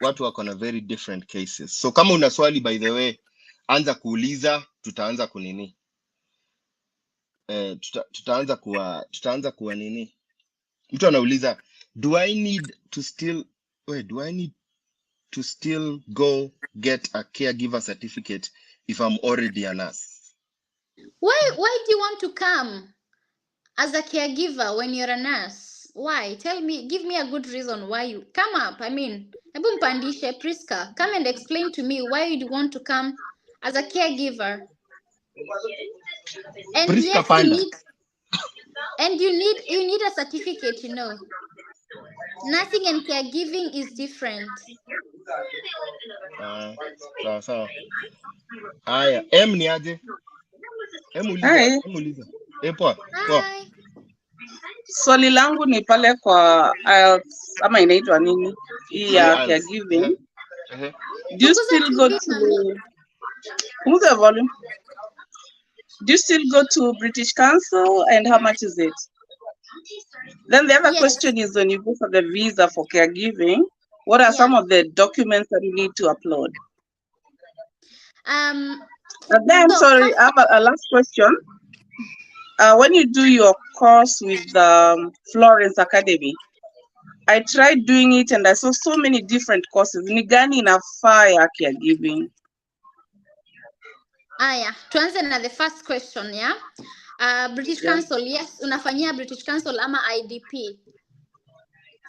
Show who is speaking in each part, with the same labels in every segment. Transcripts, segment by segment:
Speaker 1: watu wako na very different cases. So kama una swali, by the way, anza kuuliza, tutaanza kunini. Tutaanza kuwa nini. Mtu anauliza, do I need to still go get a caregiver certificate if I'm already a nurse?
Speaker 2: Why do you want to come as a caregiver when you're a nurse? Why? Tell me, give me a good reason why you come up. I mean, hebu mpandishe Priska, come and explain to me why you want to come as a caregiver. And
Speaker 1: Priska
Speaker 2: yes,
Speaker 1: panda.
Speaker 2: you need a certificate, you know. Nursing and caregiving is different.
Speaker 1: Sawa. Aya, ni aje? Uliza. Poa.
Speaker 3: Swali langu ni pale kwa ama inaitwa nini? Hii ya caregiving. Do you still go to Who's the volume? Do you still go to British Council, and how much is it? Then the other question is, when you go for the visa for caregiving, what are some of the documents that you need to upload? And then, sorry, I have a last question. When you do your course with Florence Academy, I tried doing it and I saw so many different courses. Ni gani inafaa ya caregiving?
Speaker 2: Aya, tuanze na the first question, yeah? British Council, yes, unafanyia British Council ama IDP.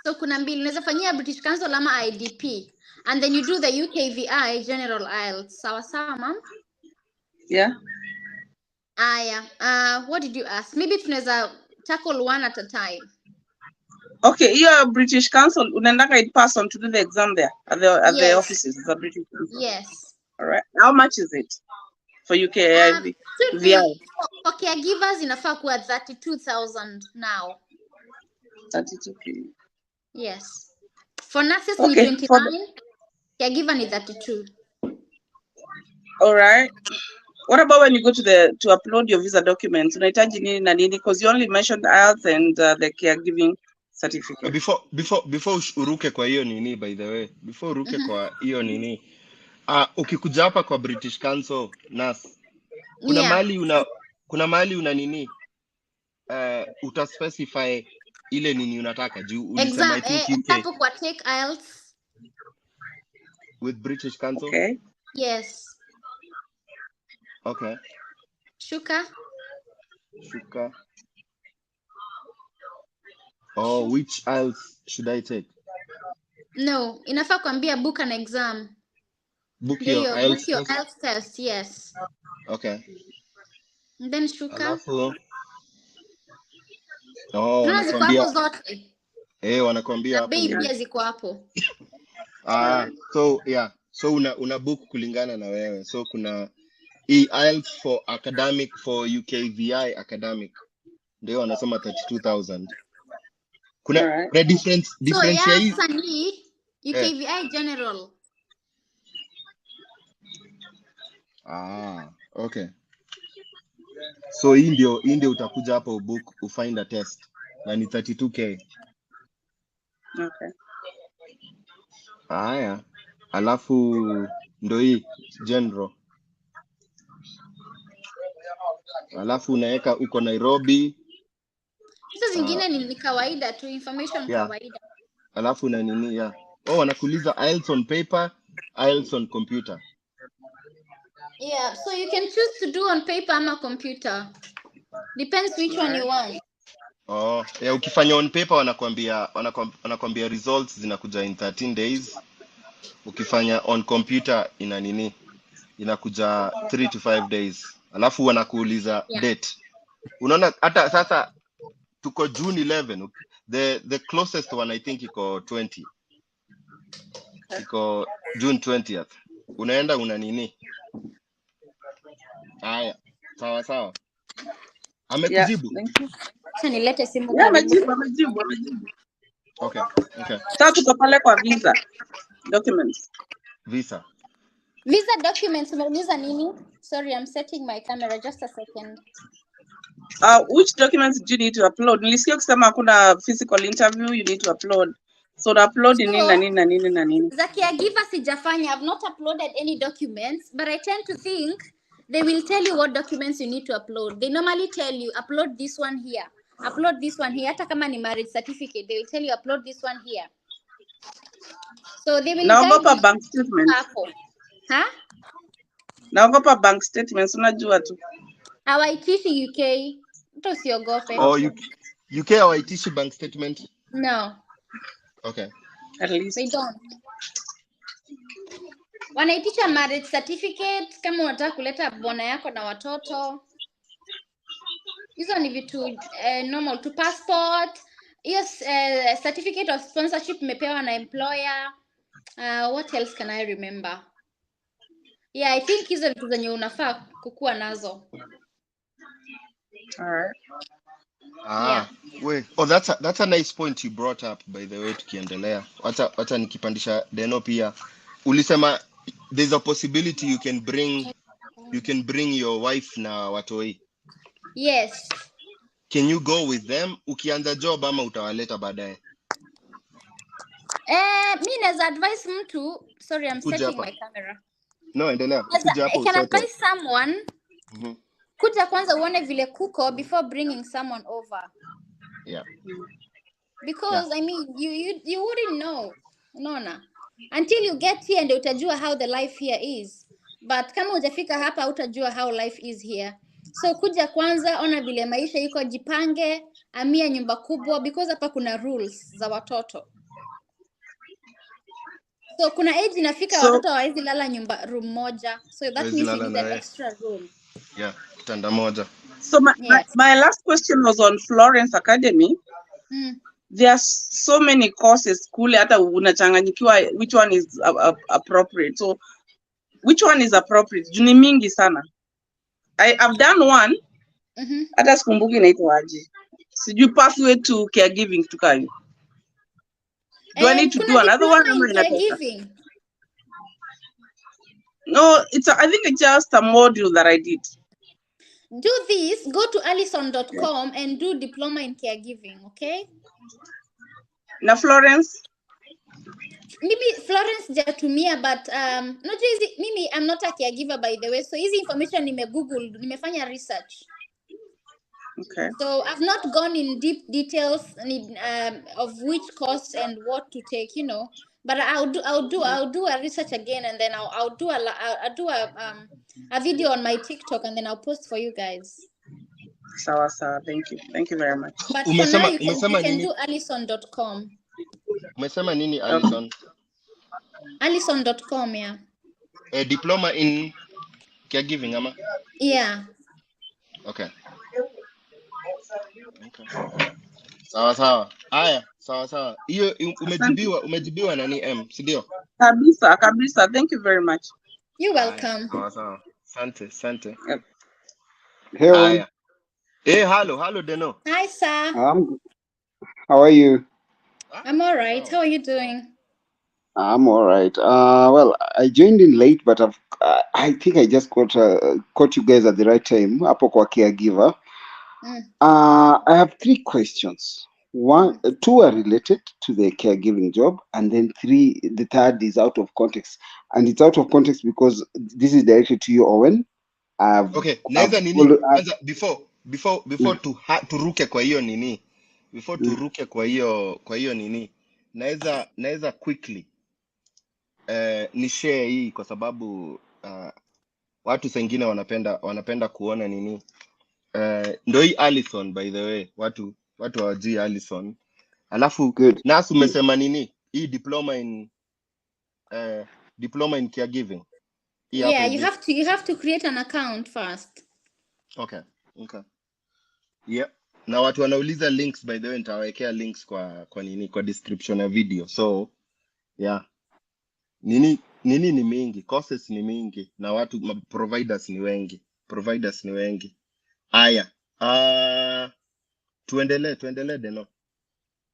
Speaker 2: So kuna mbili, unaweza fanyia British Council ama IDP. And then you do the UKVI General IELTS. Sawa sawa, ma'am?
Speaker 3: Yeah.
Speaker 2: Aya, what did you ask? Maybe tunaweza tackle one at a time.
Speaker 3: Okay, you're British Council, unaendanga in person to do the exam there at the offices of the British Council.
Speaker 2: Yes.
Speaker 3: All right. How much is it for UKVI?
Speaker 2: For caregivers inafaa kuwa 32,000 now.
Speaker 3: 32K.
Speaker 2: Yes. For nurses
Speaker 3: Okay,
Speaker 2: ni 29, caregiver ni 32.
Speaker 3: All right. What about when you go to upload your visa documents? Unahitaji nini na nini? Because you only mentioned IELTS and the caregiving certificate.
Speaker 1: Before uruke kwa hiyo nini, by the way, before uruke kwa hiyo nini, ukikuja hapa kwa British Council nurse, kuna mali una nini, utaspecify ile nini unataka juu ulisema I think
Speaker 2: hapo kwa take IELTS
Speaker 1: with British Council.
Speaker 3: Okay.
Speaker 2: Yes.
Speaker 1: Okay.
Speaker 2: Shuka.
Speaker 1: Oh, which IELTS should I take?
Speaker 2: No, inafaa kuambia book an exam.
Speaker 1: Book your
Speaker 2: IELTS test, yes.
Speaker 1: Okay.
Speaker 2: And then Shuka.
Speaker 1: Alafu,
Speaker 2: wanakuambia zote.
Speaker 1: Wanakuambia hapo.
Speaker 2: Bei pia ziko hapo.
Speaker 1: So yeah. So una book kulingana na wewe. So kuna IELTS for academic, for UKVI academic. Ndio wanasema 32,000. Kuna difference
Speaker 2: ya hii UKVI general.
Speaker 1: Okay. So hii ndio utakuja hapa book ufind a test na ni 32K.
Speaker 3: Okay.
Speaker 1: Haya. Alafu ndo hii general. Alafu unaweka uko Nairobi.
Speaker 2: Hizo zingine ni kawaida tu, information kawaida.
Speaker 1: Alafu na nini wanakuuliza IELTS on paper, IELTS on computer.
Speaker 2: Yeah, so you can choose to do on paper ama computer. Depends which one you want.
Speaker 1: Ukifanya on paper wanakuambia results zinakuja in 13 days. Ukifanya on computer inakuja 3 to 5 days. Alafu wanakuuliza date. Unaona hata sasa tuko June 11. The closest one I think iko 20. Iko June 20th. Unaenda una nini? Haya, sawa. Amekujibu?
Speaker 2: Acha nilete simu
Speaker 3: kwa. Amejibu.
Speaker 1: Okay.
Speaker 3: Sasa tuko pale kwa visa documents.
Speaker 1: Visa
Speaker 2: documents umeuliza nini? Sorry, I'm setting my camera, just a second.
Speaker 3: Which documents do you need to upload? Nilisikia kusema kuna physical interview you need to upload So upload nini.
Speaker 2: The caregiver sijafanya. I've not uploaded any documents, but I tend to think they will tell you what documents you need to upload. They normally tell you upload this one here, upload this one here. Hata kama ni marriage certificate, they will tell you upload this one here. So they will
Speaker 3: naogopa bank statements.
Speaker 2: Huh?
Speaker 3: Naogopa bank statements, unajua tu.
Speaker 2: Hawaitishi Yukei. Mtu usiogope.
Speaker 1: Oh, Yukei hawaitishi bank statement?
Speaker 2: No.
Speaker 1: Okay.
Speaker 3: At least.
Speaker 2: They don't. Wanaitisha marriage certificate kama unataka kuleta bona yako na watoto. Hizo ni vitu normal to passport. Yes, certificate of sponsorship mepewa na employer. What else can I remember? Yeah, I think hizo vitu zenye unafaa kukua nazo.
Speaker 3: Alright.
Speaker 2: Yeah.
Speaker 1: Wait. Oh, that's a nice point you brought up, by the way, tukiendelea. Wacha nikipandisha Deno pia. Ulisema there's a possibility you can bring your wife na watoi.
Speaker 2: Yes.
Speaker 1: Can you go with them? Ukianza job ama utawaleta baadaye?
Speaker 2: Mi naweza advise mtu, sorry, I'm setting my camera.
Speaker 1: No, endelea.
Speaker 2: I can advise someone. Kuja kwanza uone vile kuko before bringing someone over.
Speaker 1: Yeah.
Speaker 2: Because I mean you wouldn't know. Unaona? Until you get here ndio utajua how the life here is. But kama hujafika hapa utajua how life is here. So kuja kwanza, ona vile maisha iko, jipange, amia nyumba kubwa because hapa kuna rules za watoto. So kuna age inafika watoto hawawezi lala nyumba room moja. So that means you need an extra room.
Speaker 1: Yeah, kitanda moja.
Speaker 3: So my last question was on Florence Academy. There are so many courses kule hata unachanganyikiwa which one is appropriate. So which one is appropriate? Juni mingi sana. I've done one. Hata sikumbuki inaitwa aje. Sijui pathway to caregiving tukayo. Do I need to do another one?
Speaker 2: Caregiving?
Speaker 3: No, I think it's just a module that I did.
Speaker 2: Do this, go to allison.com and do diploma in caregiving, okay?
Speaker 3: Na Florence?
Speaker 2: Maybe Florence jatumia, but maybe I'm not a caregiver, by the way, so easy information nimefanya research.
Speaker 3: Okay.
Speaker 2: So I've not gone in deep details of which course and what to take, but I'll do a research again, and then I'll do a video on my TikTok, and then I'll post for you guys.
Speaker 3: Sawa. Thank you very much.
Speaker 2: But for now you can do allison.com.
Speaker 1: Umesema nini Allison?
Speaker 2: Allison.com, yeah.
Speaker 1: A diploma in caregiving, ama?
Speaker 2: Yeah.
Speaker 1: Okay. Sawa. Aya, sawa. Hiyo umejibiwa nani si ndio?
Speaker 3: Kabisa. Thank you very much.
Speaker 2: You're welcome.
Speaker 1: Sawa. Asante.
Speaker 3: Yep.
Speaker 4: Hey,
Speaker 1: Hello Deno.
Speaker 2: Hi, sir.
Speaker 4: How are you?
Speaker 2: I'm all right. How are you doing?
Speaker 4: I'm all right. Well, I joined in late, but I think I just caught you guys at the right time. Hapo kwa caregiver. I have 3 questions. 2 are related to the caregiving job, and then the third is out of context. And it's out of context because this is directed to you, Owen.
Speaker 1: Okay, before turuke kwa hiyo nini. Before turuke kwa hiyo nini. Naweza quickly ni share hii kwa sababu watu wengine wanapenda kuona nini. Ndio hii Allison, by the way, watu hawajui Allison. Alafu Nasu umesema nini? Hii diploma in caregiving.
Speaker 2: Yeah, you have to create an account first.
Speaker 1: Okay. Yeah. Na watu wanauliza links, by the way, nitawekea links kwa description ya video. So, yeah. Nini ni mingi, courses ni mingi, na watu providers ni wengi. Aya. Tuendelee Deno.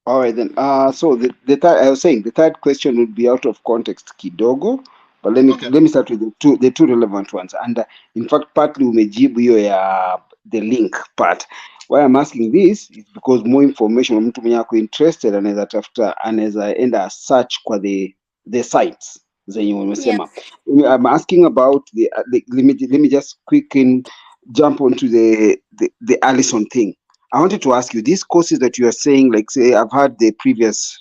Speaker 4: All right then. So the third, I was saying the third question would be out of context kidogo, but let me start with the two relevant ones. And in fact, partly umejibu hiyo ya the link part. Why I'm asking this is because more information, mtu mwenye ako interested anaweza tafuta, anaweza enda search kwa the sites zenye umesema. I'm asking about let me just jump onto the Allison thing. I wanted to ask you, these courses that you are saying, like say I've heard the previous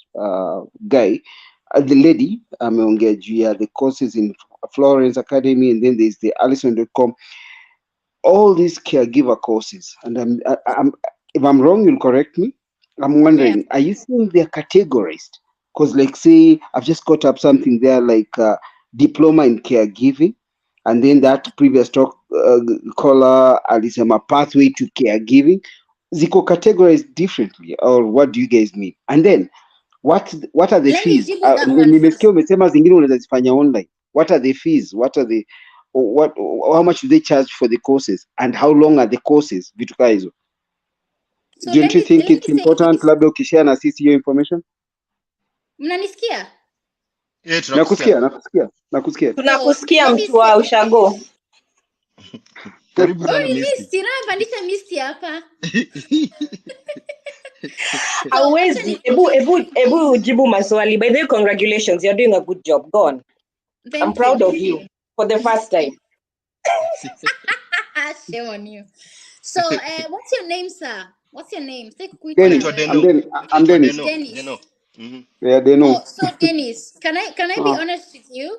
Speaker 4: guy, the lady ameongea juu ya the courses in Florence Academy, and then there's the Allison.com, all these caregiver courses. And I'm if I'm wrong, you'll correct me. I'm wondering, are you saying they're categorized? Because like say I've just got up something there like diploma in caregiving, and then that previous talk caller alisema pathway to caregiving, ziko categorized differently, or what do you guys mean? And then what are the
Speaker 2: Let me
Speaker 4: fees?
Speaker 2: give you that one
Speaker 4: Nimesikia
Speaker 2: first.
Speaker 4: umesema zingine unaweza zifanya online. What are the fees? What are the how much do they charge for the courses, and how long are the courses? Vitu kaa hizo.
Speaker 2: So
Speaker 4: Don't you think it's important labda ukishare na sisi hiyo information?
Speaker 2: Mnanisikia?
Speaker 4: Nakusikia.
Speaker 3: Tunakusikia mtu wa ushago.
Speaker 1: Karibu sana
Speaker 2: Misty, pandisha Misty hapa.
Speaker 5: Hauwezi. Ebu jibu maswali. By the way, congratulations. You're doing a good job. Go on. I'm proud of you for the first time.
Speaker 2: Shame on you. So, what's your name, sir? What's your name?
Speaker 4: Dennis. I'm Dennis.
Speaker 2: Dennis.
Speaker 1: Mm-hmm.
Speaker 4: Yeah, they know.
Speaker 2: Oh, so Dennis, can I be honest with you?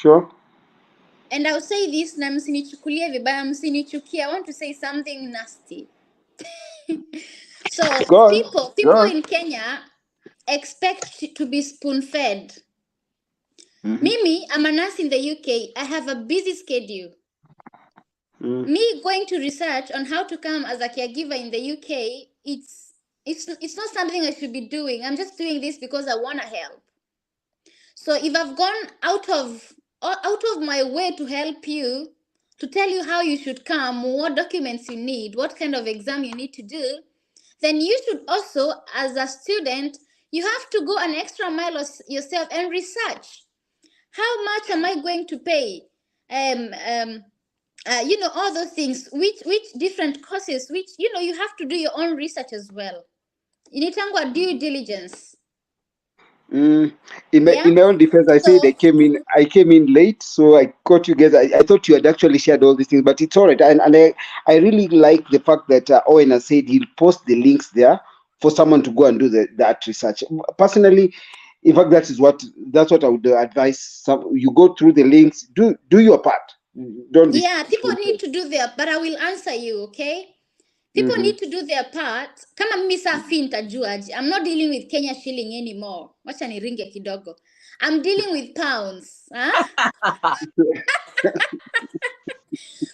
Speaker 4: Sure.
Speaker 2: And I'll say this, na msinichukulie vibaya, msinichukie. I want to say something nasty. So people in Kenya expect to be spoon-fed. Mimi, I'm a nurse in the UK. I have a busy schedule. Me going to research on how to come as a caregiver in the UK, it's not something I should be doing. I'm just doing this because I want to help. So if I've gone out of my way to help you, to tell you how you should come, what documents you need, what kind of exam you need to do, then you should also, as a student, you have to go an extra mile yourself and research. How much am I going to pay? All those things, which different courses, which, you have to do your own research as well. You need to due diligence.
Speaker 4: In my own defense, I said I came in late, so I caught you guys. I thought you had actually shared all these things, but it's all right. And I really like the fact that Owen has said he'll post the links there for someone to go and do that research. Personally, in fact, that's what I would advise. You go through the links, do your part. Don't be
Speaker 2: people need to do their, but I will answer you, okay? People need to do their part. Kama mimi saa fee nitajuaje? I'm not dealing with Kenya shilling anymore. Wacha niringe kidogo. I'm dealing with pounds.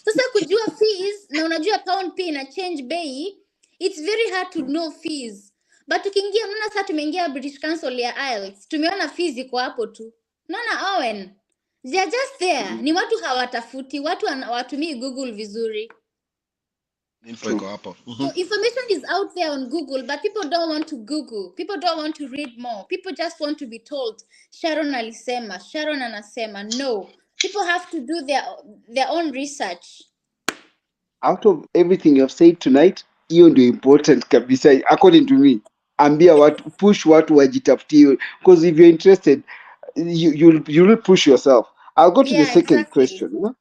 Speaker 2: Sasa kujua fees, na unajua pound pia ina change bei, it's very hard to know fees. But tukiingia, mnaona sasa tumeingia British Council ya IELTS, tumeona fees iko hapo tu. Naona Owen, they are just there. Ni watu hawatafuti, watu hawatumii Google vizuri.
Speaker 1: Info iko hapo.
Speaker 2: So information is out there on Google, but people don't want to Google. People don't want to read more. People just want to be told, Sharon alisema, Sharon anasema. No. People have to do their own research.
Speaker 4: Out of everything you have said tonight, hiyo ndio important kabisa, according to me. Ambia watu, push watu wajitafutie, because if you're interested, you will push yourself. I'll go to the second question.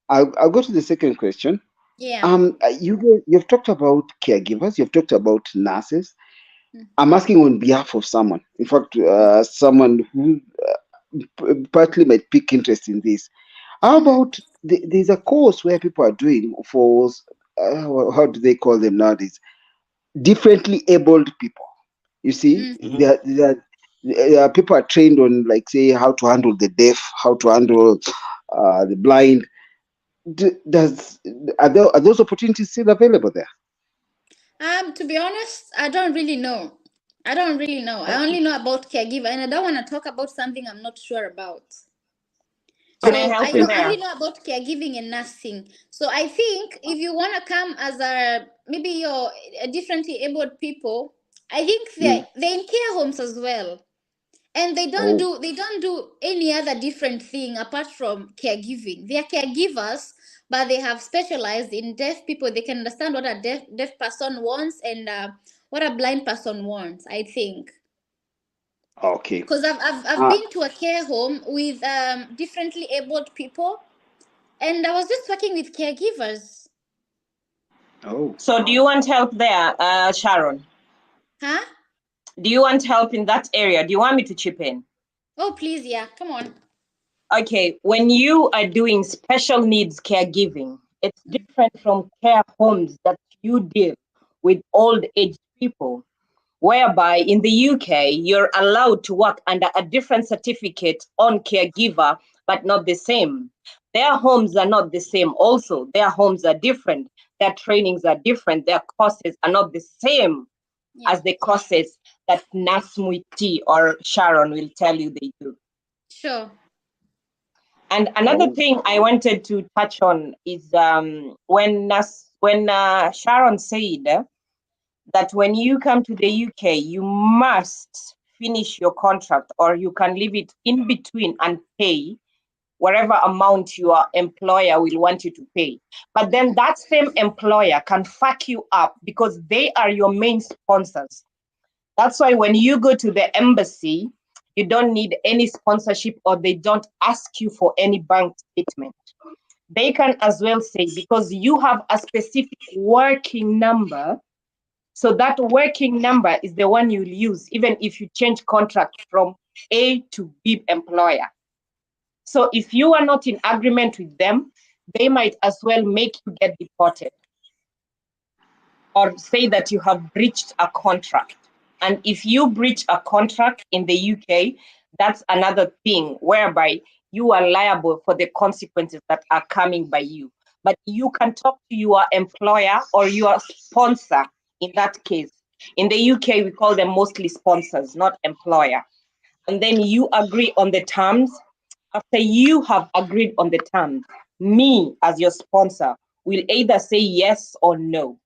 Speaker 4: I'll go to the second question.
Speaker 2: Yeah.
Speaker 4: You've talked about caregivers, you've talked about nurses. I'm asking on behalf of someone. In fact, someone who partly might pick interest in this. How about there's a course where people are doing for how do they call them nowadays? Differently abled people. You see, people are trained on, like, say, how to handle the deaf, how to handle the blind. Are those opportunities still available there?
Speaker 2: To be honest, I don't really know. I only know about caregiver, and I don't want to talk about something I'm not sure about. So I only know about caregiving and nursing. So I think if you want to come as maybe you're a differently abled people, I think they're in care homes as well. And they don't do any other different thing apart from caregiving. They are caregivers, but they have specialized in deaf people. They can understand what a deaf person wants and what a blind person wants, I think.
Speaker 4: Okay.
Speaker 2: Because I've been to a care home with differently abled people, and I was just working with caregivers.
Speaker 4: Oh.
Speaker 5: So do you want help there, Sharon?
Speaker 2: Huh?
Speaker 5: Do you want help in that area? Do you want me to chip in?
Speaker 2: Oh, please, yeah. Come on.
Speaker 5: Okay, when you are doing special needs caregiving, it's different from care homes that you deal with old age people, whereby in the UK, you're allowed to work under a different certificate on caregiver, but not the same. Their homes are not the same also. Their homes are different. Their trainings are different. Their courses are not the same as the courses that Nurse Mwiti or Sharon will tell you they do.
Speaker 2: Sure.
Speaker 5: And another thing I wanted to touch on is when Sharon said that when you come to the UK, you must finish your contract, or you can leave it in between and pay whatever amount your employer will want you to pay. But then that same employer can fuck you up because they are your main sponsors. That's why when you go to the embassy, you don't need any sponsorship, or they don't ask you for any bank statement. They can as well say, because you have a specific working number, so that working number is the one you'll use, even if you change contract from A to B employer. So if you are not in agreement with them, they might as well make you get deported or say that you have breached a contract. And if you breach a contract in the UK, that's another thing whereby you are liable for the consequences that are coming by you. But you can talk to your employer or your sponsor in that case. In the UK, we call them mostly sponsors, not employer. And then you agree on the terms. After you have agreed on the terms, me as your sponsor will either say yes or no.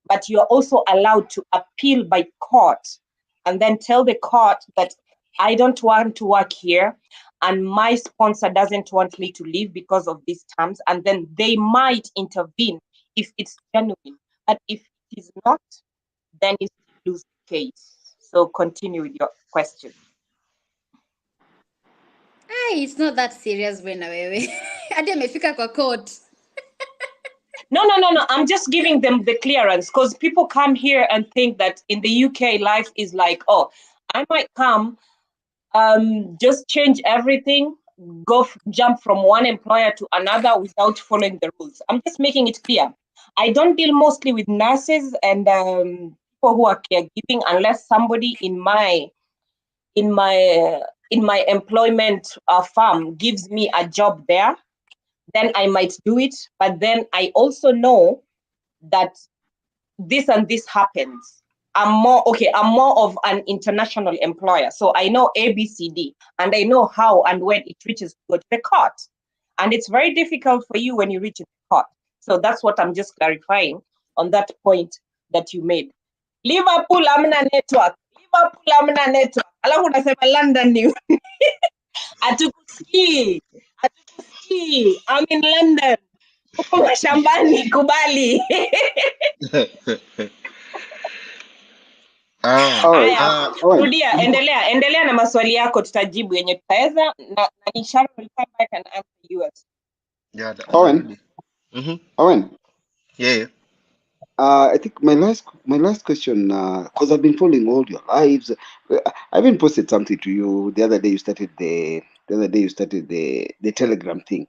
Speaker 5: But you're also allowed to appeal by court and then tell the court that I don't want to work here and my sponsor doesn't want me to leave because of these terms. And then they might intervene if it's genuine. But if it is not, then you lose the case. So continue with your question.
Speaker 2: Hey, it's not that serious, Wena wewe. Hadi amefika kwa court.
Speaker 5: No. I'm just giving them the clearance because people come here and think that in the UK life is like, oh, I might come, just change everything, jump from one employer to another without following the rules. I'm just making it clear. I don't deal mostly with nurses and people who are caregiving unless somebody in my employment firm gives me a job there. Then I might do it. But then I also know that this and this happens. I'm more of an international employer. So I know ABCD and I know how and when it reaches to go to the court. And it's very difficult for you when you reach the court. So that's what I'm just clarifying on that point that you made. Liverpool amna network. Alafu unasema London ni Atukusikii. I'm in London. Uko mashambani, kubali. Rudia, endelea na maswali yako, tutajibu yenye tutaweza na inshallah we'll come back and answer yours.
Speaker 1: Yeah,
Speaker 4: Owen. Owen.
Speaker 1: Yeah.
Speaker 4: I think my last question, because I've been following all your lives. I even posted something to you the other day. You started the Telegram thing.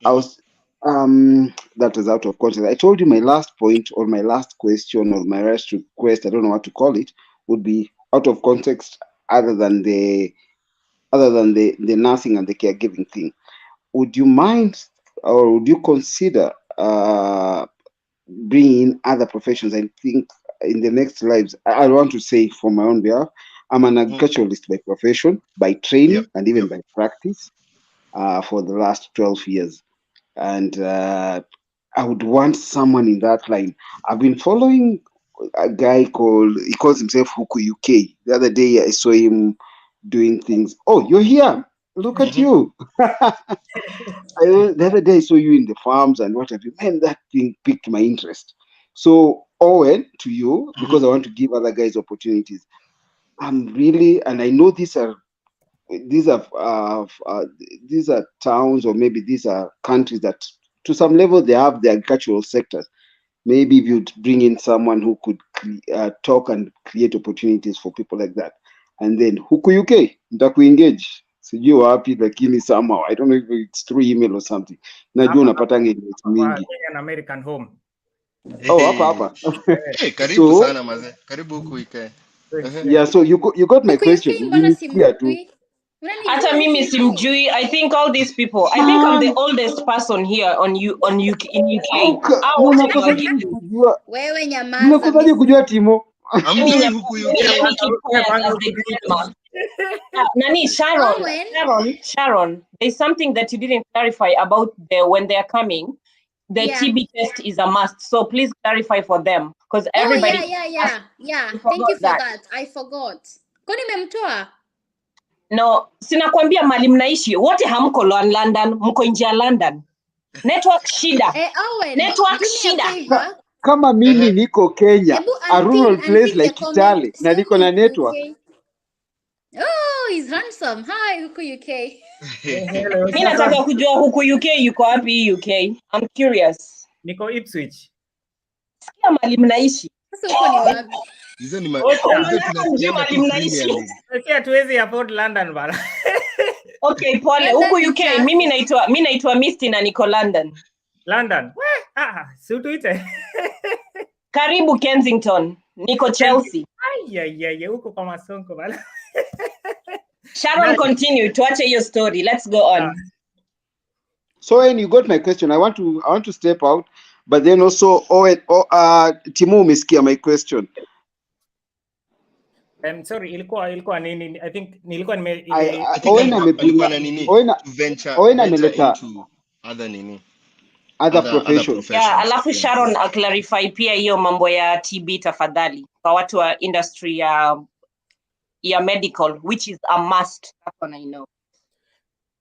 Speaker 4: I was that was out of context. I told you my last point or my last question or my last request, I don't know what to call it, would be out of context other than the nursing and the caregiving thing. Would you mind or would you consider bringing in other professions? I think in the next lives, I want to say for my own behalf, I'm an agriculturalist by profession, by training, and even by practice for the last 12 years. And I would want someone in that line. I've been following a guy he calls himself Huku Yukei. The other day I saw him doing things. Oh, you're here. Look at you. The other day I saw you in the farms and what have you. Man, that thing piqued my interest. So, Owen, to you, because I want to give other guys opportunities. I'm really, and I know these are towns, or maybe these are countries that, to some level, they have the agricultural sectors. Maybe if you'd bring in someone who could talk and create opportunities for people like that. And then Huku Yukei, nitakuengage. Sijui wapi lakini somehow. I don't know if it's through email or something. Najua unapata engagement mingi.
Speaker 6: Kenyan American home.
Speaker 4: Oh, hapa.
Speaker 1: Hey, karibu sana maze. Karibu Huku Yukei.
Speaker 4: Yeah, so you got my question.
Speaker 5: Hata mimi simjui. I think all these people. I think I'm the oldest person here in UK.
Speaker 2: Wewe nyamaza.
Speaker 4: Mnakosaje kujua Timo?
Speaker 1: Amjui Huku Yukei.
Speaker 5: Nani, Sharon, there's something that you didn't clarify about when they are coming. The TB test is a must, so please clarify for them, because everybody.
Speaker 2: Yeah. Thank you for that. I forgot. Kwani memtoa?
Speaker 5: No, sinakwambia mali mnaishi wote, hamko London, mko nje ya London. Network shida.
Speaker 2: Owen,
Speaker 5: network shida.
Speaker 4: Kama mimi niko Kenya, a rural place like Kitale, na niko na network.
Speaker 2: Oh, he's handsome. Hi, Huku Yukei.
Speaker 5: Mimi nataka kujua Huku Yukei yuko wapi UK? I'm curious.
Speaker 6: Niko Ipswich.
Speaker 5: Sikia mali mnaishi.
Speaker 2: Sasa uko ni wapi?
Speaker 1: Hizo ni
Speaker 5: mali mnaishi.
Speaker 6: Sikia tuwezi afford London bana.
Speaker 5: Okay, pole. Huku UK, mimi naitwa Misty na niko London.
Speaker 6: London. Si tuite.
Speaker 5: Karibu Kensington. Niko Chelsea.
Speaker 6: Ai, huko kwa Masonko bana.
Speaker 5: Sharon, continue. Tuache your story. Let's go on.
Speaker 4: So, and you got my question. I want to step out, but then also, Timo umesikia my question.
Speaker 6: I'm sorry, ilikuwa nini? I think nilikuwa
Speaker 1: venture into other professions.
Speaker 5: Yeah, alafu Sharon clarify pia hiyo mambo ya TB tafadhali kwa watu wa industry ya medical, which is a must. That's what I know.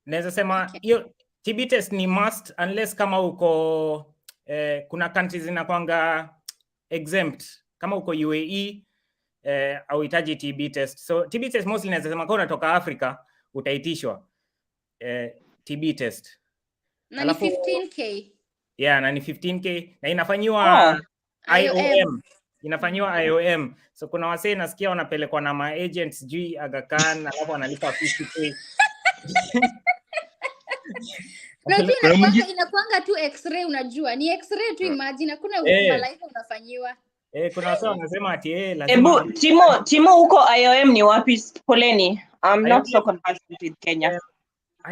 Speaker 6: Naweza sema hiyo TB test ni must unless kama uko kuna countries zinakwanga exempt, kama uko UAE au hitaji TB test. So TB test mostly naweza sema kama unatoka Africa utaitishwa TB test.
Speaker 2: Na ni 15k.
Speaker 6: Yeah, na ni 15k na inafanyiwa IOM. Inafanywa IOM. So kuna wasee nasikia wanapelekwa na ma agents juu Aga Khan alafu wanalipa 50k.
Speaker 2: Inakuanga tu x-ray, unajua. Ni x-ray tu, imagine hakuna malaika unafanyiwa.
Speaker 6: Kuna wasee wanasema ati lazima.
Speaker 5: Timo huko IOM ni wapi? Poleni. I'm not so conversant with Kenya.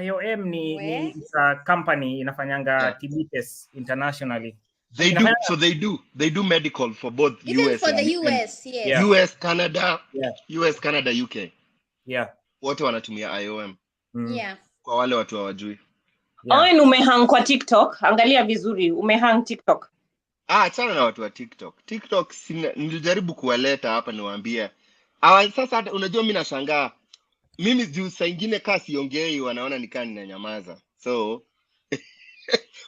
Speaker 6: IOM ni a company inafanyanga TB tests internationally.
Speaker 1: They do medical for both
Speaker 2: even
Speaker 1: US
Speaker 2: for the US, yes.
Speaker 1: Yeah. US, Canada, UK.
Speaker 6: Yeah.
Speaker 1: Wote wanatumia IOM.
Speaker 2: Yeah.
Speaker 1: Kwa wale watu hawajui.
Speaker 5: Owen, umehang kwa TikTok. Angalia vizuri, umehang TikTok.
Speaker 1: Achana na watu wa TikTok. TikTok nilijaribu kuwaleta hapa niwaambie. Sasa unajua mimi nashangaa. Mimi juu saa ingine kasi siongei wanaona nikaa ninanyamaza. So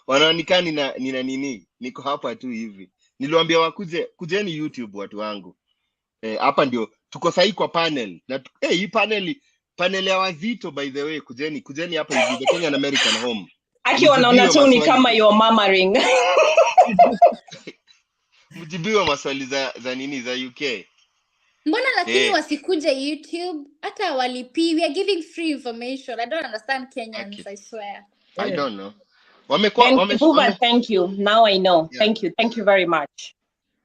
Speaker 1: wanaonika nina nini, niko hapa tu hivi. Niliwaambia kujeni YouTube watu wangu. Hapa ndio tuko sahi kwa panel. Na hii panel ya wazito, by the way, kujeni hapa hivi, the Kenyan American Home.
Speaker 5: Aki wanaona tu ni kama your mama ring.
Speaker 1: Mjibiwa maswali za nini za UK.
Speaker 2: Mbona lakini wasikuje YouTube hata walipi? We are giving free information. I don't understand Kenyans, I swear.
Speaker 1: I don't know.
Speaker 5: Thank you. Now I know. Yeah. Thank you very much.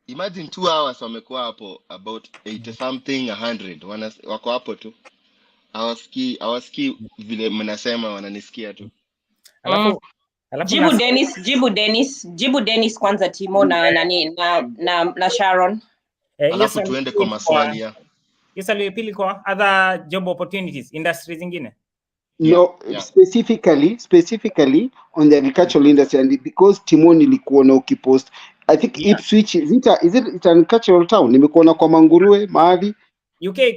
Speaker 1: Imagine 2 hours wamekuwa hapo about 80 something 100. Wako hapo tu. Hawasikii vile mnasema, wananisikia tu.
Speaker 5: Alafu Jibu Dennis kwanza Timo na Sharon.
Speaker 1: Alafu tuende kwa maswali ya.
Speaker 6: Yes, pili kwa other job opportunities, industries zingine.
Speaker 4: No, yeah. Specifically on the agricultural industry, and because Timo nilikuona ukipost, I think Ipswich is it an agricultural town? Nimekuona kwa Manguruwe mahali.
Speaker 6: UK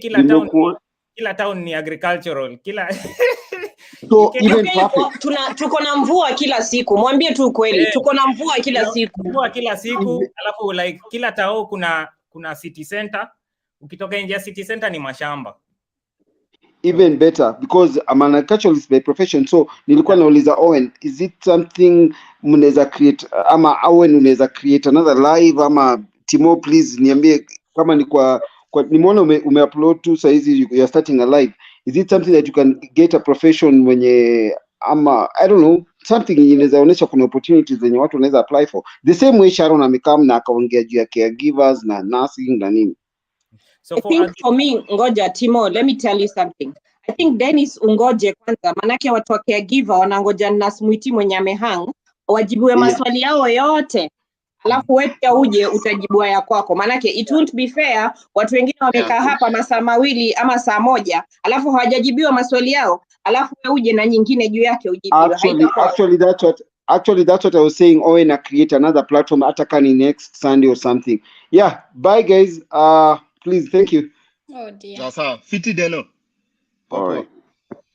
Speaker 6: kila town ni agricultural.
Speaker 4: So even
Speaker 5: tuko na mvua kila siku. Mwambie tu kweli. Tuko na mvua kila siku.
Speaker 6: Mvua kila siku, alafu like kila tao kuna city center. Ukitoka nje ya city center ni mashamba.
Speaker 4: Even better because I'm an agriculturalist by profession, so nilikuwa nauliza Owen, is it something mnaweza create ama Owen unaweza create another live ama Timo, please niambie kama ni kwa nimeona umeupload tu saa hizi you are starting a live, is it something that you can get a profession mwenye ama I don't know something inaweza onyesha kuna opportunities zenye watu wanaweza apply for the same way Sharon amekam na akaongea juu ya caregivers na nursing na nini.
Speaker 5: So I think for me, ngoja Timo, let me tell you something. I think Dennis ungoje kwanza, manake watu wa caregiver wanangoja Nurse Mwiti mwenye amehang wajibiwe maswali yao yote. Alafu wewe pia uje utajibiwa ya kwako. Manake it won't be fair watu wengine wamekaa hapa masaa mawili ama saa moja, alafu hawajajibiwa maswali yao, alafu wewe uje na nyingine juu yake ujibiwe.
Speaker 4: Actually that's what I was saying. Owen na create another platform atakani next Sunday or something. Yeah, bye guys. Please, thank you.
Speaker 2: Oh dear.
Speaker 1: Sawa, fiti deno.
Speaker 4: Alright.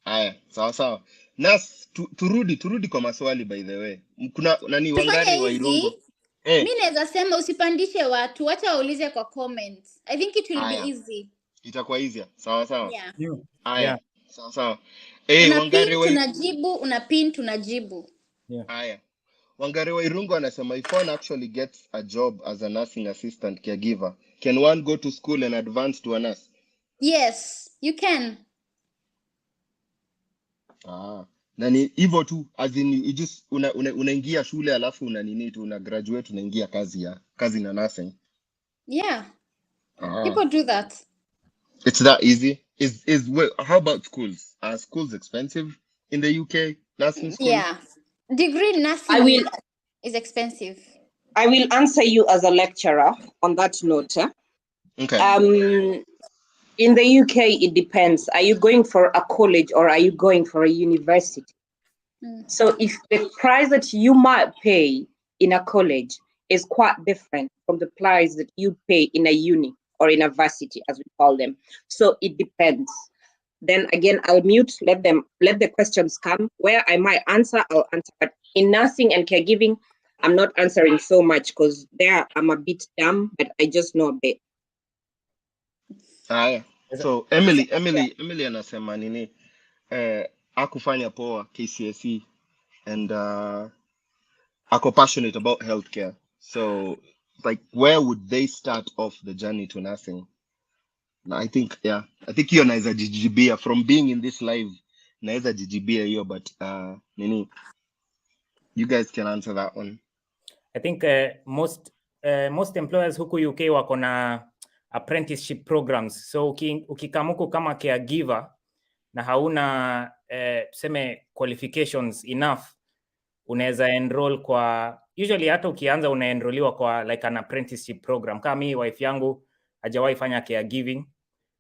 Speaker 1: Haya, sawa. Nas turudi kwa maswali by the way. Kuna nani Wangari wa Irungu?
Speaker 2: Mimi naweza sema usipandishe watu, acha waulize kwa comments. I think it will be easy.
Speaker 1: Itakuwa easy. Sawa.
Speaker 2: Yeah.
Speaker 1: Haya. Sawa.
Speaker 2: Wangari wa tunajibu, unapin tunajibu.
Speaker 1: Haya. Wangari wa Irungu anasema if one actually gets a job as a nursing assistant caregiver, can one go to school and advance to a nurse?
Speaker 2: Yes, you can.
Speaker 1: Nani hivyo tu as in you just unaingia shule alafu una graduate unaingia kazi na nursing.
Speaker 2: Yeah. People do that.
Speaker 1: It's that easy. How about schools? Are schools expensive in the UK? Nursing schools?
Speaker 2: Yeah. Degree in nursing is expensive.
Speaker 5: I will answer you as a lecturer on that note.
Speaker 1: Okay.
Speaker 5: In the UK, it depends. Are you going for a college or are you going for a university? So if the price that you might pay in a college is quite different from the price that you pay in a uni or in a varsity, as we call them. So it depends. Then again, I'll mute, let the questions come. Where I might answer, I'll answer. But in nursing and caregiving, I'm not answering so much because there I'm a bit dumb, but I just know a bit.
Speaker 1: So Emily anasema nini akufanya poa KCSE and ako passionate about healthcare. So like where would they start off the journey to nursing? I think hiyo naweza jijibia from being in this live, naweza jijibia hiyo, but nini you guys can answer that one.
Speaker 6: I think most employers huku UK wako na apprenticeship programs. So ukikamuku kama caregiver na hauna tuseme qualifications enough, unaweza enroll kwa, usually hata ukianza unaenrolliwa kwa like an apprenticeship program. Kama mimi wife yangu hajawahi fanya caregiving,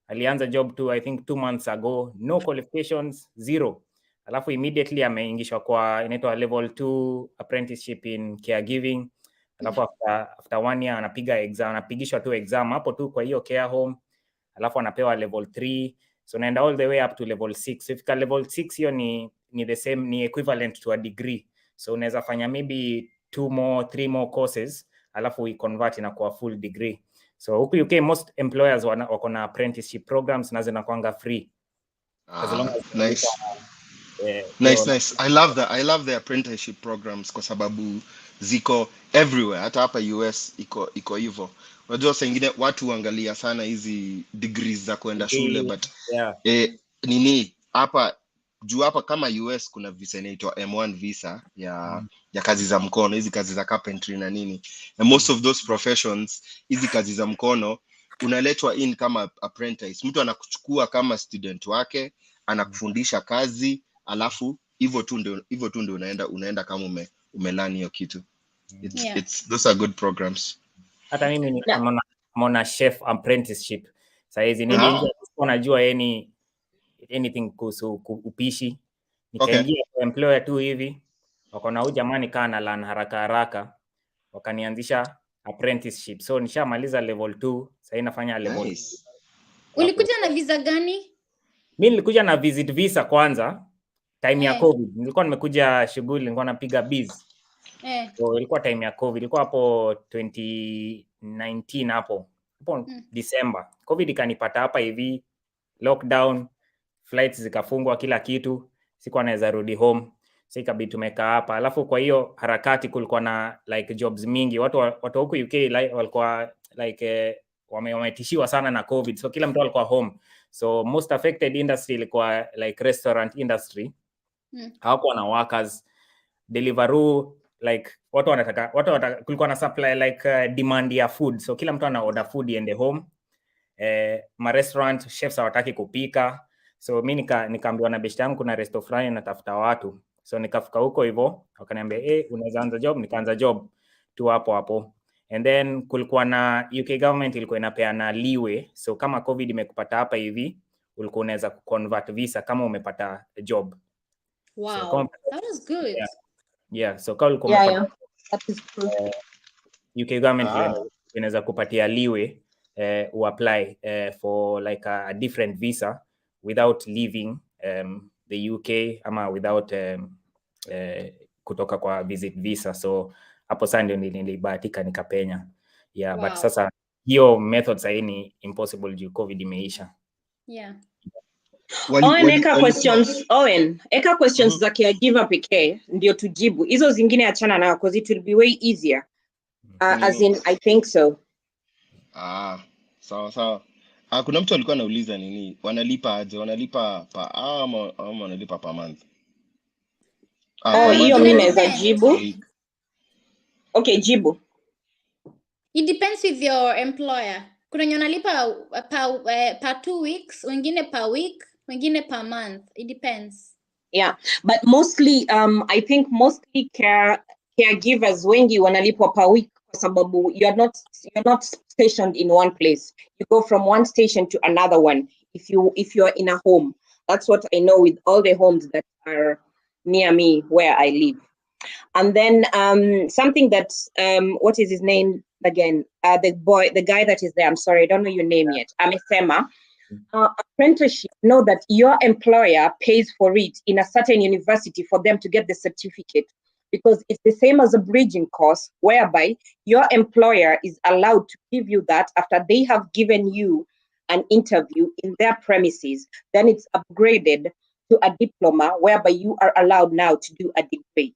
Speaker 6: alianza job tu I think 2 months ago, no qualifications, zero. Alafu immediately ameingishwa kwa inaitwa level 2 apprenticeship in caregiving. Alafu after 1 year anapigishwa tu exam hapo tu kwa hiyo care home. Alafu anapewa level 3. So naenda all the way up to level 6. So ifika level 6 hiyo ni the same, ni equivalent to a degree. So unaweza fanya maybe 2 more 3 more courses alafu we convert inakuwa full degree. So huku UK most employers wako na apprenticeship programs na zinakuanga free. As long as
Speaker 1: nice. Nice. I love the apprenticeship programs kwa sababu ziko everywhere. Hata hapa US iko hivyo. Unajua saa nyingine watu angalia sana hizi degrees za kwenda shule, but nini hapa juu hapa kama US kuna visa inaitwa M1 visa ya kazi za mkono, hizi kazi za carpentry na nini. And most of those professions, hizi kazi za mkono unaletwa in kama apprentice. Mtu anakuchukua kama student wake, anakufundisha kazi, alafu hivyo tu ndio unaenda kama umelani hiyo kitu. Those are good programs.
Speaker 6: Hata mimi mona chef apprenticeship. Sasa hizi niliingia unajua anything kuhusu upishi. Nikaingia kwa employer tu hivi. Wakaona huyu jamani kana learn haraka. Wakanianzisha apprenticeship. So nishamaliza level 2, sasa nafanya level 3.
Speaker 2: Ulikuja na visa gani?
Speaker 6: Mimi nilikuja na visit visa kwanza. time ya COVID. Nilikuwa nimekuja shughuli, nilikuwa napiga biz. So ilikuwa time ya COVID, ilikuwa hapo 2019 hapo December. COVID ikanipata hapa hivi, lockdown, flights zikafungwa, kila kitu, sikuwa naweza rudi home. So ikabidi tumekaa hapa. Alafu kwa hiyo harakati kulikuwa na like jobs mingi. Watu huku UK walikuwa like wametishiwa sana na COVID. So kila mtu alikuwa home. So most affected industry ilikuwa like restaurant industry. Hawakuwa na workers. Deliveroo, like watu wanataka kulikuwa na supply like demand ya food. So kila mtu ana order food iende home. Ma restaurant chefs hawataki kupika. So mimi nikaambiwa na beshte yangu kuna resto fulani natafuta watu. So nikafika huko hivyo, wakaniambia unaweza anza job, nikaanza job tu hapo. And then kulikuwa na UK government ilikuwa inapeana leeway. So kama COVID imekupata hapa hivi, ulikuwa unaweza kuconvert visa kama umepata job.
Speaker 2: Wow.
Speaker 6: So,
Speaker 2: that was good.
Speaker 6: Yeah. So kama ulikuwa umepata that is true. UK government inaweza kupatia leeway apply for like a different visa without leaving the UK ama without kutoka kwa visit visa. So hapo sasa ndio nilibahatika nikapenya. Yeah, wow. But sasa hiyo method sasa ni impossible juu COVID imeisha.
Speaker 2: Yeah.
Speaker 5: Owen, eka questions za caregiver pekee ndio tujibu. Hizo zingine achana nayo because it will be way easier. As in I think so.
Speaker 1: Sawa. Kuna mtu alikuwa anauliza nini? Wanalipa aje? Wanalipa pa ama wanalipa per month?
Speaker 5: Hiyo mimi naweza jibu. Okay, jibu.
Speaker 2: It depends with your employer. Kuna wenye wanalipa per 2 weeks, wengine per week, wengine per month. It depends.
Speaker 5: Yeah, but mostly I think mostly caregivers wengi wanalipwa per week kwa sababu you're not stationed in one place. You go from one station to another one if you're in a home. That's what I know with all the homes that are near me where I live. And then something that what is his name again? The guy that is there. I'm sorry, I don't know your name yet. Amesema. Apprenticeship, know that your employer pays for it in a certain university for them to get the certificate, because it's the same as a bridging course whereby your employer is allowed to give you that after they have given you an interview in their premises. Then it's upgraded to a diploma whereby you are allowed now to do a degree.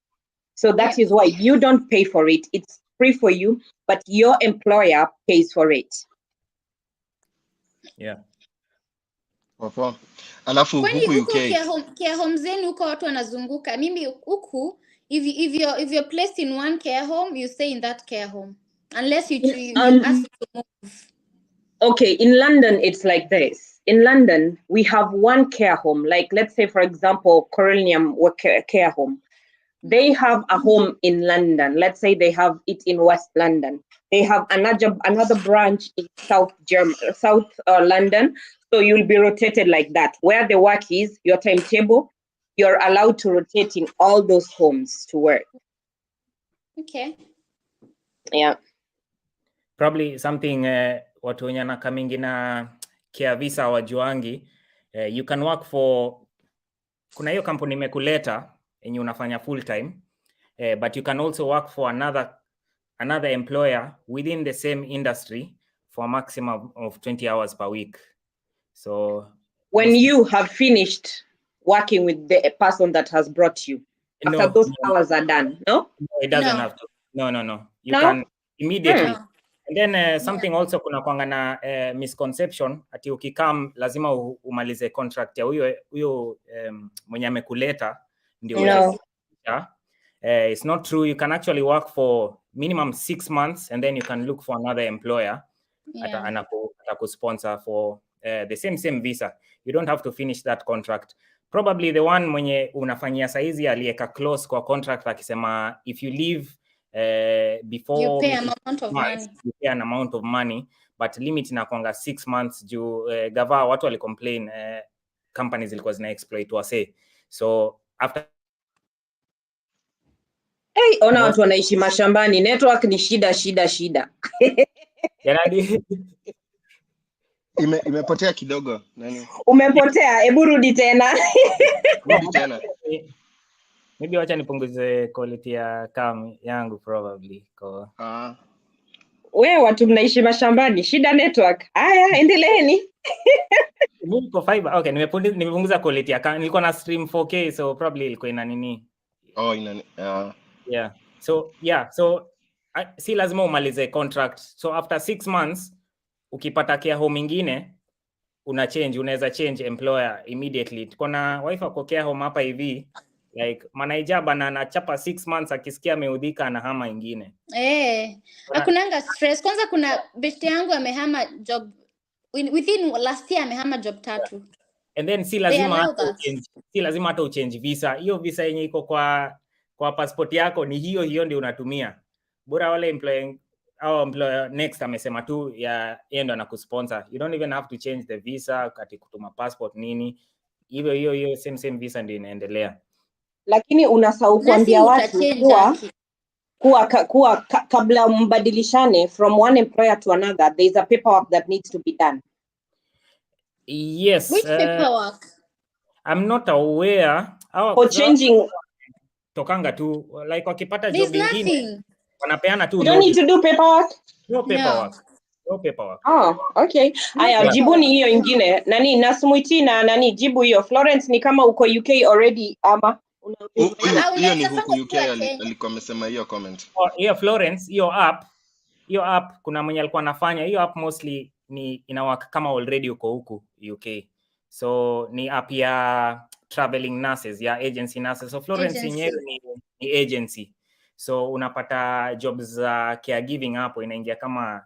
Speaker 5: So that is why you don't pay for it. It's free for you, but your employer pays for it.
Speaker 6: Yeah.
Speaker 1: Alafu huku UK
Speaker 2: care home zenu huko watu wanazunguka. Mimi huku if you're placed in one care home, you stay in that care home unless you ask to move. Okay,
Speaker 5: in London it's like this. In London we have one care home, like let's say for example Corellium care home. They have a home in London. Let's say they have it in West London. They have another branch in South London. So you'll be rotated like that. Where the work is, your timetable, you're allowed to rotate in all those homes to work.
Speaker 2: Okay.
Speaker 5: Yeah.
Speaker 6: Probably something watu wenye na coming na care visa wajuangi, you can work for, kuna hiyo kampuni imekuleta yenye unafanya full time, but you can also work for another employer within the same industry for a maximum of 20 hours per week. So
Speaker 5: when you have finished working with the person that has brought you, after those hours are done, no?
Speaker 6: It doesn't have to. No. You can immediately. And then something also kuna kwanga na misconception ati ukikam lazima umalize contract ya huyo mwenye amekuleta ndio. It's not true. You can actually work for minimum 6 months and then you can look for another employer atakusponsor for the same visa. You don't have to finish that contract. Probably the one mwenye unafanyia saizi alieka close kwa contract akisema if you leave before
Speaker 2: you pay an
Speaker 6: amount of money, but limit inakwanga 6 months juu gava watu wali complain companies zilikuwa zina exploit wase. So after
Speaker 5: ona watu wanaishi mashambani, network ni shida.
Speaker 6: Yanadi
Speaker 1: Imepotea kidogo. Nani?
Speaker 5: Umepotea, hebu rudi tena.
Speaker 1: Rudi tena.
Speaker 6: Maybe wacha nipunguze quality ya cam yangu probably.
Speaker 5: Wewe watu mnaishi mashambani, shida network. Haya, endeleeni.
Speaker 6: Niko fiber. Okay, nimepunguza quality ya cam. Nilikuwa na stream 4K, so probably ilikuwa ina nini. Yeah. So si lazima umalize contract. So after 6 months ukipata care home ingine unaweza change employer immediately. Tuko na wife kwa care home hapa hivi, like manager bana anachapa 6 months, akisikia ameudhika anahama ingine.
Speaker 2: Hakunanga stress. Kwanza kuna best yangu amehama job within last year, amehama job 3.
Speaker 6: And then si lazima hata uchange visa. Hiyo visa yenye iko kwa passport yako ni hiyo ndio unatumia. Bora wale employer next amesema tu ya yeye ndo anakusponsor. You don't even have to change the visa kati kutuma passport nini. Hiyo same visa ndio inaendelea.
Speaker 5: Lakini unasahau kuambia watu kuwa kabla mbadilishane from one employer to another, there is a paperwork that needs to be done.
Speaker 6: Yes.
Speaker 2: Which paperwork?
Speaker 6: I'm not aware.
Speaker 5: For changing
Speaker 6: tokanga tu like wakipata job nyingine wanapeana tu.
Speaker 5: You don't need to do paperwork?
Speaker 6: No paperwork. No paperwork.
Speaker 5: Oh, okay. Aya, jibuni hiyo ingine. Nani Nurse Mwiti na nani jibu hiyo. Florence ni kama uko UK already ama
Speaker 1: hiyo ni huku UK alikuwa amesema hiyo comment.
Speaker 6: Hiyo Florence, hiyo app kuna mwenye alikuwa anafanya hiyo app, mostly ni inawaka kama already uko huku UK. So ni app ya traveling nurses, ya agency nurses. So Florence yenyewe ni agency. So unapata jobs za caregiving hapo, inaingia kama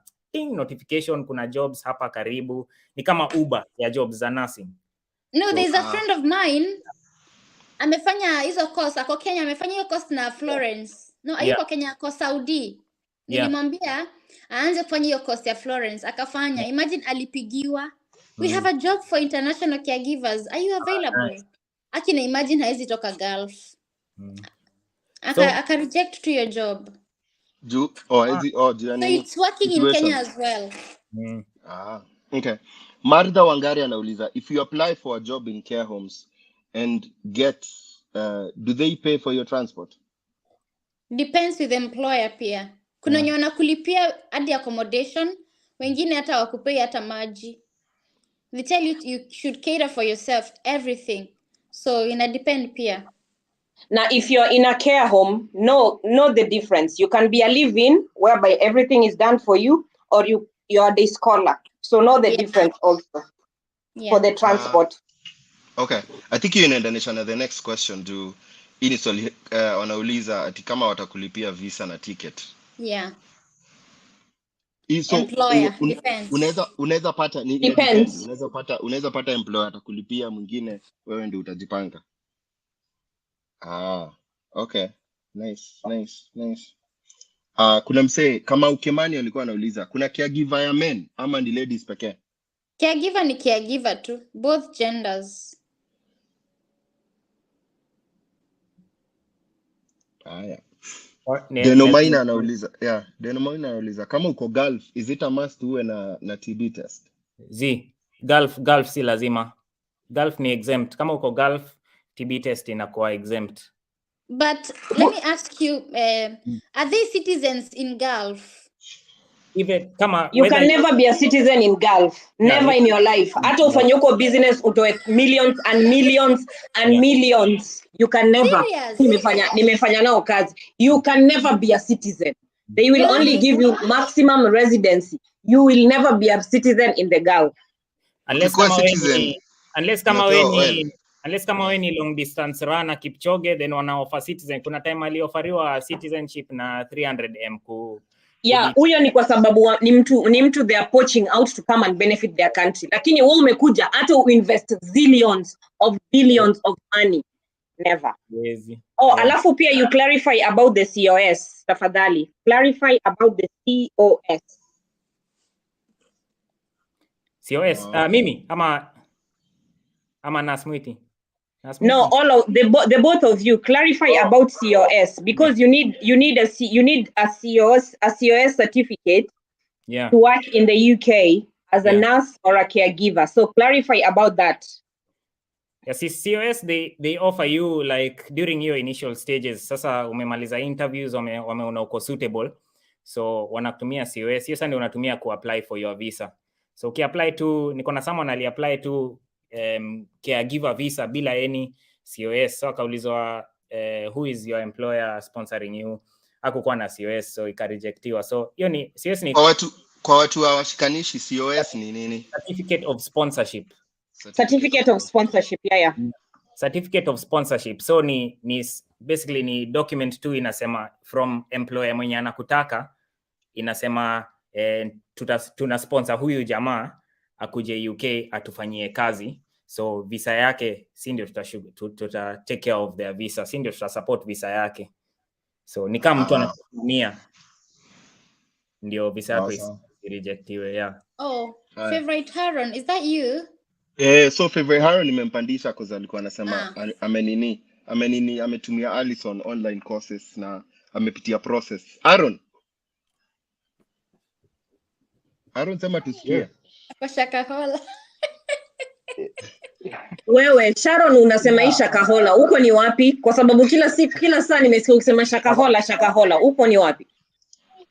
Speaker 6: notification, kuna jobs hapa karibu, ni kama Uber ya jobs za nursing.
Speaker 2: No, there's a friend of mine amefanya hizo course, ako Kenya, amefanya hiyo course na Florence. No, ayuko Kenya, ako Saudi. Nilimwambia aanze kufanya hiyo course ya Florence, akafanya. Imagine alipigiwa. We have a job for international caregivers. Are you available? Akina imagine haezi toka Gulf. Aka reject to your job.
Speaker 1: So
Speaker 2: it's working in Kenya as well.
Speaker 1: Okay. Martha Wangari anauliza, if you apply for a job in care homes and get do they pay for your transport?
Speaker 2: Depends with the employer pia. Kuna wenye wanakulipia hadi accommodation, wengine hata wakupei hata maji. They tell you should cater for yourself, everything. So ina depend pia.
Speaker 5: Now, if you're in a care home, know the difference. You can be a live-in whereby everything is done for you, or you are the scholar. So know the difference also for the transport.
Speaker 1: Okay, I think you inaendanisha na the next question to initially wanauliza ati kama watakulipia visa na ticket. So
Speaker 2: employer depends.
Speaker 1: Unaweza pata ni depends. Unaweza pata employer atakulipia, mwingine wewe ndio utajipanga. Okay. Nice. Kuna msee kama Ukemani alikuwa anauliza, kuna caregiver ya men ama ni ladies pekee?
Speaker 2: Caregiver ni caregiver tu, both genders.
Speaker 1: Denomaina anauliza, kama uko Gulf, is it a must uwe na TB test?
Speaker 6: Gulf si lazima. Gulf ni exempt. Kama uko Gulf, TB test inakuwa exempt.
Speaker 2: But let me ask you, are they citizens in Gulf?
Speaker 5: You can never be a citizen in Gulf. Never in your life. Hata ufanye uko business utoe millions and millions and millions. You can never. Nimefanya nao kazi. You can never be a citizen. They will only give you maximum residency. You will never be a citizen in the Gulf.
Speaker 6: Unless kama we ni long distance runner Kipchoge, then wana offer citizen. Kuna time aliofariwa citizenship na 300M ku.
Speaker 5: Huyo ni kwa sababu ni mtu they are poaching out to come and benefit their country. Lakini wewe umekuja hata invest zillions of billions of money. Never. Alafu pia you clarify about the COS. Tafadhali. Clarify about the COS.
Speaker 6: COS. Mimi ama Nurse Mwiti.
Speaker 5: No, all of the both of you clarify about COS, because you need a COS certificate to work in the UK as a nurse or a caregiver. So clarify about that.
Speaker 6: Yes, COS, they offer you like during your initial stages. Sasa umemaliza interviews, wameona uko suitable. So wanatumia COS. Hiyo sasa ndio unatumia kuapply for your visa. So ukiapply tu, niko na someone aliapply tu caregiver visa bila any COS. So akaulizwa who is your employer sponsoring you? Hakukuwa na COS, so ikarejectiwa. So hiyo ni COS ni
Speaker 1: kwa watu hawashikanishi. COS ni nini?
Speaker 6: Certificate of sponsorship.
Speaker 5: Certificate of sponsorship, yeah.
Speaker 6: Certificate of sponsorship. So ni basically ni document tu inasema from employer mwenye anakutaka, inasema tuna sponsor huyu jamaa akuje UK atufanyie kazi. So visa yake si ndio tuta take care of their visa, si ndio tuta support visa yake. So ni kama mtu anakutumia ndio visa yako rejectiwe, yeah.
Speaker 2: Oh, favorite Haron, is that you?
Speaker 1: So favorite Haron nimempandisha kwa alikuwa anasema ametumia Allison online courses na amepitia process. Haron sema tusikie.
Speaker 2: Kwa Shakahola.
Speaker 5: Wewe Sharon unasema Shakahola, huko ni wapi? Kwa sababu kila saa nimesikia ukisema Shakahola, huko ni wapi?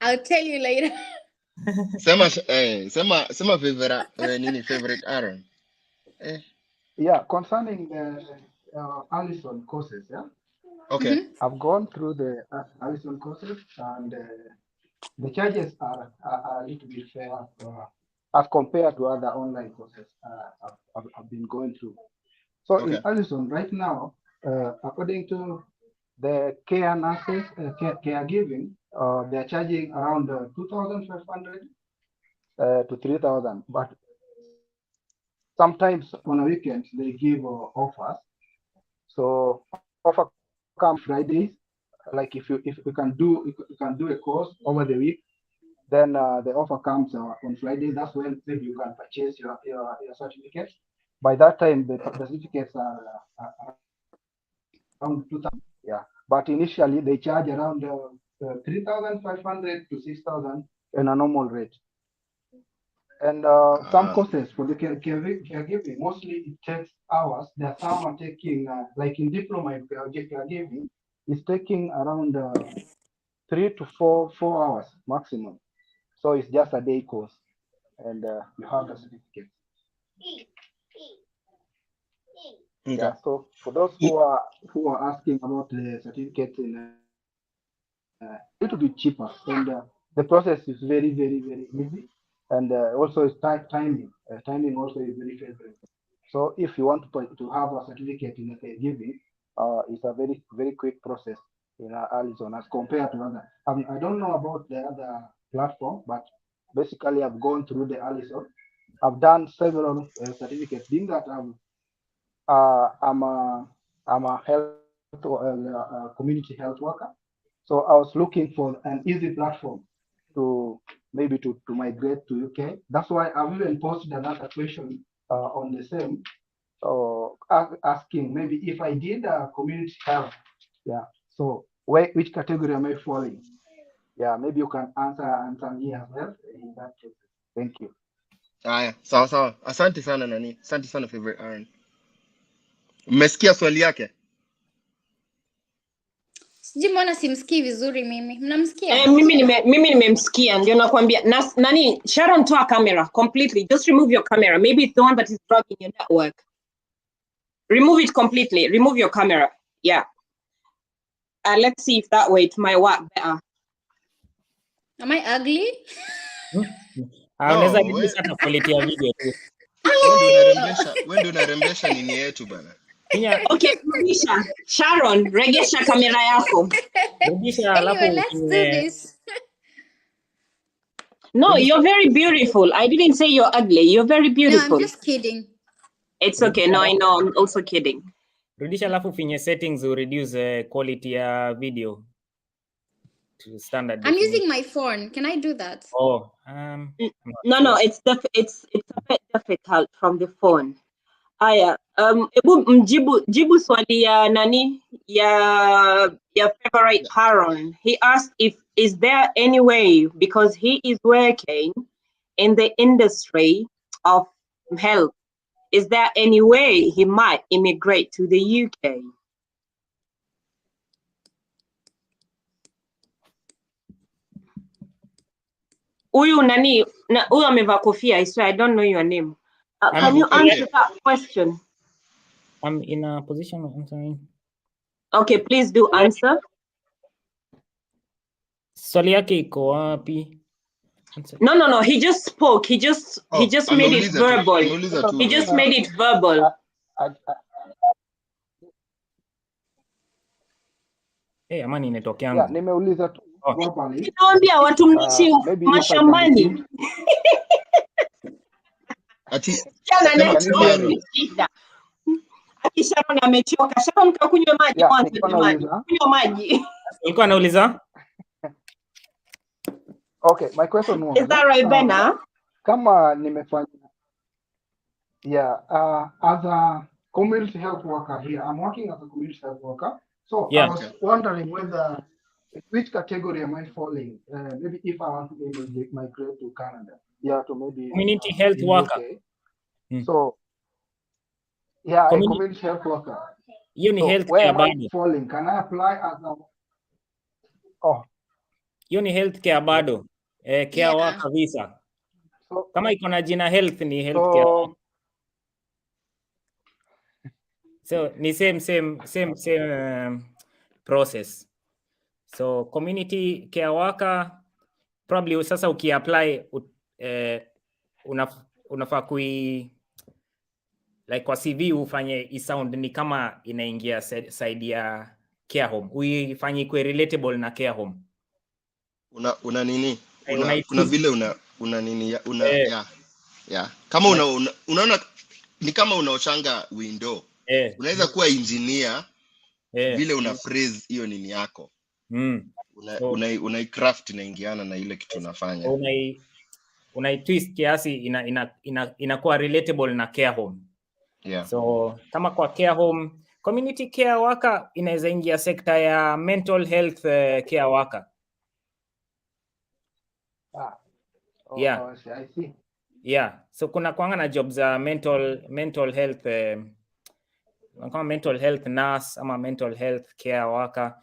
Speaker 2: I'll tell you later.
Speaker 1: Sema favorite Haron.
Speaker 7: Yeah, concerning the Allison courses, yeah.
Speaker 1: Okay.
Speaker 7: I've gone through the Allison courses, and the charges are a little bit fair as compared to other online courses I've been going through. So in Allison right now, according to the care nurses, caregiving, they're charging around 2,500 to 3,000, but sometimes on a weekend they give offers. So offer come Fridays. Like if you can do a course over the week, then the offer comes on Friday. That's when maybe you can purchase your certificates. By that time, the certificates are around 2,000. Yeah, but initially they charge around 3,500 to 6,000 in a normal rate. And some courses for the caregiving, mostly it takes hours. There are some are taking, like in diploma in caregiving, it's taking around 3 to 4 hours maximum. So it's just a day course, and you have the certificate.
Speaker 1: Okay.
Speaker 7: Yeah. So for those who are asking about the certificate, in a little bit cheaper, and the process is very, very, very easy. And also it's timing. Timing also is very favorable. So if you want to have a certificate in caregiving, it's a very, very quick process in Allison as compared to other. I don't know about the other platform, but basically I've gone through the Allison. I've done several certificates. Being that I'm a health community health worker, so I was looking for an easy platform to maybe to migrate to UK. That's why I've even posted another question on the same, asking maybe if I did a community health, yeah. So which category am I falling? Yeah, maybe you can answer me as well in that case. Thank you.
Speaker 1: Sawa. Asante sana nani. Asante sana favorite Aaron. Mmesikia swali yake?
Speaker 2: Sijui mbona simsikii vizuri mimi. Mnamsikia?
Speaker 5: Mimi nimemsikia, ndio nakwambia. Nani Sharon, toa camera completely. Just remove your camera. Maybe it's the one that is blocking your network. Remove it completely. Remove your camera. Yeah. Let's see if that way it might work better.
Speaker 2: Am I ugly?
Speaker 6: Unaweza reduce hata quality ya video tu.
Speaker 1: Wewe unarembesha nini yetu bana?
Speaker 5: Okay, Regisha. Sharon, regesha kamera yako.
Speaker 2: Anyway, let's do this.
Speaker 5: No, you're very beautiful. I didn't say you're ugly. You're very beautiful.
Speaker 2: No, I'm just kidding.
Speaker 5: It's okay. No, I know. I'm also kidding.
Speaker 6: Rudisha alafu finye settings to reduce quality ya video to standard.
Speaker 2: I'm using my phone. Can I do that?
Speaker 6: Oh,
Speaker 5: no, it's a bit difficult from the phone. Aya, jibu swali ya nani ya favorite Haron. He asked is there any way, because he is working in the industry of health, is there any way he might immigrate to the UK? Huyu nani, huyu amevaa kofia, I swear I don't know your name. Can you answer that question?
Speaker 6: I'm in a position of answering.
Speaker 5: Okay, please do answer.
Speaker 6: Swali yake iko wapi?
Speaker 5: No, he just spoke. He just made it verbal. He just made it verbal.
Speaker 6: Amani network yangu.
Speaker 7: Nimeuliza tu verbally.
Speaker 5: Ninaambia watu mnishi mashambani.
Speaker 1: Ati
Speaker 5: Sharon amechoka. Sharon kakunywa maji kwanza jamani. Kunywa maji.
Speaker 6: Ulikuwa anauliza?
Speaker 7: Okay, my question was,
Speaker 5: is that right, Bena?
Speaker 7: Kama nimefanya, as a community health worker here, I'm working as a community health worker. So I was wondering which category am I falling? Maybe if I want to migrate to Canada, to maybe
Speaker 6: community health worker.
Speaker 7: So community health worker.
Speaker 6: You need health
Speaker 7: where
Speaker 6: care
Speaker 7: am I
Speaker 6: bado.
Speaker 7: falling? Can I apply as a
Speaker 6: You need health care bado. Care worker visa. So, kama iko na jina health ni health care. So ni same process. So community care worker probably sasa ukiapply unafaa like kwa CV ufanye isound ni kama inaingia side ya care home. Uifanye ikuwe relatable na care home.
Speaker 1: Una nini? Kuna vile una nini kama unaona ni kama unaochanga window. Unaweza kuwa engineer vile una phrase hiyo nini yako. Una craft inaingiana na ile kitu unafanya.
Speaker 6: Una twist kiasi inakuwa relatable na care home. So kama kwa care home, community care worker inaweza ingia sekta ya mental health care worker.
Speaker 7: I see.
Speaker 6: So kuna kuanga na jobs za mental health kama mental health nurse ama mental health care worker.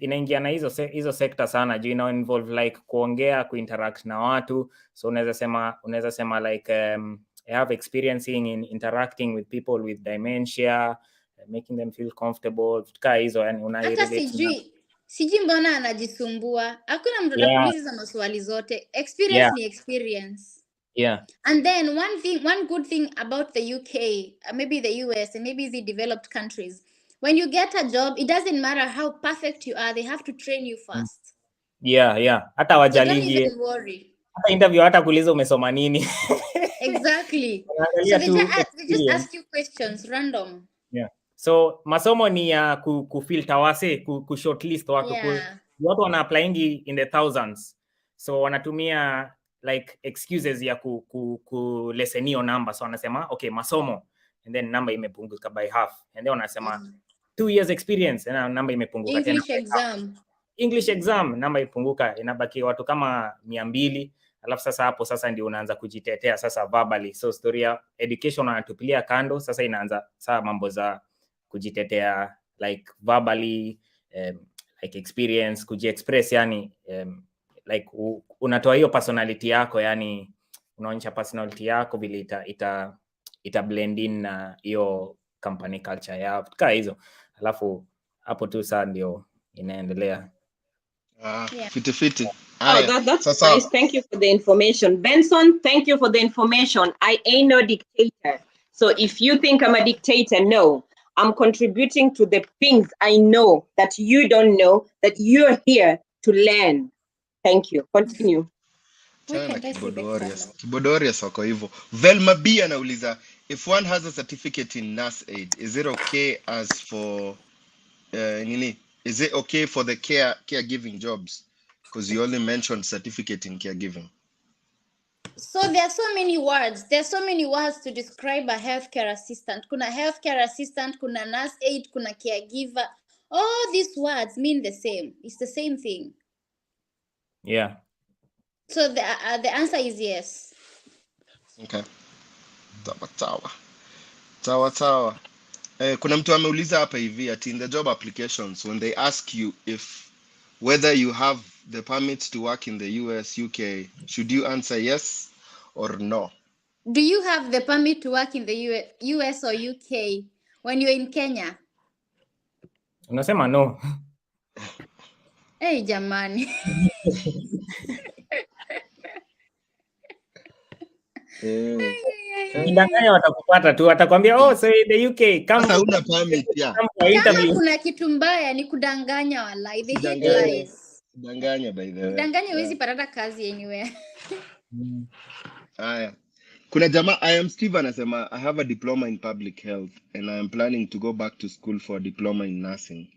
Speaker 6: Inaingia na hizo sekta sana juu ina involve like kuongea, kuinteract na watu. So unaweza sema like I have experience in interacting with people with dementia, making them feel comfortable. Tukaa hizo yani
Speaker 2: hata sijui mbona anajisumbua. Hakuna mtu anakuuliza maswali zote. Experience ni experience. And then one good thing about the UK, maybe the US, and maybe the developed countries, when you get a job, it doesn't matter how perfect you are, they have to train you first.
Speaker 6: Hata wajalingi.
Speaker 2: Don't even worry.
Speaker 6: Hata interview hata kuuliza umesoma nini.
Speaker 2: Exactly. So they just ask you questions random.
Speaker 6: So masomo ni ya kufilter wase, kushortlist watu. Watu wana applying in the thousands. So wanatumia like excuses ya lesenio number. So wanasema okay masomo, and then number imepunguka by half, and then wanasema 2 years experience, and number imepunguka. English exam number ipunguka, inabaki watu kama 200. Alafu sasa ndio unaanza kujitetea sasa verbally. So story ya education wanatupilia kando, sasa inaanza saa mambo za kujitetea like verbally, like experience, kujiexpress yani, like unatoa hiyo personality yako, yani unaonyesha personality yako vile ita blend in na hiyo company culture yao kaa hizo. Alafu hapo tu saa ndio inaendelea.
Speaker 1: Fiti.
Speaker 5: That's nice. Thank you for the information. Benson, thank you for the information. I ain't no dictator. So if you think I'm a dictator, no. I'm contributing to the things I know that you don't know, that you're here to learn. Thank you. Continue.
Speaker 1: Kibodorious wako hivyo. Velma B anauliza, if one has a certificate in nurse aid, is it okay as for is it okay for the caregiving jobs? Because you only mentioned certificate in caregiving.
Speaker 2: So there are so many words. There's so many words to describe a healthcare assistant. Kuna healthcare assistant, kuna nurse aid, kuna caregiver. All these words mean the same. It's the same thing.
Speaker 6: Yeah.
Speaker 2: So the answer is yes.
Speaker 1: Okay. Sawa. Kuna mtu ameuliza hapa hivi ati in the job applications when they ask you if whether you have the permit to work in the US, UK, should you answer yes or no?
Speaker 2: Do you have the permit to work in the US or UK when you're in Kenya?
Speaker 6: Unasema no.
Speaker 2: Hey, jamani.
Speaker 6: Ukidanganya watakupata tu, watakwambia oh, so in the UK kama
Speaker 1: una permit ya.
Speaker 2: Kama kuna kitu mbaya ni kudanganya wallahi. They hate lies.
Speaker 1: Danganya by the way.
Speaker 2: Danganya huwezi pata kazi anywhere.
Speaker 1: Haya. Kuna jamaa I am Steve anasema I have a diploma in public health and I am planning to go back to school for a diploma in nursing.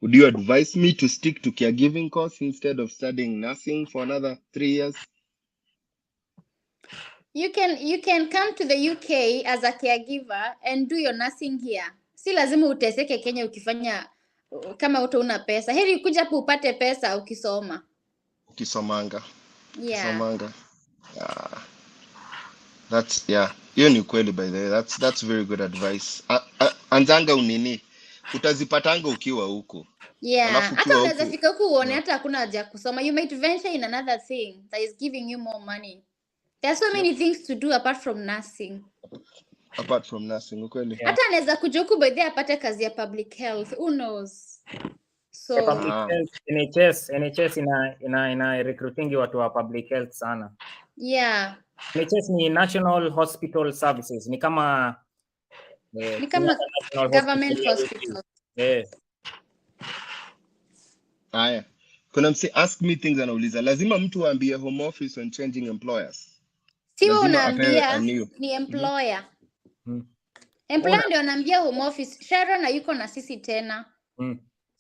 Speaker 1: Would you advise me to stick to caregiving course instead of studying nursing for another 3 years?
Speaker 2: You can come to the UK as a caregiver and do your nursing here. Si lazima uteseke Kenya ukifanya kama una pesa. Heri kuja hapo upate pesa ukisoma.
Speaker 1: Ukisomanga.
Speaker 2: Yeah.
Speaker 1: Ukisomanga. That's hiyo ni kweli by the way. That's very good advice. Anzanga unini. Utazipatanga ukiwa huko.
Speaker 2: Yeah. Hata unaweza fika huko uone hata hakuna haja kusoma. You might venture in another thing that is giving you more money. There are so many things to do apart from nursing.
Speaker 1: Apart from nursing, ukweli.
Speaker 2: Hata anaweza kuja huko by the apate kazi ya public health. Who knows? So
Speaker 6: public health, NHS ina recruiting watu wa public health sana.
Speaker 2: Yeah.
Speaker 6: NHS ni National Hospital Services. Ni kama
Speaker 2: government hospital.
Speaker 1: Haya. Kuna msi ask me things anauliza. Lazima mtu aambie home office when changing employers.
Speaker 2: Siwa unaambia ni employer. Employer ndio anaambia home office, Sharon hayuko na sisi tena.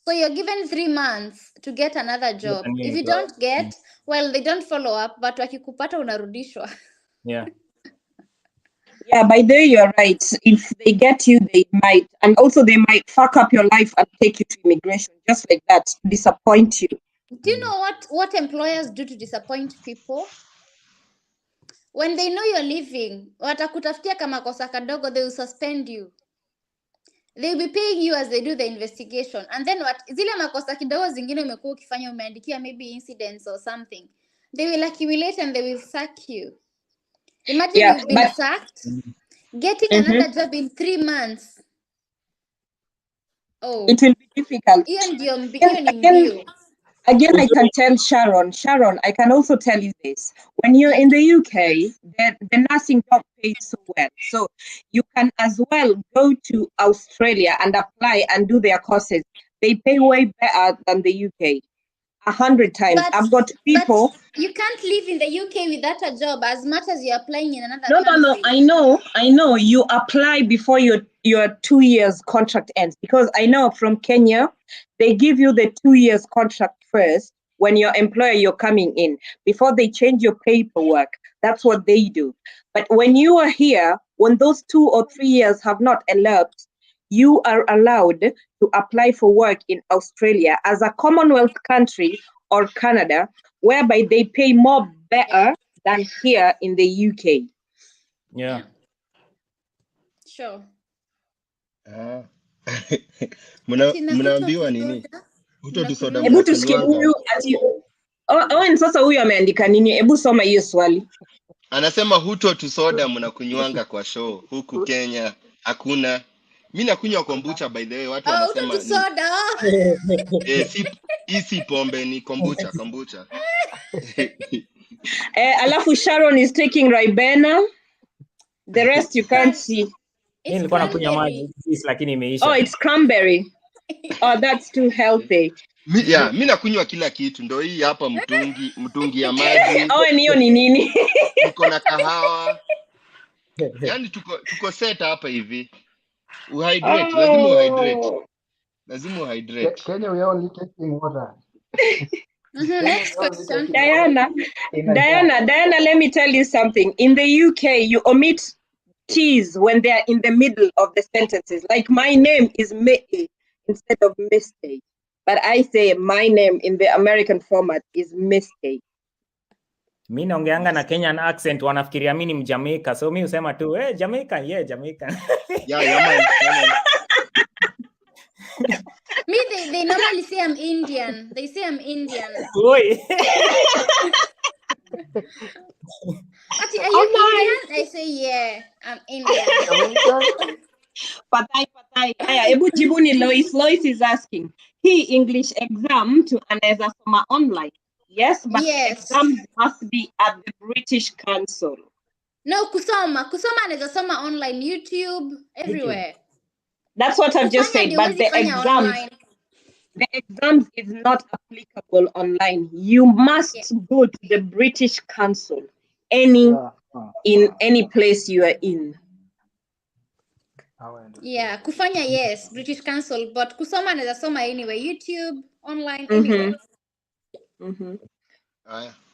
Speaker 2: So you're given 3 months to get another job. If you don't get, well, they don't follow up, but wakikupata unarudishwa.
Speaker 5: Yeah, by the way, you're right. If they get you, they might. And also they might fuck up your life and take you to immigration, just like that, to disappoint you.
Speaker 2: Do you know what employers do to disappoint people? When they know you're leaving, watakutafutia kama kosa kadogo, they will suspend you. They will be paying you as they do the investigation. And then zile makosa kidogo zingine umekuwa ukifanya umeandikia maybe incidents or something. They will accumulate and they will sack you. Imagine you've been sacked, getting another job in 3 months. Oh,
Speaker 5: it will be difficult. Again, I can tell Sharon, I can also tell you this. When you're in the UK, the nursing don't pay so well. So you can as well go to Australia and apply and do their courses. They pay way better than the UK. 100 times. I've got people.
Speaker 2: But you can't live in the UK without a job as much as you're applying in another
Speaker 5: country. No, I know. You apply before your 2 years contract ends, because I know from Kenya, they give you the 2 years contract first when your employer you're coming in, before they change your paperwork. That's what they do. But when you are here, when those 2 or 3 years have not elapsed, you are allowed to apply for work in Australia as a Commonwealth country or Canada, whereby they pay more better than here in the UK.
Speaker 6: Yeah.
Speaker 2: Sure.
Speaker 1: Mnaambiwa nini? Hutotusoda.
Speaker 5: Hebu tusikie huyu ati Owen sasa huyu ameandika nini? Hebu soma hiyo swali.
Speaker 1: Anasema hutotusoda mnakunywanga kwa show huku Kenya. Hakuna. Mimi nakunywa kombucha by the way, watu wanasema
Speaker 2: ni soda.
Speaker 1: si pombe, ni kombucha.
Speaker 5: Alafu Sharon is taking Ribena. The rest you can't see.
Speaker 6: Nilikuwa nakunywa maji lakini imeisha.
Speaker 5: Oh, it's cranberry. Oh, that's too healthy.
Speaker 1: Mimi nakunywa kila kitu. Ndio hii hapa mtungi ya maji.
Speaker 5: Hiyo ni nini?
Speaker 1: Niko na kahawa. Yaani tuko set hapa hivi. Uhydrate, lazima uhydrate.
Speaker 7: Kenya, we are only tasting water.
Speaker 2: Next question.
Speaker 5: Diana, let me tell you something. In the UK, you omit T's when they are in the middle of the sentences. Like my name is May instead of mistake. But I say my name in the American format is mistake.
Speaker 6: Mimi naongeanga na Kenyan accent, wanafikiria mimi ni Mjamaica, so mimi husema tu Jamaican, yeah, Jamaican.
Speaker 1: Yeah, man.
Speaker 2: Me, they normally say I'm Indian. They say I'm Indian.
Speaker 6: Oi.
Speaker 2: Ati, are you Indian? I say, yeah, I'm Indian.
Speaker 5: Patai. Haya, hebu jibuni Lois. Lois is asking, hii English exam to anaweza soma online. Yes, but exams must be at the British Council.
Speaker 2: No, kusoma anaweza soma online, YouTube, everywhere.
Speaker 5: That's what I've just said, but the exams is not applicable online. You must go to the British Council, in any place you are in.
Speaker 2: Yeah, kufanya yes, British Council, but kusoma anaweza soma anyway, YouTube, online, anywhere.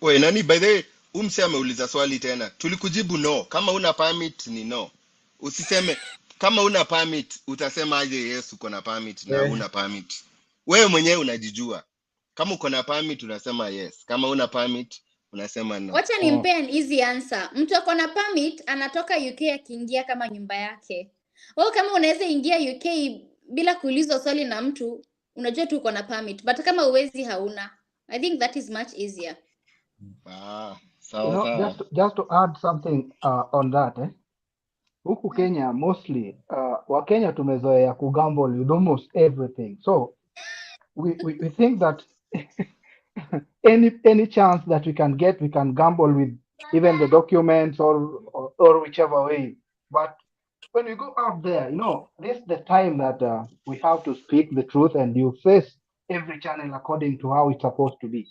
Speaker 1: Wait, nani, by the way, umse ameuliza swali tena. Tulikujibu no. Kama una permit ni no. Usiseme kama una permit utasema aje yes uko na permit na una permit. Wewe mwenyewe unajijua. Kama uko na permit unasema yes. Kama una permit unasema no.
Speaker 2: Wacha nimpe an easy answer. Mtu ako na permit anatoka UK akiingia kama nyumba yake. Wewe kama unaweza ingia UK bila kuulizwa swali na mtu, unajua tu uko na permit. But kama uwezi hauna. I think that is much easier.
Speaker 7: So just to add something on that, huku Kenya mostly wa Kenya tumezoea kugamble with almost everything. So we think that any chance that we can get, we can gamble with even the documents or whichever way. But when we go out there, this is the time that we have to speak the truth and you face every channel according to how it's supposed to be.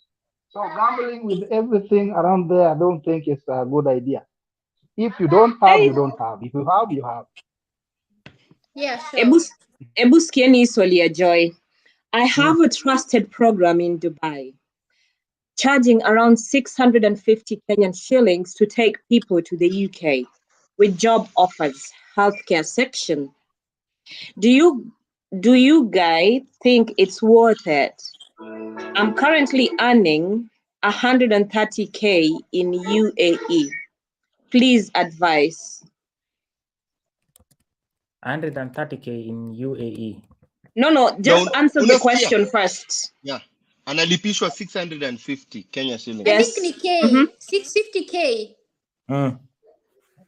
Speaker 7: So gambling with everything around there, I don't think it's a good idea. If you don't have, you don't have. If you have, you have.
Speaker 2: Yeah, sure.
Speaker 5: Ebu sikieni swali ya Joy. I have a trusted program in Dubai, charging around 650 Kenyan shillings to take people to the UK with job offers, healthcare section. Do you guys think it's worth it? I'm currently earning 130K in UAE. Please advise.
Speaker 6: 130K in UAE.
Speaker 5: No, just answer the question first.
Speaker 1: Yeah. Analipishwa 650 Kenya shillings.
Speaker 2: I think ni K. 650K.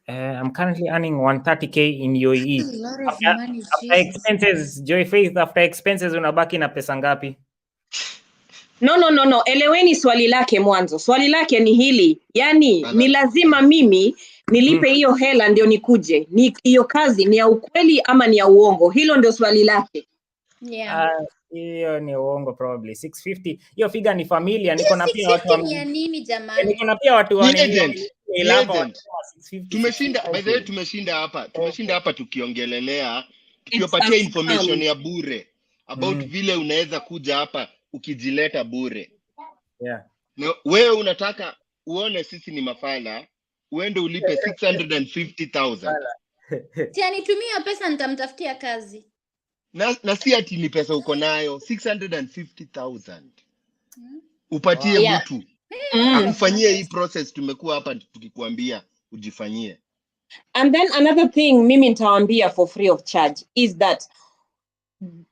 Speaker 6: I'm currently earning 130K in UAE.
Speaker 2: A lot of money,
Speaker 6: after expenses, Joy Faith, after expenses unabaki na pesa ngapi?
Speaker 5: No. Eleweni swali lake mwanzo. Swali lake ni hili. Yani, ni lazima mimi nilipe hiyo hela ndio nikuje. Hiyo kazi ni ya ukweli ama ni ya uongo? Hilo ndio swali lake.
Speaker 2: Yeah.
Speaker 6: Hiyo ni uongo probably. 650. Hiyo figure ni familia. Niko na pia watu wa
Speaker 2: nini jamani?
Speaker 6: Niko na pia watu wa
Speaker 1: tumeshinda by the way, tumeshinda hapa tukiongelelea tukiwapatia information ya bure about vile unaweza kuja hapa ukijileta bure.
Speaker 6: Yeah.
Speaker 1: No, wewe unataka uone sisi ni mafala, uende ulipe 650,000.
Speaker 2: Nitumie pesa nitamtafutia kazi.
Speaker 1: Na si ati ni pesa uko nayo 650,000. Upatie mtu. Akufanyie hii process tumekuwa hapa tukikuambia ujifanyie.
Speaker 5: And then another thing mimi nitawaambia for free of charge is that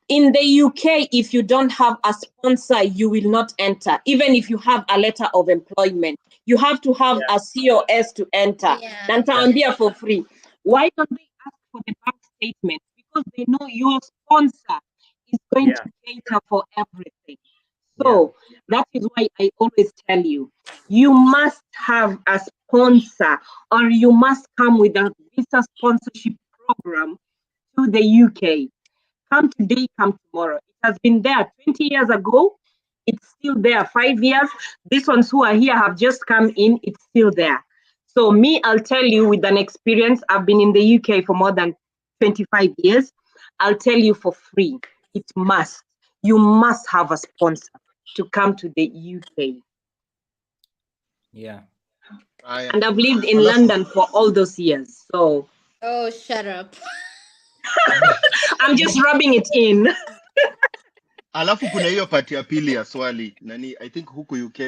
Speaker 5: in the UK, if you don't have a sponsor, you will not enter. Even if you have a letter of employment, you have to have a COS to enter. Na nitawaambia for free. Why don't they ask for the bank statement? Because they know your sponsor is going to cater for everything. So that is why I always tell you, you must have a sponsor or you must come with a visa sponsorship program to the UK. Come today, come tomorrow. It has been there 20 years ago. It's still there 5 years. These ones who are here have just come in. It's still there. So me, I'll tell you with an experience. I've been in the UK for more than 25 years. I'll tell you for free. It must. You must have a sponsor to come to the UK.
Speaker 6: Yeah.
Speaker 5: And I've lived in London for all those years. So.
Speaker 2: Oh, shut up.
Speaker 5: I'm just rubbing it in.
Speaker 1: Alafu kuna hiyo part ya pili ya swali. Nani, I think huku UK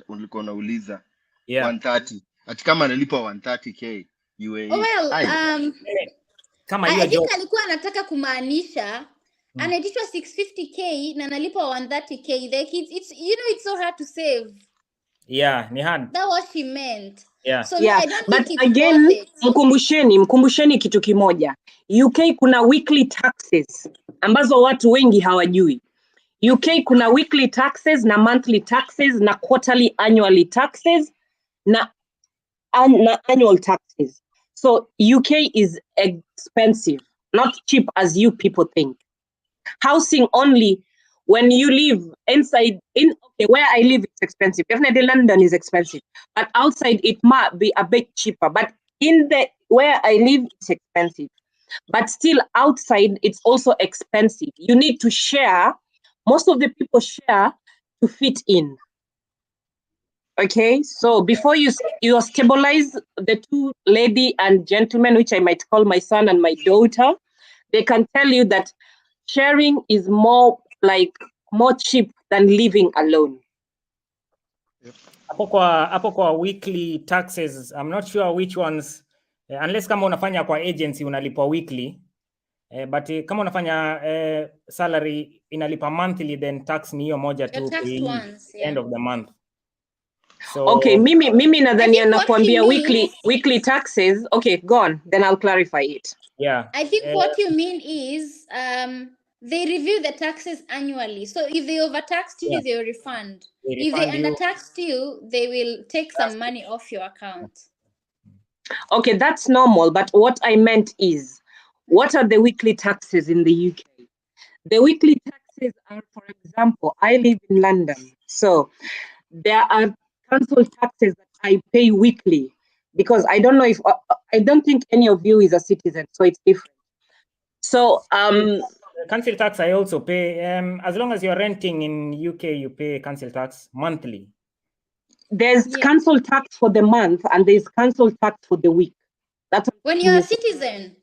Speaker 1: ulikuwa unauliza. 130. Ati kama analipwa 130k UAE.
Speaker 2: Well,
Speaker 6: kama
Speaker 2: I
Speaker 6: hiyo
Speaker 2: think alikuwa anataka kumaanisha anaitishwa 650k na analipwa 130k. Like it's you know, it's so hard to save.
Speaker 6: Yeah, ni hard.
Speaker 2: That was she meant.
Speaker 6: Yeah.
Speaker 2: So
Speaker 5: Yeah,
Speaker 2: I don't
Speaker 5: but
Speaker 2: think it's
Speaker 5: again,
Speaker 2: worth it.
Speaker 5: mkumbusheni kitu kimoja. UK kuna weekly taxes ambazo watu wengi hawajui. UK kuna weekly taxes na monthly taxes na quarterly annually taxes na annual taxes. So UK is expensive, not cheap as you people think. Housing only, when you live inside, where I live, it's expensive. Definitely London is expensive, but outside it might be a bit cheaper. But where I live, it's expensive. But still outside, it's also expensive. You need to share. Most of the people share to fit in. Okay, so before you stabilize the two lady and gentlemen, which I might call my son and my daughter, they can tell you that sharing is more cheap than living alone.
Speaker 6: Hapo kwa weekly taxes, I'm not sure which ones, unless kama unafanya kwa agency unalipwa weekly, but kama unafanya salary inalipa monthly, then tax ni hiyo moja tu end of the month. So
Speaker 5: okay, mimi nadhani anakuambia weekly taxes. Okay, go on, then I'll clarify it.
Speaker 6: Yeah,
Speaker 2: I think what you mean is they review the taxes annually. So if they overtaxed you, they will refund. If they undertaxed you, they will take some money off your account.
Speaker 5: Okay, that's normal. But what I meant is, what are the weekly taxes in the UK? The weekly taxes are, for example, I live in London. So there are council taxes that I pay weekly because I don't know if, I don't think any of you is a citizen, so it's different. So
Speaker 6: council tax I also pay. As long as you're renting in UK, you pay council tax monthly.
Speaker 5: There's council tax for the month and there's council tax for the week. That's
Speaker 2: when you're a citizen.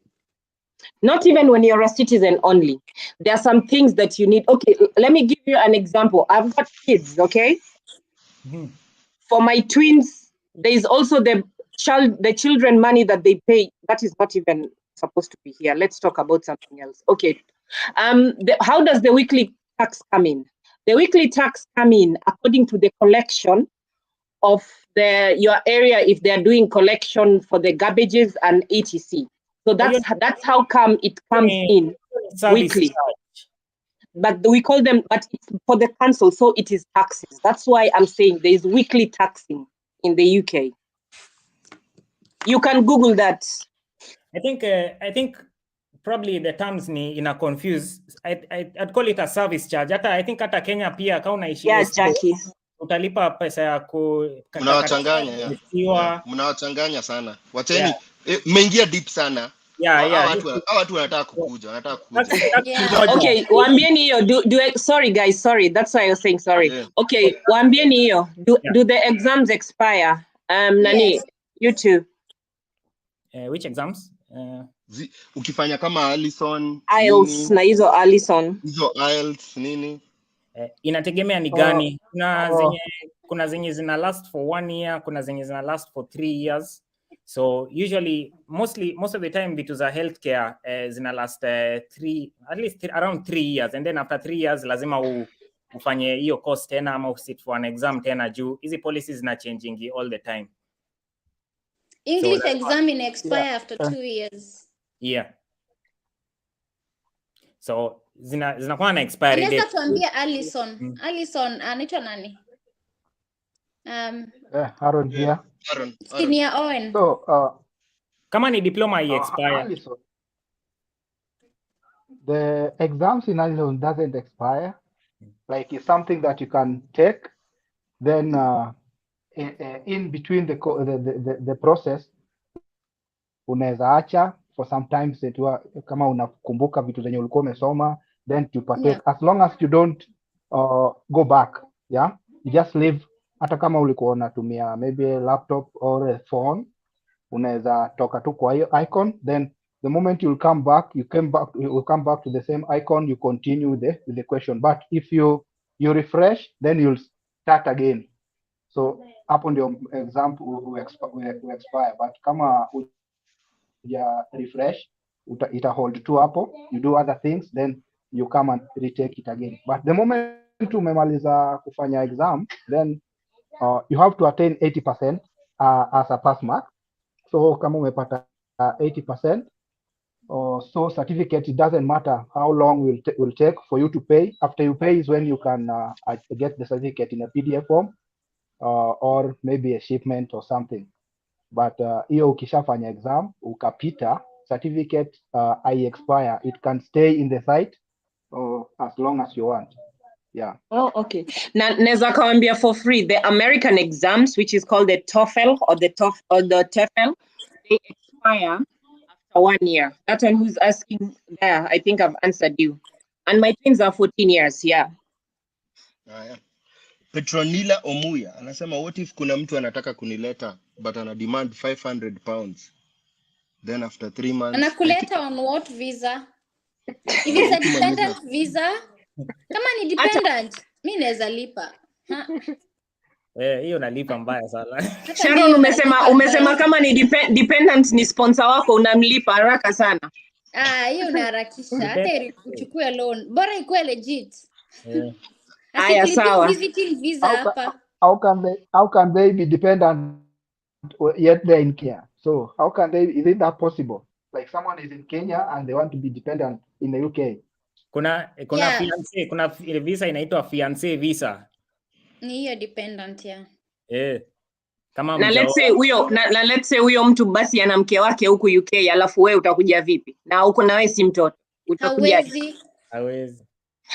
Speaker 5: Not even when you're a citizen only. There are some things that you need. Okay, let me give you an example. I've got kids, okay?
Speaker 6: Mm-hmm.
Speaker 5: For my twins, there is also the children money that they pay. That is not even supposed to be here. Let's talk about something else. Okay. How does the weekly tax come in? The weekly tax come in according to the collection of your area, if they're doing collection for the garbages and etc. So that's how come it comes in weekly. But we call them, but it's for the council, so it is taxes. That's why I'm saying there is weekly taxing in the UK. You can Google that.
Speaker 6: I think probably the terms ni ina confuse. I'd call it a service charge. I think hata Kenya pia kama unaishi
Speaker 5: Jackie,
Speaker 6: utalipa pesa ya
Speaker 1: mnawachanganya sana. Wacheni mmeingia deep sana. Watu wanataka kukuja.
Speaker 5: Okay, waambieni hiyo. Sorry guys, sorry. That's why I was saying sorry. Yeah. Okay, waambieni hiyo. Do the exams expire? Nani? You too.
Speaker 6: Which exams?
Speaker 1: Ukifanya kama Allison,
Speaker 5: IELTS na hizo Allison.
Speaker 1: Hizo IELTS nini?
Speaker 6: Inategemea ni gani. Kuna zenye zina last for 1 year, kuna zenye zina last for 3 years. So usually most of the time vitu za healthcare zina last at least around 3 years, and then after 3 years lazima ufanye hiyo course tena ama usit for an exam tena juu hizi policies na changing all the time.
Speaker 2: English exam in expire after 2 years.
Speaker 6: Yeah. So zinakuwa na expiry date.
Speaker 2: Unaweza tuambia Allison anaitwa nani?
Speaker 7: Aaron here.
Speaker 2: Senior Owen.
Speaker 7: So
Speaker 6: kama ni diploma expire.
Speaker 7: Allison, the exams in Allison doesn't expire. Like it's something that you can take, then in between the process unaweza acha for sometimes kama unakumbuka vitu zenye ulikuwa umesoma, then you partake as long as you don't go back. Yeah, you just leave. Hata kama ulikuwa unatumia maybe a laptop or a phone, unaweza toka tu kwa hiyo icon, then the moment you'll come back, you will come back to the same icon, you continue with the question. But if you refresh, then you'll start again. So hapo ndio exam expire, but kama uja refresh ita hold tu hapo, you do other things, then you come and retake it again. But the moment umemaliza kufanya exam, then you have to attain 80% as a pass mark. So kama umepata 80%, so certificate, it doesn't matter how long will take for you to pay. After you pay is when you can get the certificate in a PDF form, or maybe a shipment or something. But hiyo ukishafanya exam ukapita, certificate I expire, it can stay in the site as long as you want. Yeah.
Speaker 5: Oh, okay. Now, naweza kawambia for free, the American exams, which is called the TOEFL or the TOEFL, they expire after 1 year. That one who's asking there, I think I've answered you. And my twins are 14 years, yeah.
Speaker 1: Yeah. Petronila Omuya anasema, what if kuna mtu anataka kunileta but ana demand 500 pounds, then after 3 months
Speaker 2: anakuleta on what visa? If it's a dependent visa, kama ni dependent mi naweza lipa.
Speaker 6: Hiyo nalipa mbaya sana.
Speaker 5: Sharon, umesema kama ni dependent ni sponsor wako unamlipa haraka sana.
Speaker 2: Hiyo unaharakisha, hata uchukue loan, bora ikuwe legit.
Speaker 5: Aya, sawa.
Speaker 2: Visiting visa hapa.
Speaker 7: How can they be dependent yet they're in Kenya? So how can they, is it that possible? Like someone is in Kenya and they want to be dependent in the UK.
Speaker 6: Kuna fiancé, kuna visa inaitwa fiancé visa.
Speaker 2: Ni hiyo dependent ya.
Speaker 6: Kama
Speaker 5: na let's say huyo mtu basi ana mke wake huku UK, alafu wewe utakuja vipi? Na huko na wewe si mtoto. Utakuja.
Speaker 2: Hawezi.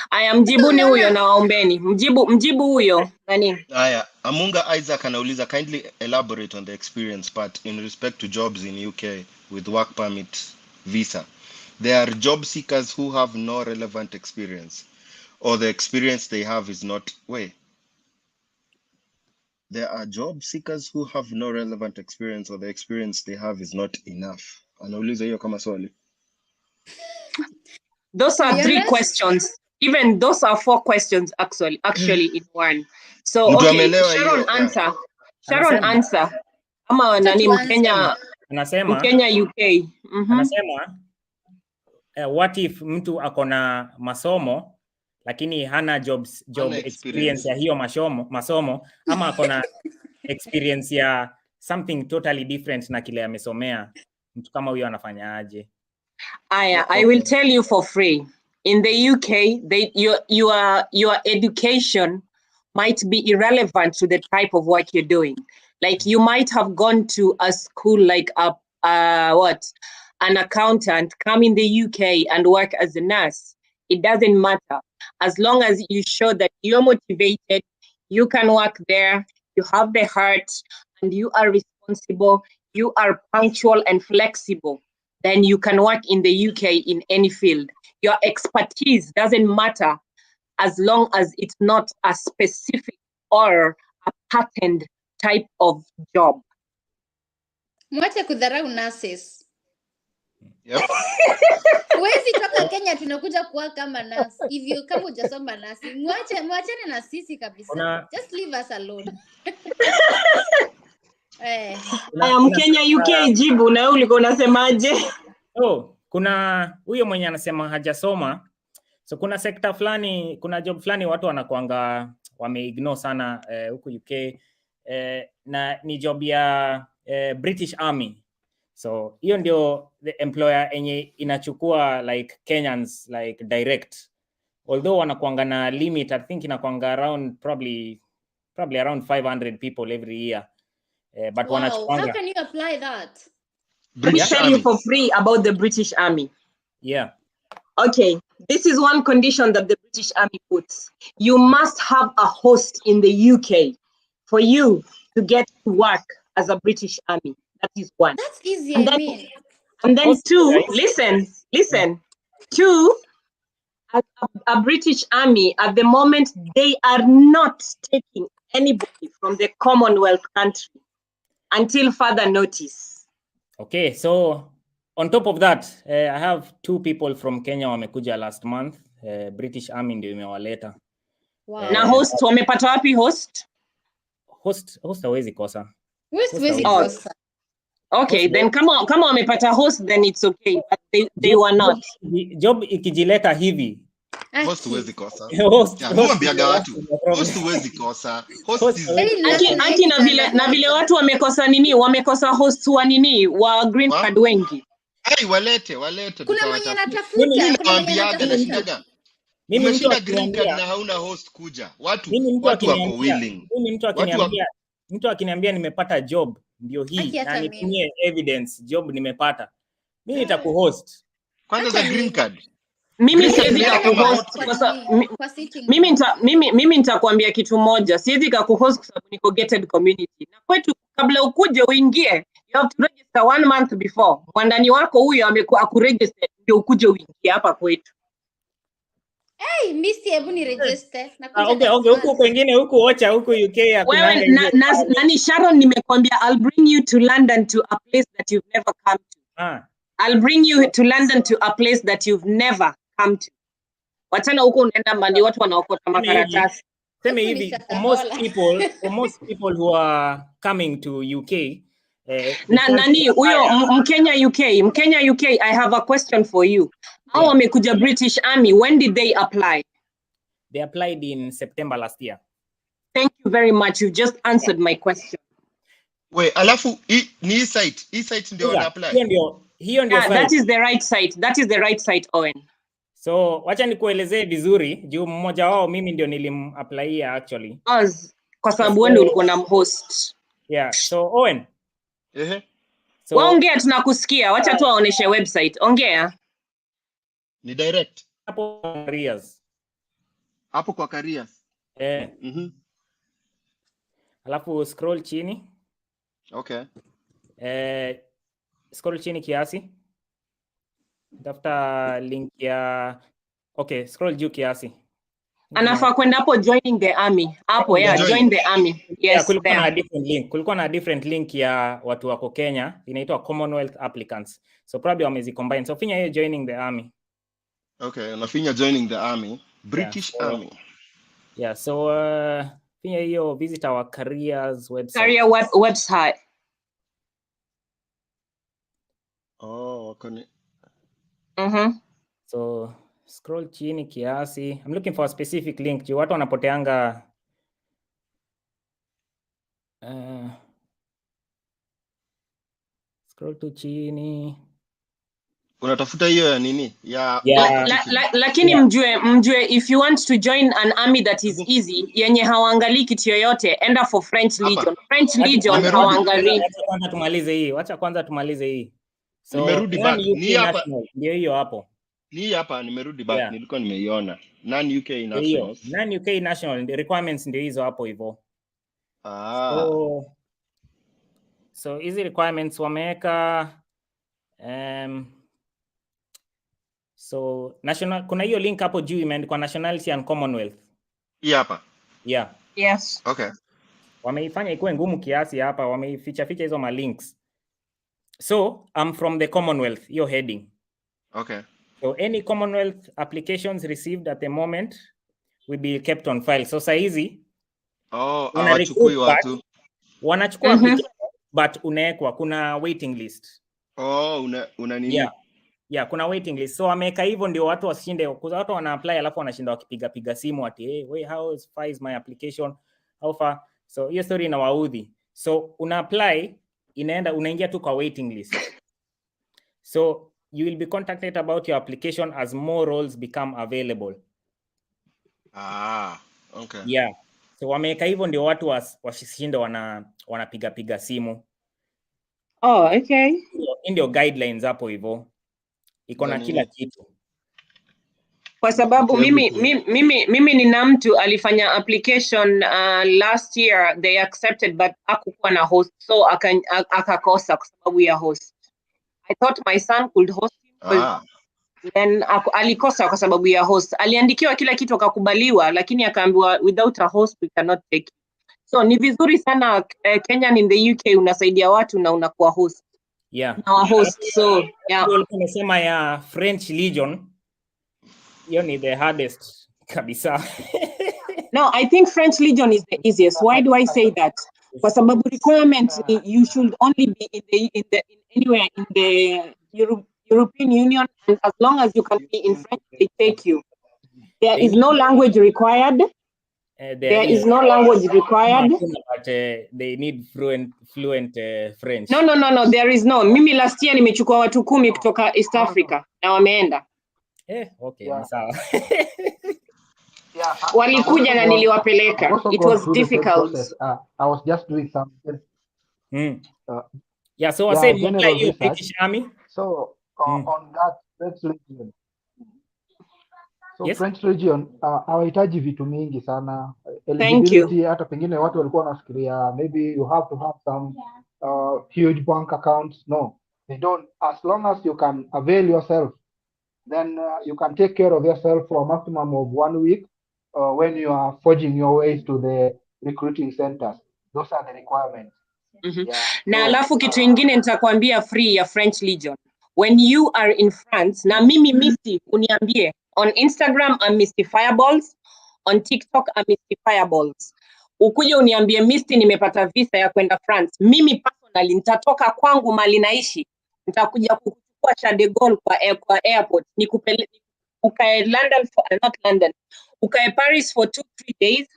Speaker 5: Aya, mjibuni huyo na waombeni. Mjibu huyo. Nani?
Speaker 1: Aya, Amunga Isaac anauliza, kindly elaborate on the experience part in respect to jobs in UK with work permit visa. There are job seekers who have no relevant experience, or the experience they have is not There are job seekers who have no relevant experience, or the experience they have is not enough. Anauliza hiyo kama swali.
Speaker 5: Those are 3 questions. Even those are 4 questions actually in one. So okay, Sharon answer. Sharon answer. Ama nani Mkenya?
Speaker 6: Anasema
Speaker 5: Mkenya UK.
Speaker 6: Anasema what if mtu akona masomo lakini hana job experience ya hiyo masomo, ama akona experience ya something totally different na kile amesomea, mtu kama huyo anafanya aje?
Speaker 5: I will tell you for free. In the UK, your education might be irrelevant to the type of work you're doing. Like you might have gone to a school like an accountant, come in the UK and work as a nurse. It doesn't matter. As long as you show that you're motivated, you can work there, you have the heart, and you are responsible, you are punctual and flexible, then you can work in the UK in any field. Your expertise doesn't matter as long as it's not a specific or a patterned type of job.
Speaker 2: Mwache kudharau nurses.
Speaker 1: Yep.
Speaker 2: Huwezi toka Kenya tunakuja kuwa kama nurse. Hivyo kama hujasoma nurse, mwachane na sisi kabisa. Just leave us alone.
Speaker 5: Mkenya UK jibu na wewe ulikuwa unasemaje?
Speaker 6: Kuna huyo mwenye anasema hajasoma. So kuna sekta fulani, kuna job fulani watu wanakuanga wameignore sana huku UK, na ni job ya British Army. So hiyo ndio the employer enye inachukua like Kenyans like direct. Although wanakuanga na limit, I think inakuanga around probably around 500 people every year. But wanachukuanga.
Speaker 2: How can you apply that?
Speaker 5: Let me tell you for free about the British Army.
Speaker 6: Yeah.
Speaker 5: Okay, this is one condition that the British Army puts. You must have a host in the UK for you to get to work as a British Army. That is one.
Speaker 2: That's easy,
Speaker 5: and then 2, listen. 2, a British Army, at the moment, they are not taking anybody from the Commonwealth country until further notice.
Speaker 6: Okay, so on top of that, I have 2 people from Kenya wamekuja last month. British Army ndio imewaleta.
Speaker 2: Wow.
Speaker 5: Na host wamepata wapi host?
Speaker 6: host hawezi kosa.
Speaker 2: Host hawezi kosa.
Speaker 5: Okay, then kama wamepata host then it's okay, but they were not.
Speaker 6: Job ikijileta hivi.
Speaker 1: Host hawezi kosa.
Speaker 6: Host
Speaker 1: Huambiaga watu. Host hawezi kosa. Host is
Speaker 5: Ati na vile watu wamekosa nini? Wamekosa host wa nini? Wa green card wengi.
Speaker 1: Ai walete.
Speaker 2: Kuna mwenye anatafuta.
Speaker 1: Mimi umeshinda green card na hauna host kuja. Watu wako willing.
Speaker 6: Mtu akiniambia nimepata job ndio hii na nitumie evidence job nimepata. Mimi nitakuhost.
Speaker 1: Kwanza za green card.
Speaker 5: Mimi siwezi kukuhost kwa sababu mimi nitakwambia kitu moja. Siwezi kukuhost kwa sababu niko gated community. Na kwetu kabla ukuje uingie, you have to register 1 month before. Mwandani wako huyo amekuwa akuregister ndio ukuje uingie hapa kwetu.
Speaker 2: Hey, Misty, hebu ni register.
Speaker 6: Okay, huku kwingine huku Ocha huku Yukei hakuna.
Speaker 5: Wewe nani Sharon nimekwambia I'll bring you to London to a place that you've never come to. I'll bring you to London to a place that you've never come to. Wachana huko unaenda mali watu wanaokota makaratasi.
Speaker 6: Sema hivi, for most people who are coming to UK
Speaker 5: nani huyo Mkenya UK, I have a question for you. How wamekuja British Army, when did they apply?
Speaker 6: They applied in September last year.
Speaker 5: Thank you very much, you just answered my question.
Speaker 1: Wait, alafu ni hii site ndio wana apply.
Speaker 6: Hiyo ndio site.
Speaker 5: That is the right site Owen.
Speaker 6: So wacha nikuelezee vizuri juu mmoja wao mimi ndio nilimapplyia actually.
Speaker 5: Kwa sababu wewe ndio ulikuwa na host.
Speaker 6: Yeah, so Owen.
Speaker 5: So ongea tunakusikia. Wacha tu aoneshe website. Ongea.
Speaker 1: Ni direct.
Speaker 6: Hapo careers.
Speaker 1: Hapo kwa careers.
Speaker 6: Alafu scroll chini.
Speaker 1: Okay.
Speaker 6: Scroll chini kiasi. Tafuta link ya scroll juu kiasi.
Speaker 5: Anafaa kwenda hapo joining the army. Hapo join the army. Yes.
Speaker 6: Kulikuwa na different link ya watu wako Kenya inaitwa Commonwealth applicants. So probably wamezi combine. So finya hiyo joining the army.
Speaker 1: Okay, unafinya joining the army, British Army.
Speaker 6: Yeah, so finya hiyo visit our careers website.
Speaker 5: Career website.
Speaker 1: Okay.
Speaker 6: So scroll chini kiasi. I'm looking for a specific link. Watu wanapoteanga scroll tu chini.
Speaker 1: Unatafuta hiyo ya nini?
Speaker 5: Lakini mjue if you want to join an army that is easy yenye hawaangalii kitu yoyote, enda for French Legion. French Legion hawaangalii.
Speaker 6: Wacha kwanza tumalize hii. So
Speaker 1: nimerudi back. Ni hapa.
Speaker 6: Ndio hiyo hapo.
Speaker 1: Ni hapa nimerudi back. Nilikuwa nimeiona. Non-UK national.
Speaker 6: Non-UK national requirements ndio hizo hapo hivyo. So hizi requirements wameweka so national, kuna hiyo link hapo juu imeandikwa nationality and Commonwealth.
Speaker 1: Hii hapa.
Speaker 6: Yeah.
Speaker 5: Yes.
Speaker 1: Okay.
Speaker 6: Wameifanya ikuwe ngumu kiasi hapa, wameificha hizo ma links. So I'm from the Commonwealth, your heading.
Speaker 1: Okay.
Speaker 6: So any Commonwealth applications received at the moment will be kept on file. So saizi
Speaker 1: hawachukui watu.
Speaker 6: Wanachukua application but unawekwa kuna waiting list.
Speaker 1: Una nini?
Speaker 6: Yeah, kuna waiting list. So wameka hivyo ndio watu wasinde, watu wana apply alafu wanashinda wakipiga simu ati hey, how far is my application? How far? So hiyo story inawaudhi. So una apply, unaingia tu kwa waiting list. So you will be contacted about your application as more roles become available.
Speaker 1: Okay.
Speaker 6: Yeah. So wameka hivyo ndio watu wasishinde wanapiga simu.
Speaker 5: Okay.
Speaker 6: Ndio guidelines hapo hivyo. Iko na kila kitu.
Speaker 5: Kwa sababu mimi nina mtu alifanya application last year, they accepted but hakukuwa na host, so akakosa kwa sababu ya host. I thought my son could host him, then alikosa kwa sababu ya host. Aliandikiwa kila kitu akakubaliwa, lakini akaambiwa without a host we cannot take it. So ni vizuri sana Kenyan in the UK unasaidia watu na unakuwa host.
Speaker 6: Yeah.
Speaker 5: Our host, so yeah.
Speaker 6: Unasema ya French Legion, hiyo ni the hardest kabisa.
Speaker 5: No, I think French Legion is the easiest. Why do I say that? Kwa sababu requirement you should only be anywhere in the European Union, and as long as you can be in French, they take you. There is no language required. There is no language required.
Speaker 6: But they need fluent French.
Speaker 5: No. There is no. Mimi last year nimechukua watu 10 kutoka East Africa na wameenda.
Speaker 6: Okay, ni sawa.
Speaker 5: Walikuja na niliwapeleka. It was difficult.
Speaker 7: I was just doing something.
Speaker 6: So I said you British Army.
Speaker 7: So on that French Legion. So
Speaker 6: yes?
Speaker 7: French Legion hawahitaji vitu mingi sana.
Speaker 5: Thank you.
Speaker 7: Hata pengine watu walikuwa wanafikiria maybe you have to have some huge bank accounts. No, they don't. As long as you can avail yourself, then you can take care of yourself for a maximum of 1 week when you are forging your ways to the recruiting centers. Those are the requirements.
Speaker 5: Na alafu kitu ingine nitakwambia free ya French Legion. When you are in France, na mimi Misty uniambie, on Instagram I'm Misty Fireballs, on TikTok I'm Misty Fireballs. Ukuje uniambie Misty nimepata visa ya kwenda France. Mimi personally nitatoka kwangu mali naishi. Nitakuja kukuchukua Charles de Gaulle kwa airport. Ukae London not London. Ukae Paris for 2-3 days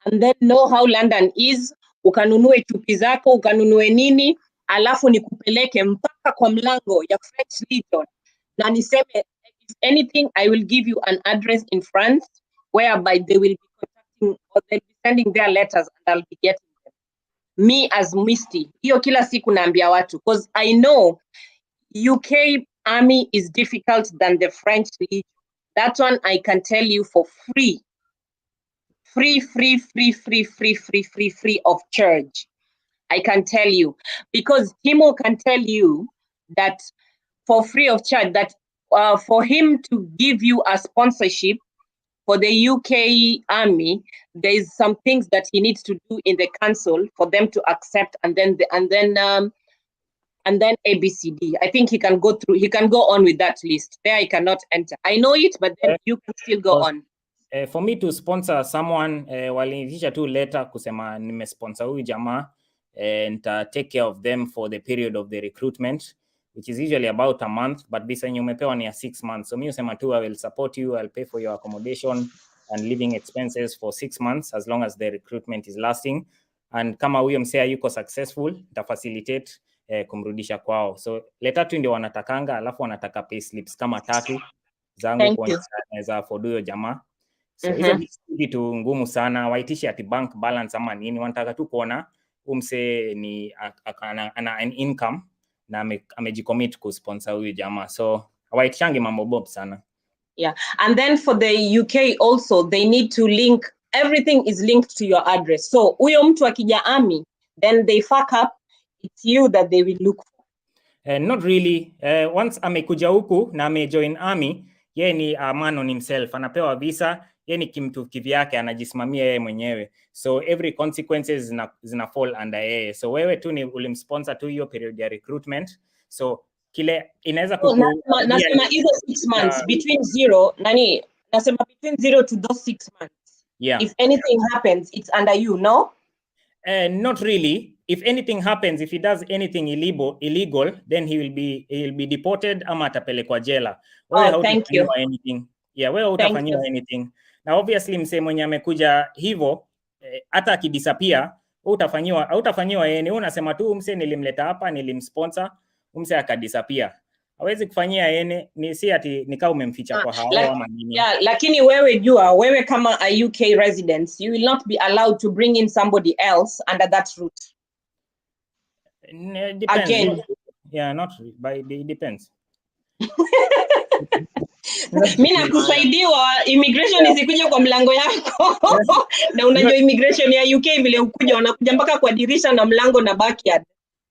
Speaker 5: and then know how London is. Ukanunue chupi zako, ukanunue nini, alafu nikupeleke mpaka kwa mlango ya French Legion. Na niseme, if anything, I will give you an address in France whereby they will be contacting or they'll be sending their letters and I'll be getting them. Me as Misty, hiyo kila siku naambia watu, because I know UK army is difficult than the French Legion. That one I can tell you for free. Free of charge. I can tell you, because Timo can tell you that for free of charge, that for him to give you a sponsorship for the UK army, there is some things that he needs to do in the council for them to accept, and then ABCD. I think he can go on with that list. There I cannot enter. I know it, but then you can still go on.
Speaker 6: For me to sponsor someone, walinitisha tu letter kusema nimesponsor huyu jamaa and take care of them for the period of the recruitment, which is usually about a month, but visa yenye umepewa ni ya 6 months. So mi usema tu I will support you, I'll pay for your accommodation and living expenses for 6 months as long as the recruitment is lasting. And kama huyo msea yuko successful, nita facilitate kumrudisha kwao. So letter tu ndio wanatakanga, alafu wanataka pay slips kama 3 zangu kuonyesha for huyo jamaa. So hizo vitu ngumu sana, waitishi ati bank balance ama nini, wanataka tu kuona umse ni ana an income na amejicommit kusponsor huyu jamaa. So hawaitishangi mambo bob sana.
Speaker 5: Yeah, and then for the UK also, they need to link, everything is linked to your address. So huyo mtu akija army, then they fuck up, it's you that they will look for.
Speaker 6: Not really. Once amekuja huku na amejoin army, yeye ni a man on himself, anapewa visa, yeye ni kimtu kivyake, anajisimamia yeye mwenyewe. So every consequences zina fall under yeye. So wewe tu ni ulimsponsor tu hiyo period ya recruitment. So kile inaweza
Speaker 5: nasema hizo 6 months between 0 to those 6 months.
Speaker 6: Yeah.
Speaker 5: If anything happens, it's under you, no?
Speaker 6: Not really. If anything happens, if he does anything illegal, then he will be deported ama atapelekwa jela.
Speaker 5: Thank you.
Speaker 6: Anything. Yeah, wewe utafanyiwa anything. Na obviously mse mwenye amekuja hivyo hata akidisappear, utafanyiwa yeye. Unasema tu mse nilimleta hapa, nilimsponsor, mse akadisappear. Hawezi kufanyia yeye, ni si ati nikao umemficha kwa hao ama nini.
Speaker 5: Yeah, lakini wewe jua, wewe kama a UK resident, you will not be allowed to bring in somebody else under that route.
Speaker 6: Depends.
Speaker 5: Again.
Speaker 6: Yeah, not by it depends.
Speaker 5: Mimi nakusaidiwa immigration isikuja kwa mlango yako. Na unajua immigration ya UK vile ukuja wanakuja mpaka kwa dirisha na mlango na backyard.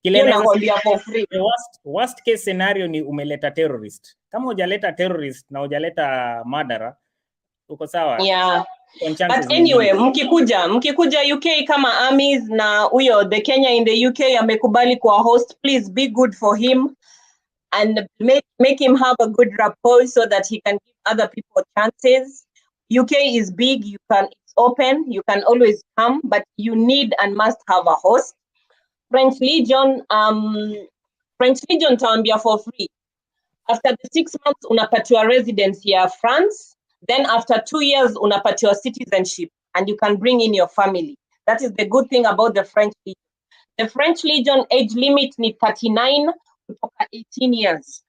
Speaker 6: Kile nakwambia for free. The worst case scenario ni umeleta terrorist. Kama hujaleta terrorist na hujaleta murderer, uko sawa.
Speaker 5: Yeah. But anyway, mkikuja UK kama armies na huyo the Kenya in the UK amekubali kwa host, please be good for him and make him have a good rapport so that he can give other people chances. UK is big, it's open. You can always come, but you need and must have a host. French Legion taambia for free. After the 6 months, unapatiwa residence here, France. Then after 2 years, unapatiwa citizenship, and you can bring in your family. That is the good thing about the French Legion. The French Legion age limit ni 39 kutoka 18 years.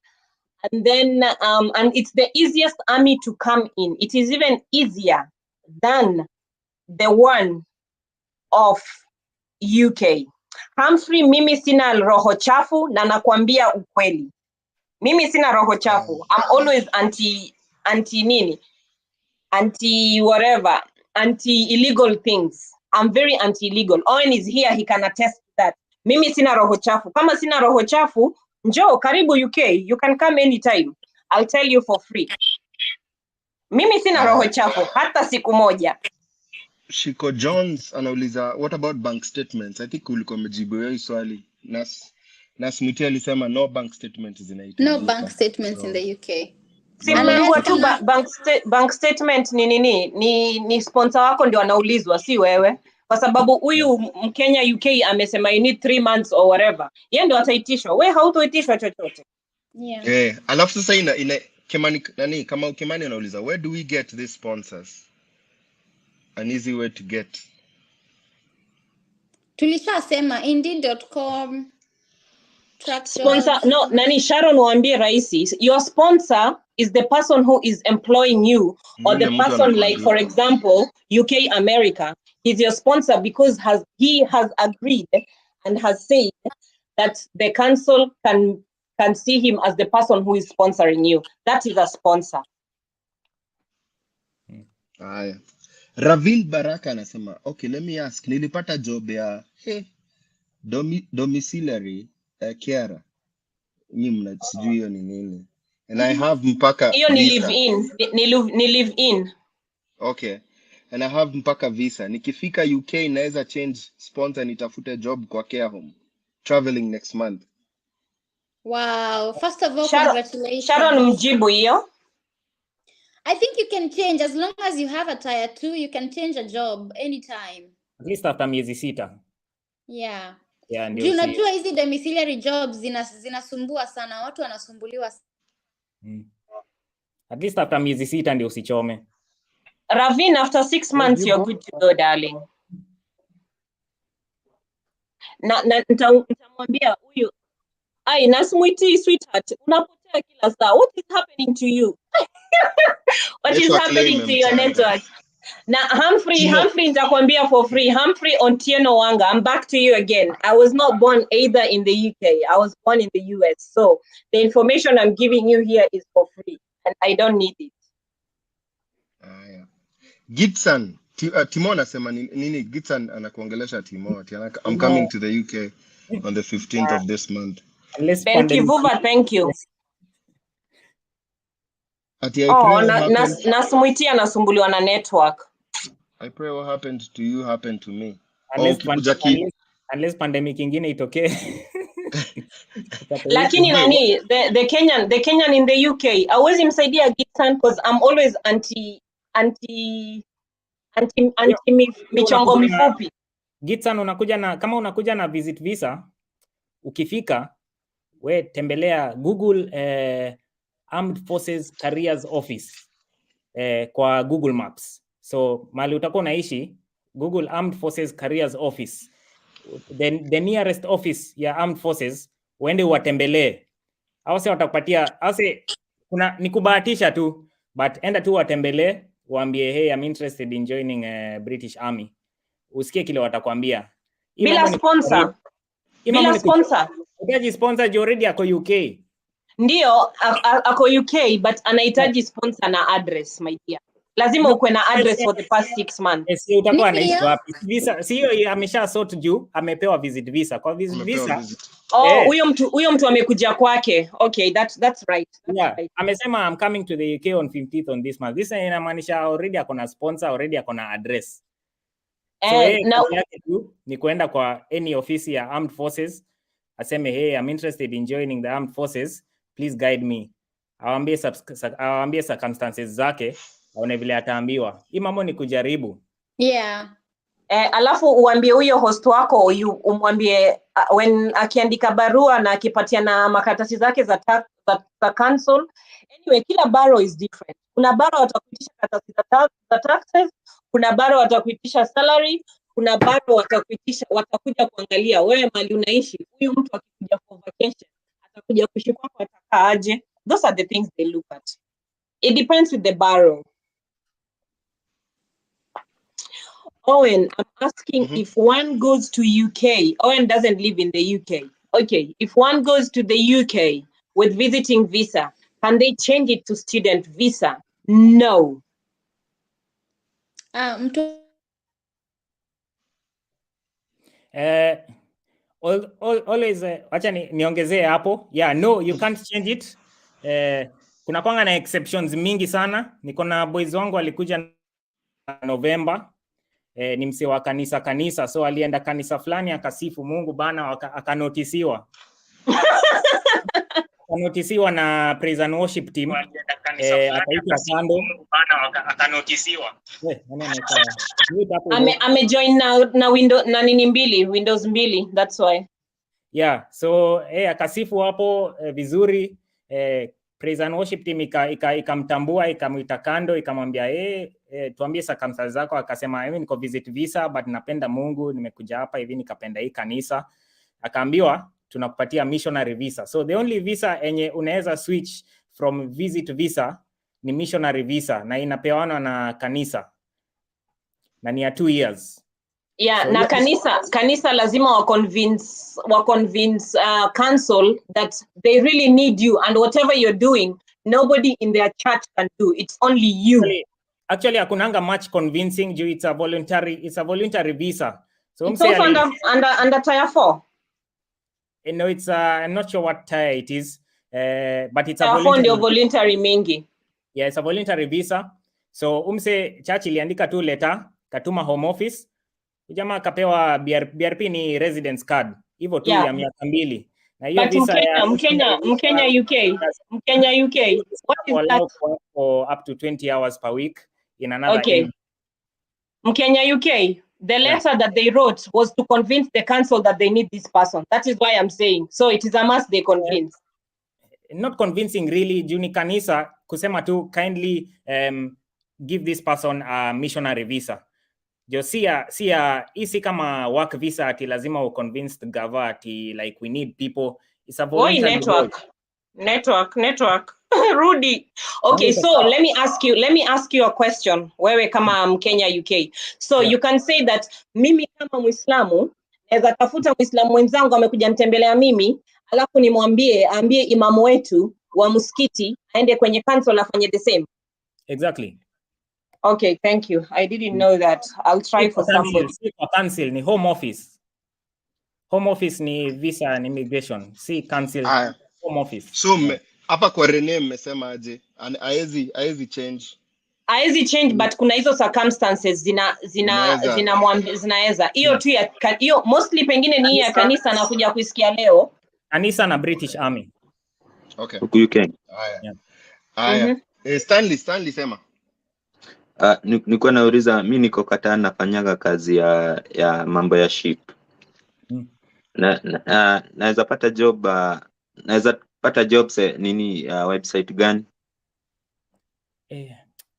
Speaker 5: And then, and it's the easiest army to come in. It is even easier than the one of UK. Humphrey, mimi sina roho chafu na nakwambia ukweli. Mimi sina roho chafu. I'm always anti nini? Anti whatever, anti illegal things. I'm very anti illegal. Owen is here, he can attest to that. Mimi sina roho chafu. Kama sina roho chafu, njoo karibu UK. You can come anytime. I'll tell you for free. Mimi sina roho chafu hata siku moja.
Speaker 1: Shiko Jones anauliza, what about bank statements? I think ulikuwa umejibu hiyo swali. Nurse Mwiti alisema no bank statements zinahitajika.
Speaker 2: No bank statements in the UK.
Speaker 5: Simambiwa tu bank statement ni nini? Ni sponsor wako ndio anaulizwa, si wewe. Kwa sababu huyu Mkenya UK amesema you need 3 months or whatever. Yeye ndio ataitishwa. Wewe hautoitishwa chochote.
Speaker 2: Yeah.
Speaker 1: Alafu sasa ina Kimani nani kama Kimani anauliza, where do we get these sponsors? An easy way to get.
Speaker 2: Tulishasema indeed.com.
Speaker 5: Sponsor, no, nani Sharon waambie rahisi. Your sponsor is the person who is employing you, or the person, like for example, UK America. He's your sponsor because he has agreed and has said that the council can see him as the person who is sponsoring you. That is a sponsor.
Speaker 1: Ravin Baraka anasema, okay, let me ask, nilipata job ya domiciliary care. Nyinyi sijui hiyo ni nini. And I have mpaka
Speaker 5: hiyo ni live in.
Speaker 1: Okay. And I have mpaka visa. Nikifika UK naweza change sponsor nitafute job kwa care home. Traveling next month.
Speaker 2: Wow. First of all, congratulations.
Speaker 5: Sharon mjibu hiyo.
Speaker 2: I think you can change as long as you have a tier 2, you can change a job anytime.
Speaker 6: At least after miezi 6.
Speaker 2: Yeah.
Speaker 6: Yeah, ndio.
Speaker 2: Unajua hizi domiciliary jobs zinasumbua sana, watu wanasumbuliwa.
Speaker 6: At least after miezi 6 ndio usichome.
Speaker 5: Ravin, after 6 months you're good to go, darling. Na nitamwambia huyu, Nurse Mwiti, sweetheart, unapotea kila saa. What is happening to you? What is happening to your network? Now, Humphrey nitakwambia for free. Humphrey Ontieno Wanga, I'm back to you again. I was not born either in the UK. I was born in the US. So the information I'm giving you here is for free. And I don't need it.
Speaker 1: Gibson, Timo anasema nini? Gibson anakuongelesha Timo. I'm coming to the UK on the 15th of this month.
Speaker 5: Thank you, Vuva. Thank you. Nurse Mwiti anasumbuliwa na network.
Speaker 1: I pray what happened to you happened to me.
Speaker 6: Unless pandemic ingine itokee.
Speaker 5: Lakini nani, the Kenyan in the UK, hawezi msaidia Gibson because I'm always anti michongo mifupi.
Speaker 6: Gibson kama unakuja na visit visa, ukifika we tembelea Google Armed Forces Careers Office kwa Google Maps. So mali utakuwa unaishi, Google Armed Forces Careers Office. The nearest office ya Armed Forces, uende watembelee. Au sasa watakupatia, ni kubahatisha tu, but enda tu watembelee, waambie hey, I'm interested in joining British Army. Usikie kile watakwambia.
Speaker 5: Bila sponsor. Bila sponsor.
Speaker 6: Unahitaji sponsor already ako UK.
Speaker 5: Ndio ako UK, but anahitaji sponsor na address, my dear. Lazima ukwe na address for the past 6 months.
Speaker 6: Sio utakuwa anaishi wapi? Visa sio amesha sort juu, amepewa visit visa. Kwa visit visa.
Speaker 5: Huyo mtu amekuja kwake. Okay, that's right.
Speaker 6: Yeah. Right. Amesema I'm coming to the UK on 15th on this month. This inamaanisha already akona sponsor, already akona address. Ni kuenda kwa any office ya Armed Forces, aseme hey, I'm interested in joining the Armed Forces, please guide me. Awambie circumstances zake, aone vile ataambiwa. Hii mambo ni kujaribu.
Speaker 2: Yeah.
Speaker 5: Alafu uambie huyo host wako umwambie when akiandika barua na akipatia na makaratasi zake za council. Anyway, kila baro is different. Kuna baro watakuitisha karatasi za taxes, kuna baro watakuitisha salary, kuna baro watakuja kuangalia wewe mali unaishi. Huyu mtu akikuja for vacation atakuja kuishi kwako atakaa aje. Those are the things they look at. It depends with the baro. Owen, I'm asking if one goes to UK. Owen doesn't live in the UK. Okay, if one goes to the UK with visiting visa, can they change it to student visa? No.
Speaker 6: Always acha niongezee hapo. Yeah, no, you can't change it. Kuna kwanga na exceptions mingi sana. Niko na boys wangu walikuja November. Ni msee wa kanisa, so alienda kanisa fulani akasifu Mungu bana, akanotisiwa. Akanotisiwa na praise and worship team. Akaitwa kando bana, akanotisiwa.
Speaker 5: Amejoin na Windows 2, that's why.
Speaker 6: Yeah, so akasifu hapo vizuri. Praise and worship team ikamtambua, ikamwita kando, ikamwambia tuambie circumstances zako. Akasema mimi niko visit visa but napenda Mungu, nimekuja hapa hivi nikapenda hii kanisa. Akaambiwa tunakupatia missionary visa. So the only visa enye unaweza switch from visit visa ni missionary visa, na inapewanwa na kanisa na ni ya 2 years.
Speaker 5: Yeah, so na kanisa lazima wa convince council that they really need you, and whatever you're doing nobody in their church can do, it's only you.
Speaker 6: Actually hakunanga much convincing juu it's a voluntary visa. So
Speaker 5: it's also under tier 4.
Speaker 6: No, it's I'm not sure what tier it is, but it's a
Speaker 5: voluntary mingi.
Speaker 6: Yeah, it's a voluntary visa. So church iliandika tu letter, katuma home office, jamaa akapewa BRP ni residence card. Hivyo tu ya miaka 2. Na hiyo visa
Speaker 5: Mkenya UK. What is that?
Speaker 6: For up to 20 hours per week in another
Speaker 5: okay. Mkenya UK, the letter that they wrote was to convince the council that they need this person. That is why I'm saying. So it is a must they convince.
Speaker 6: Not convincing really, juni kanisa kusema tu kindly give this person a missionary visa. Jo isi kama work visa ati lazima u convince the government ati like we need people. It's a voluntary
Speaker 5: network. Rudy. Okay, so let me ask you a question. Wewe kama Mkenya UK. So you can say that mimi kama Muislamu naweza tafuta Muislamu wenzangu amekuja nitembelea mimi, alafu ambie imamu wetu wa msikiti aende kwenye council afanye the same.
Speaker 6: Exactly.
Speaker 5: Okay, thank you. I didn't know that. I'll try for somebody.
Speaker 6: Council ni home office. Home office ni visa and immigration. Si council. Home office.
Speaker 1: So hapa kwa Rene mmesema aje? Haezi change.
Speaker 5: Haezi change, but kuna hizo circumstances zinaweza. Hiyo tu hiyo mostly pengine ni ya kanisa na kuja kusikia leo.
Speaker 6: Kanisa na British Army.
Speaker 1: Okay.
Speaker 8: Huku UK.
Speaker 1: Haya. Stanley sema.
Speaker 8: Nilikuwa nauliza, mimi niko Qatar nafanyaga kazi ya mambo ya ship. Naweza pata job nini website gani?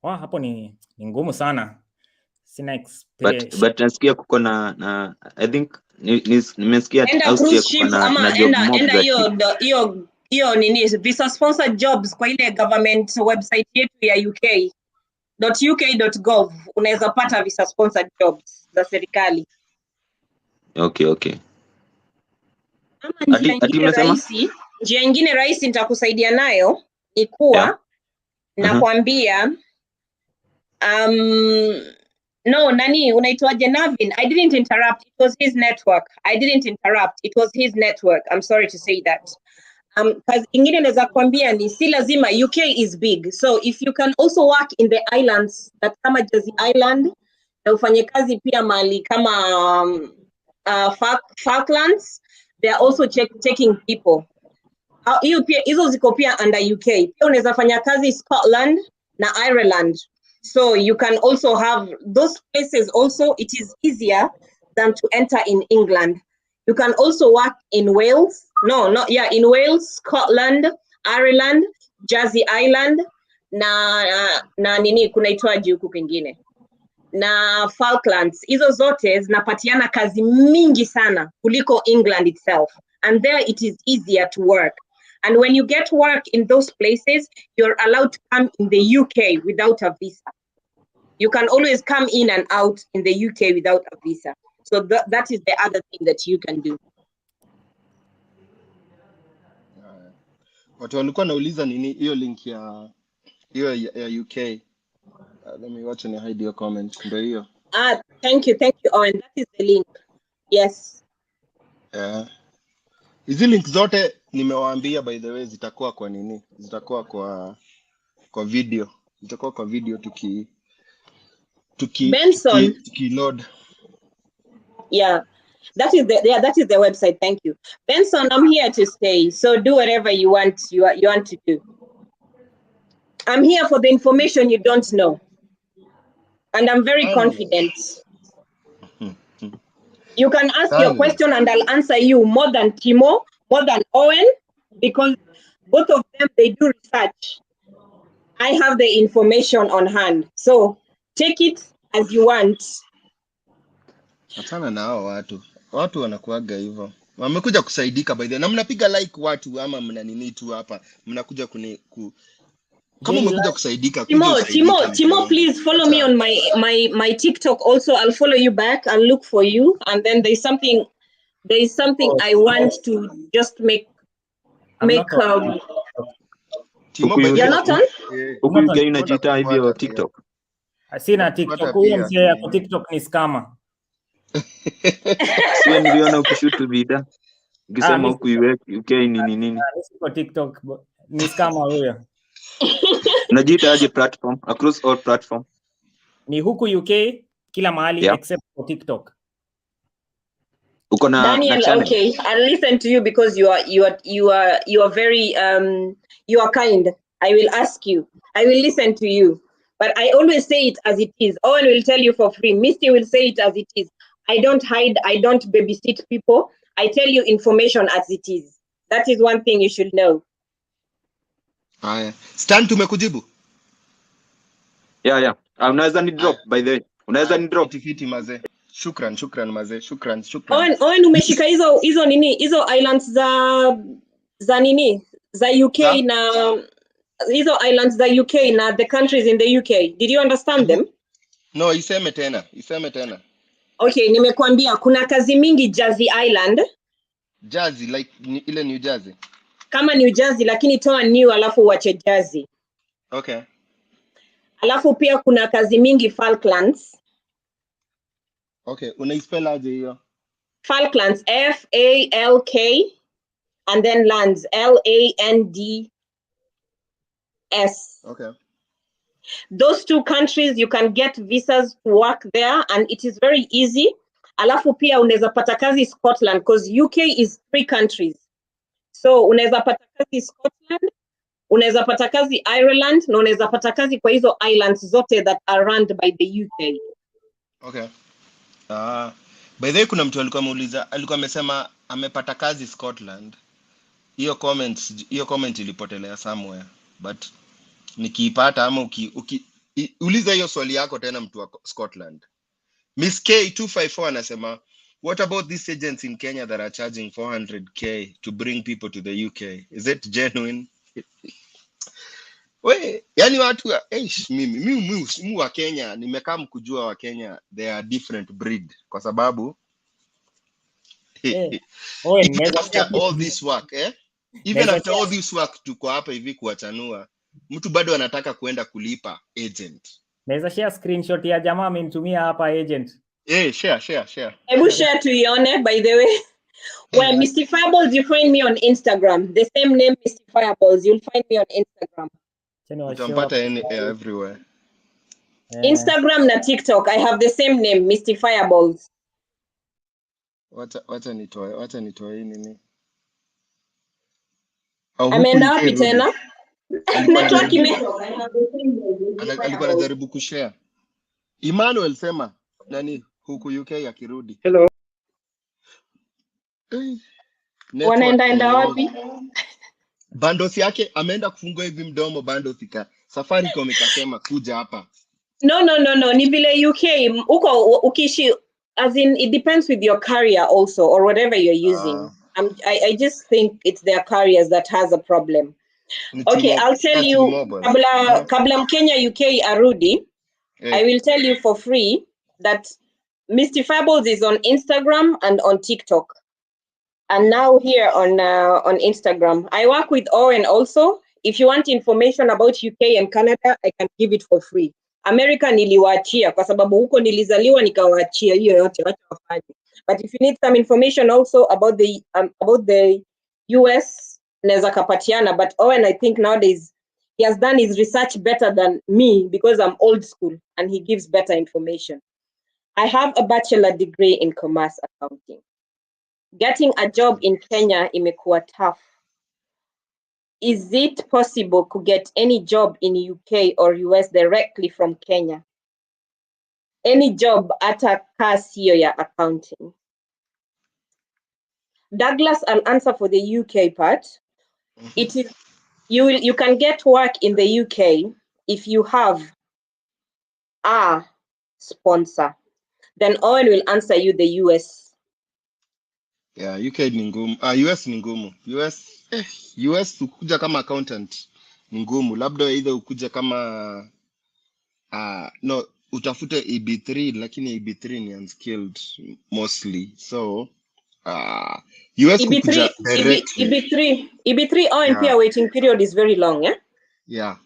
Speaker 6: Hapo ni ngumu sana. Sina experience.
Speaker 8: But nasikia kuko na I think nimesikia Austria kuko na job mob.
Speaker 5: Hiyo nini visa sponsored jobs kwa ile government website yetu ya UK.uk.gov unaweza pata visa sponsored jobs za serikali.
Speaker 8: Okay.
Speaker 5: Njia nyingine rahisi nitakusaidia nayo ni kuwa nakwambia no nani unaitwaje Navin, I didn't interrupt, it was his network. It was his network. I'm sorry to say that. Kazi ingine naweza kuambia ni si lazima, UK is big, so if you can also work in the islands that kama Jersey Island na ufanye kazi pia mali kama Falklands, they are also taking people. Hiyo pia hizo ziko pia under UK. Pia unaweza fanya kazi Scotland na Ireland. So you can also have those places also, it is easier than to enter in England. You can also work in Wales. In Wales, Scotland, Ireland, Jersey Island, na nini kunaitwaje huku kwingine, na Falklands. Hizo zote zinapatiana kazi mingi sana kuliko England itself, and there it is easier to work. And when you get work in those places, you're allowed to come in the UK without a visa. You can always come in and out in the UK without a visa. So that is the other thing that you can do.
Speaker 1: Watu walikuwa nauliza nini hiyo link ya UK. Let me watch and hide your comment. Ndio hiyo.
Speaker 5: Thank you, Owen. That is the link. Yes.
Speaker 1: Hizi link zote nimewaambia, by the way, zitakuwa kwa nini? Zitakuwa kwa video. Zitakuwa kwa video tuki load.
Speaker 5: Yeah. That is the website. Thank you. Benson, I'm here to stay. So do whatever you want to do. I'm here for the information you don't know. And I'm very confident. You can ask your question and I'll answer you more than Timo, more than Owen, because both of them, they do research. I have the information on hand. So take it as you want.
Speaker 1: Achana na hao watu wanakuaga hivyo. Wamekuja kusaidika by the way. Na mnapiga like watu ama mna nini tu hapa. Mnakuja kama umekuja kusaidika.
Speaker 5: Timo, please follow me on my TikTok also. I'll follow you back. I'll look for you. And then there's something I want to just make
Speaker 1: Timo,
Speaker 5: you're not on?
Speaker 8: Huku UK inajiita hivyo TikTok.
Speaker 6: Sina TikTok. Huyo mzee yako TikTok ni scammer.
Speaker 8: Sio niliona ukishoot video. Ukisema huku UK nini.
Speaker 6: Siko TikTok, ni scammer huyo.
Speaker 8: Unajiita aje platform? Across all platform.
Speaker 6: Ni Huku UK kila mahali except for TikTok.
Speaker 8: Uko na
Speaker 5: Daniel,
Speaker 8: channel.
Speaker 5: okay, I'll listen to you because you are very you are kind. I will ask you. I will listen to you. But I always say it as it is. Owen will tell you for free. Misty will say it as it is. I don't hide. I don't babysit people. I tell you information as it is. That is one thing you should know.
Speaker 1: Stan, tumekujibu?
Speaker 8: Yeah. Unaweza ni drop by the way. Unaweza ni drop.
Speaker 1: Fiti maze. Shukran maze. Shukran.
Speaker 5: Owen umeshika hizo nini? Hizo islands za nini? Za UK na hizo islands za UK na the countries in the UK. Did you understand them?
Speaker 1: No, iseme tena.
Speaker 5: Okay, nimekuambia kuna kazi mingi Jersey Island.
Speaker 1: Jersey, like ile New Jersey.
Speaker 5: Kama New Jersey, lakini toa new alafu uache Jersey.
Speaker 1: Okay.
Speaker 5: Alafu pia kuna kazi mingi Falklands.
Speaker 1: Okay, unaispell aje hiyo?
Speaker 5: Falklands, F-A-L-K and then lands, L-A-N-D-S.
Speaker 1: Okay.
Speaker 5: Those two countries, you can get visas to work there and it is very easy. Alafu pia unaweza pata kazi Scotland because UK is 3 countries. So unaweza pata kazi Scotland, unaweza pata kazi Ireland, na unaweza pata kazi kwa hizo islands zote that are run by the UK.
Speaker 1: Okay. By the way, kuna mtu alikuwa amesema amepata kazi Scotland. Hiyo comment ilipotelea somewhere, but nikiipata ama uliza hiyo swali yako tena mtu wa Scotland. Miss K254 anasema, what about these agents in Kenya that are charging 400k to bring people to the UK? Is it genuine? Yani watu mimi wa Kenya nimekaa mkujua wa Kenya they are different breed kwa sababu after all this work even after all this work tuko hapa hivi kuachanua mtu bado anataka kuenda kulipa agent.
Speaker 6: Naweza share screenshot ya jamaa amenitumia hapa agent.
Speaker 1: Share.
Speaker 5: Hebu share tuione by the way. Well, Mystifiables, you find me on Instagram. The same name Mystifiables, you'll find me on Instagram.
Speaker 1: Utampata everywhere.
Speaker 5: Instagram na TikTok, I have the same name, Mystifiables.
Speaker 1: Wacha nitoe nini?
Speaker 5: Ameenda wapi tena? Network ime.
Speaker 1: alikuwa anajaribu kushare. Emmanuel sema nani huku UK akirudi.
Speaker 7: Hello.
Speaker 5: Wanaenda wapi?
Speaker 1: Bandos yake ameenda kufungua hivi mdomo Bandos Safaricom ikasema kuja hapa.
Speaker 5: No. Ni vile UK uko ukishi, as in it depends with your carrier also or whatever you're using. I just think it's their carriers that has a problem. Okay, I'll tell you, kabla Mkenya UK arudi, I will tell you for free that Mystifables is on Instagram and on TikTok. And now here on Instagram. I work with Owen also. If you want information about UK and Canada, I can give it for free. America niliwaachia kwa sababu huko nilizaliwa nikawaachia hiyo yote wacha wafanye. But if you need some information also about the US, naweza kapatiana. But Owen, I think nowadays he has done his research better than me because I'm old school and he gives better information. I have a bachelor degree in commerce accounting. Getting a job in Kenya imekuwa tough. Is it possible to get any job in UK or US directly from Kenya? Any job ata kasi ya accounting? Douglas, I'll answer for the UK part. It is you can get work in the UK if you have a sponsor. Then Owen will answer you the US.
Speaker 1: Yeah, UK ni ngumu. US ni ngumu. US ukuja kama accountant ni ngumu. Labda either ukuja kama no, utafute EB3 lakini EB3 ni unskilled mostly. So US kukuja directly.
Speaker 5: EB3 Owen pia waiting period is very long, eh?
Speaker 1: Yeah.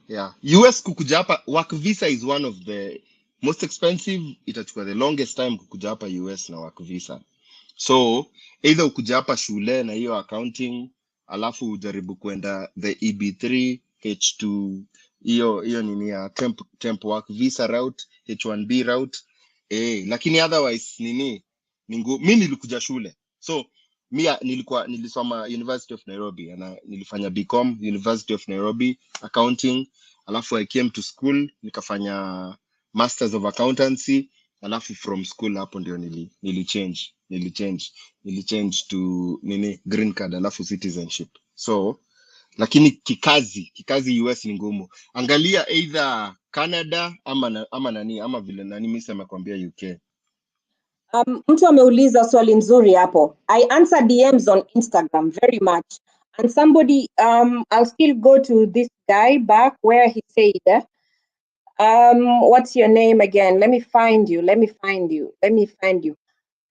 Speaker 1: US kukuja hapa work visa is one of the most expensive. Itachukua the longest time kukuja hapa US na work visa. So either ukuja hapa shule na hiyo accounting alafu ujaribu kwenda the EB3 H2 hiyo nini ya temp work visa route H1B route lakini otherwise mimi nilikuja shule. So nilisoma University of Nairobi na nilifanya BCom University of Nairobi accounting, alafu I came to school nikafanya Masters of Accountancy, alafu from school hapo ndio nilichange to green card alafu citizenship. So lakini kikazi US ni ngumu. Angalia either Canada ama vile nani mimi sema kwambia UK.
Speaker 5: Mtu ameuliza swali nzuri hapo. I answer DMs on Instagram very much. And somebody, I'll still go to this guy back where he said, what's your name again? Let me find you.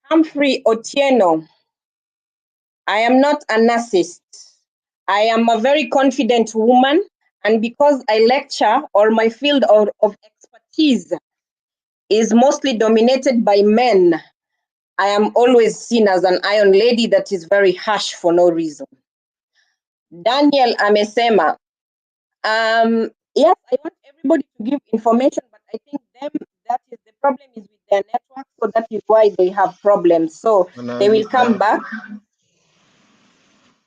Speaker 5: Humphrey Otieno. I am not a narcissist. I am a very confident woman. And because I lecture or my field of expertise is mostly dominated by men, I am always seen as an iron lady that is very harsh for no reason. Daniel amesema, yes, I want everybody to give information, but I think that is the problem is with their network, so that is why they have problems. So they will come back.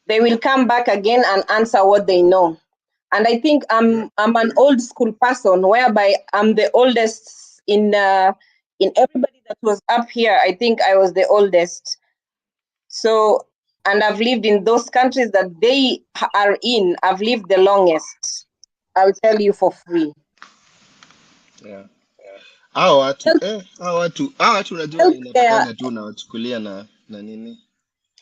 Speaker 5: They will come back again and answer what they know. And I think I'm an old school person, whereby I'm the oldest in everybody that was up here. I think I was the oldest. So, and I've lived in those countries that they are in. I've lived the longest. I'll tell you for free.
Speaker 1: Yeah. Hao watu unajua inapenda tu na wachukulia na nini.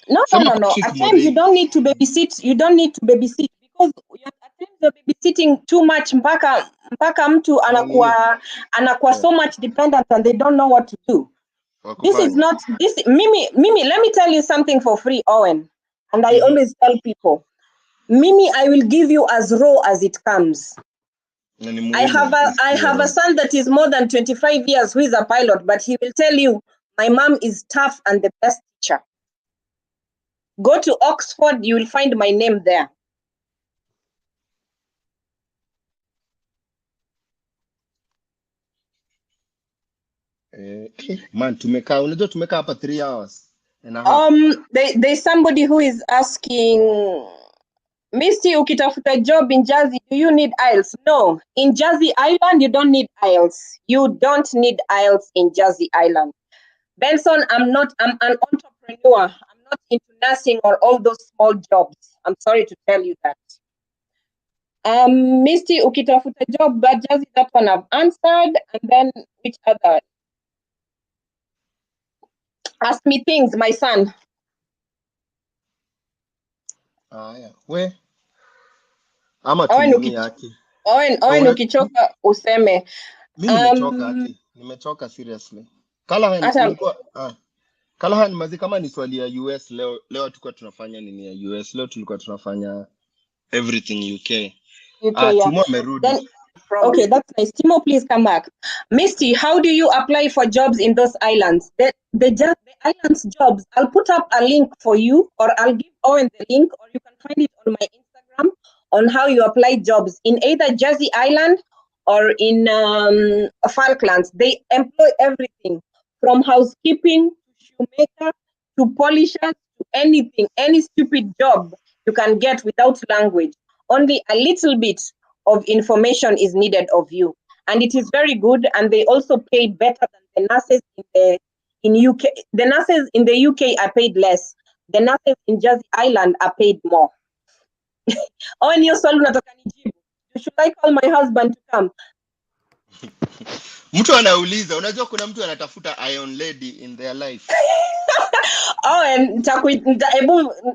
Speaker 5: No. At times you don't need to babysit. You don't need to babysit because at times you're babysitting too much mpaka mtu anakuwa so much dependent and they don't know what to do. This is not this Mimi, let me tell you something for free, Owen. And I always tell people, Mimi, I will give you as raw as it comes. I have a son that is more than 25 years who is a pilot, but he will tell you, my mom is tough and the best teacher. Go to Oxford, you will find my name there.
Speaker 1: Man, tumekaa hapa 3 hours and a half.
Speaker 5: There's somebody who is asking, Misty, ukitafuta job in Jersey, do you need IELTS? No. In Jersey Island, you don't need IELTS. You don't need IELTS in Jersey Island. Benson, I'm an entrepreneur. I'm not into nursing or all those small jobs. I'm sorry to tell you that. Misty, ukitafuta job, but Jersey, that one I've answered. And then which other? Ask me things, my son.
Speaker 1: Yeah. We ama tunini yake.
Speaker 5: Owen ukichoka useme.
Speaker 1: Mimi nimechoka aki. Nimechoka seriously. Callahan mazi kama ni swali ya US leo tulikuwa tunafanya nini ya US? Leo tulikuwa tunafanya everything UK.
Speaker 5: Yeah.
Speaker 1: Timo amerudi.
Speaker 5: Okay, that's nice. Timo, please come back. Misty, how do you apply for jobs in those islands? The islands jobs, I'll put up a link for you, or I'll give Owen the link, or you can find it on my Instagram on how you apply jobs in either Jersey Island or in Falklands. They employ everything from housekeeping to shoemaker to polishers to anything, any stupid job you can get without language. Only a little bit of information is needed of you, and it is very good, and they also pay better than the nurses in UK. The nurses in the UK are paid less. The nurses in Jersey Island are paid more. Should I call my husband to come?
Speaker 1: Mtu anauliza, unajua kuna mtu anatafuta iron lady in their life.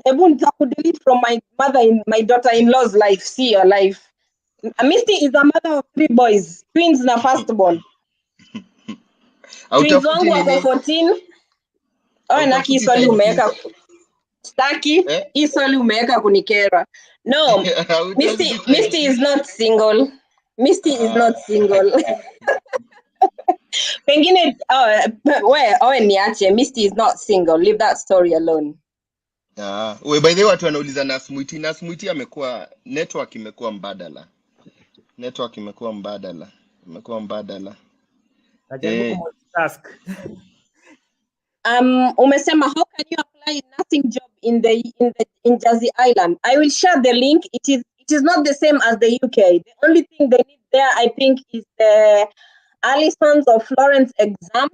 Speaker 5: Ebu nitakudelete from my my daughter-in-law's life. See your life. Misty is a mother of 3 boys, twins na firstborn. Twins wangu wako 14. Naki swali umeweka. Staki, hii swali umeweka kunikera. No, Misty is not single. Misty is not single. Pengine, niache, Misty is not single. Leave that story alone.
Speaker 1: By the way, watu wanauliza Nurse Mwiti. Nurse Mwiti amekuwa, network imekuwa mbadala. Imekuwa mbadala.
Speaker 5: Umesema, how can you apply nursing job in Jersey Island? I will share the link. It is not the same as the UK. The only thing they need there, I think, is the Allison's or Florence exam,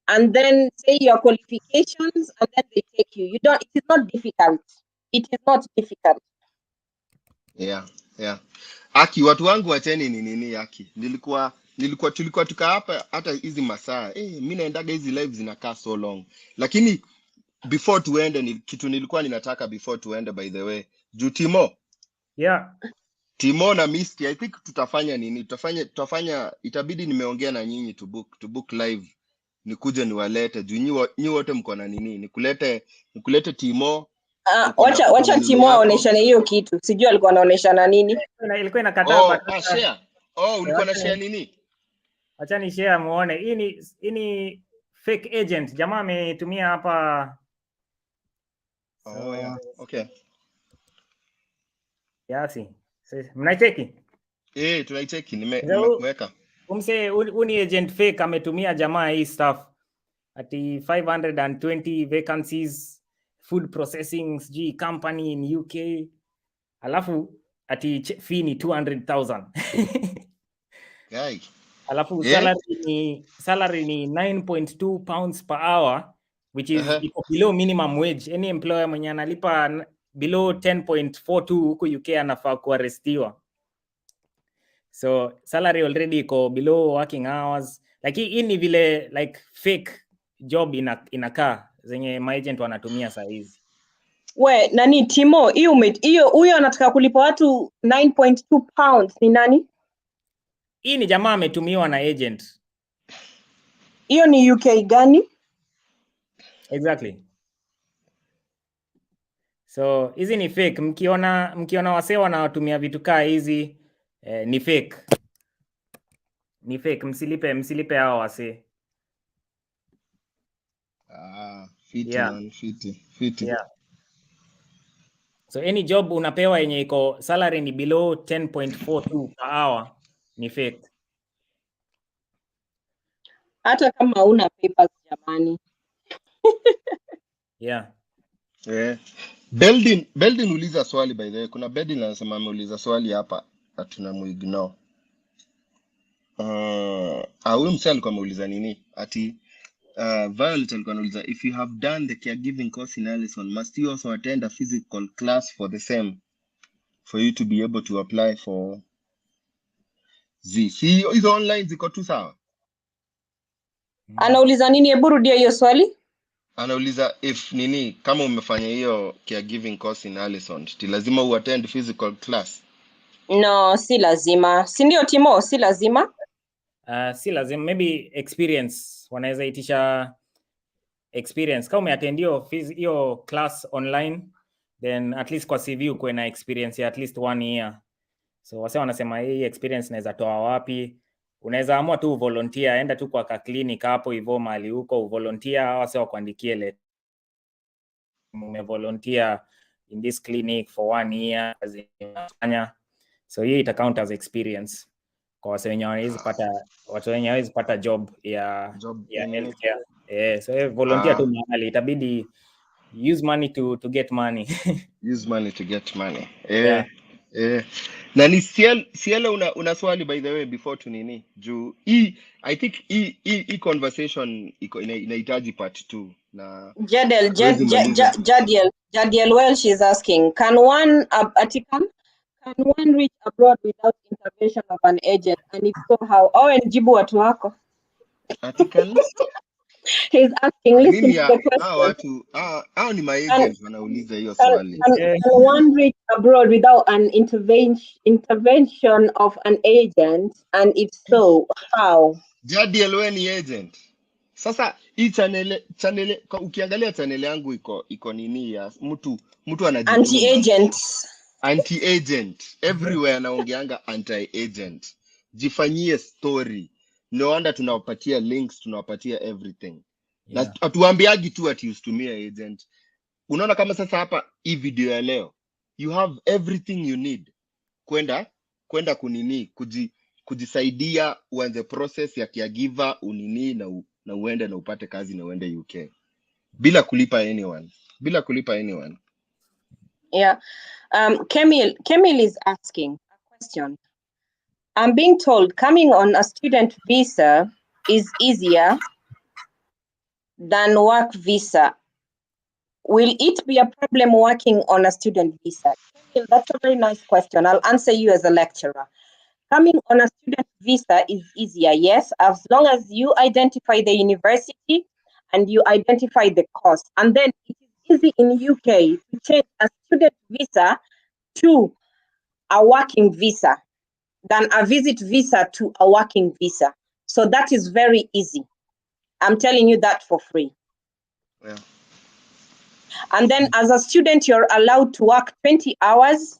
Speaker 5: and then say your qualifications, and then they take you. It is not difficult. It is not difficult.
Speaker 1: Yeah. Aki, watu wangu wacheni nini Aki. Tulikuwa tuka hapa hata hizi masaa. Mimi naendaga hizi live zinakaa so long. Lakini before tuende kitu nilikuwa ninataka before tuende, by the way. Juu Timo.
Speaker 6: Yeah.
Speaker 1: Timo na Misty, I think tutafanya nini? Tutafanya itabidi nimeongea na nyinyi to book live. Nikuje niwalete. Juu nyi wote mko na nini? Nikulete Timo.
Speaker 5: Wacha Timo aoneshane hiyo kitu. Sijui alikuwa anaoneshana nini.
Speaker 6: Ilikuwa inakataa
Speaker 1: share. Ulikuwa na share nini?
Speaker 6: Acha ni share muone. Hii ni fake agent. Jamaa ametumia hapa.
Speaker 1: Yeah. Okay.
Speaker 6: Yasi. Mnaicheki?
Speaker 1: Tunaicheki. Nimeweka.
Speaker 6: Uni agent fake ametumia jamaa hii stuff. Ati 520 vacancies, food processing company in UK. Alafu ati fee ni 200,000.
Speaker 1: Guy.
Speaker 6: Alafu salary ni 9.2 pounds per hour, which is below minimum wage. Any employer mwenye analipa below 10.42 huko UK anafaa kuarestiwa. So salary already iko below working hours. Like hii ni vile like fake job inakaa zenye my agent wanatumia saa hizi.
Speaker 5: Nani Timo, huyo anataka kulipa watu 9.2 pounds ni nani?
Speaker 6: Hii ni jamaa ametumiwa na agent.
Speaker 5: Hiyo ni UK gani?
Speaker 6: Exactly. So hizi ni fake. Mkiona wasee wanawatumia vitu kaa hizi ni fake. Ni fake. Msilipe hao wasee.
Speaker 1: Fiti.
Speaker 6: Yeah. So any job unapewa yenye iko salary ni below 10.42 per hour ni fake.
Speaker 5: Hata kama una papers jamani.
Speaker 6: Yeah.
Speaker 1: Beldin uliza swali by the way. Kuna Beldin anasema ameuliza swali hapa tunamuignore. Huyu msee alikuwa ameuliza nini? Ati Violet alikuwa anauliza, if you have done the caregiving course in Allison, must you also attend a physical class for the same for you to be able to apply for hizo online ziko tu sawa?
Speaker 5: Anauliza nini? Hebu rudia hiyo swali.
Speaker 1: Anauliza if nini, kama umefanya hiyo caregiving course in Allison, lazima uattend physical class?
Speaker 5: No, si lazima. Si ndio Timo, si lazima?
Speaker 6: Si lazima, maybe experience. Wanaweza itisha experience. Kama umeattend hiyo class online, then at least kwa CV uko na experience ya at least 1 year. So wase wanasema hii experience naweza toa wapi? Unaweza amua tu volunteer, enda tu kwa clinic hapo hivyo mahali huko volunteer, wase wakuandikie le umevolunteer in this clinic for 1 year azifanya. So hii ita count as experience kwa wase wenye hawezi pata job ya healthcare. So volunteer tu mahali, itabidi use money to get money.
Speaker 1: Use money to get money. Na ni Cielo una swali by the way before to nini? Juu I think hii conversation inahitaji part 2 na
Speaker 5: Jadiel Welsh is asking, can one reach abroad without intervention of an agent, and if so how? Jibu watu wako. He's asking, listen to the question.
Speaker 1: Hao ni my agents wanauliza hiyo swali.
Speaker 5: Can one reach abroad without an intervention of an agent, and if so how?
Speaker 1: Jadiel, wewe ni agent. Sasa hii channel ukiangalia channel yangu iko nini ya mtu anajituma. Anti-agent. Everywhere anaongeanga anti-agent. Jifanyie story. No wonder tunawapatia links, tunawapatia everything. Na atuambiagi tu ati usitumie agent. Unaona kama sasa hapa hii video ya leo, you have everything you need kwenda kunini kujisaidia uanze process ya caregiver unini na uende na upate kazi na uende UK bila kulipa anyone.
Speaker 5: Yeah. Kemil is asking a question. I'm being told coming on a student visa is easier than work visa. Will it be a problem working on a student visa? Kemil, that's a very nice question. I'll answer you as a lecturer. Coming on a student visa is easier, yes, as long as you identify the university and you identify the course. And then it is easy in UK to change a student visa to a working visa than a visit visa to a working visa. So that is very easy. I'm telling you that for free.
Speaker 1: Yeah.
Speaker 5: And then as a student, you're allowed to work 20 hours.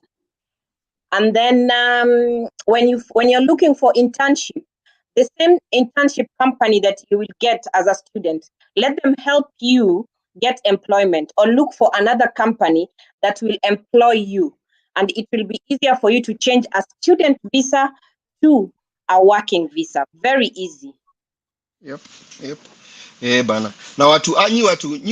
Speaker 5: And then when you're looking for internship, the same internship company that you will get as a student, let them help you get employment or look for another company that will employ you. And it will be easier for you to change a student visa to a working visa. Very easy.
Speaker 1: Yep. Bana. Na nyi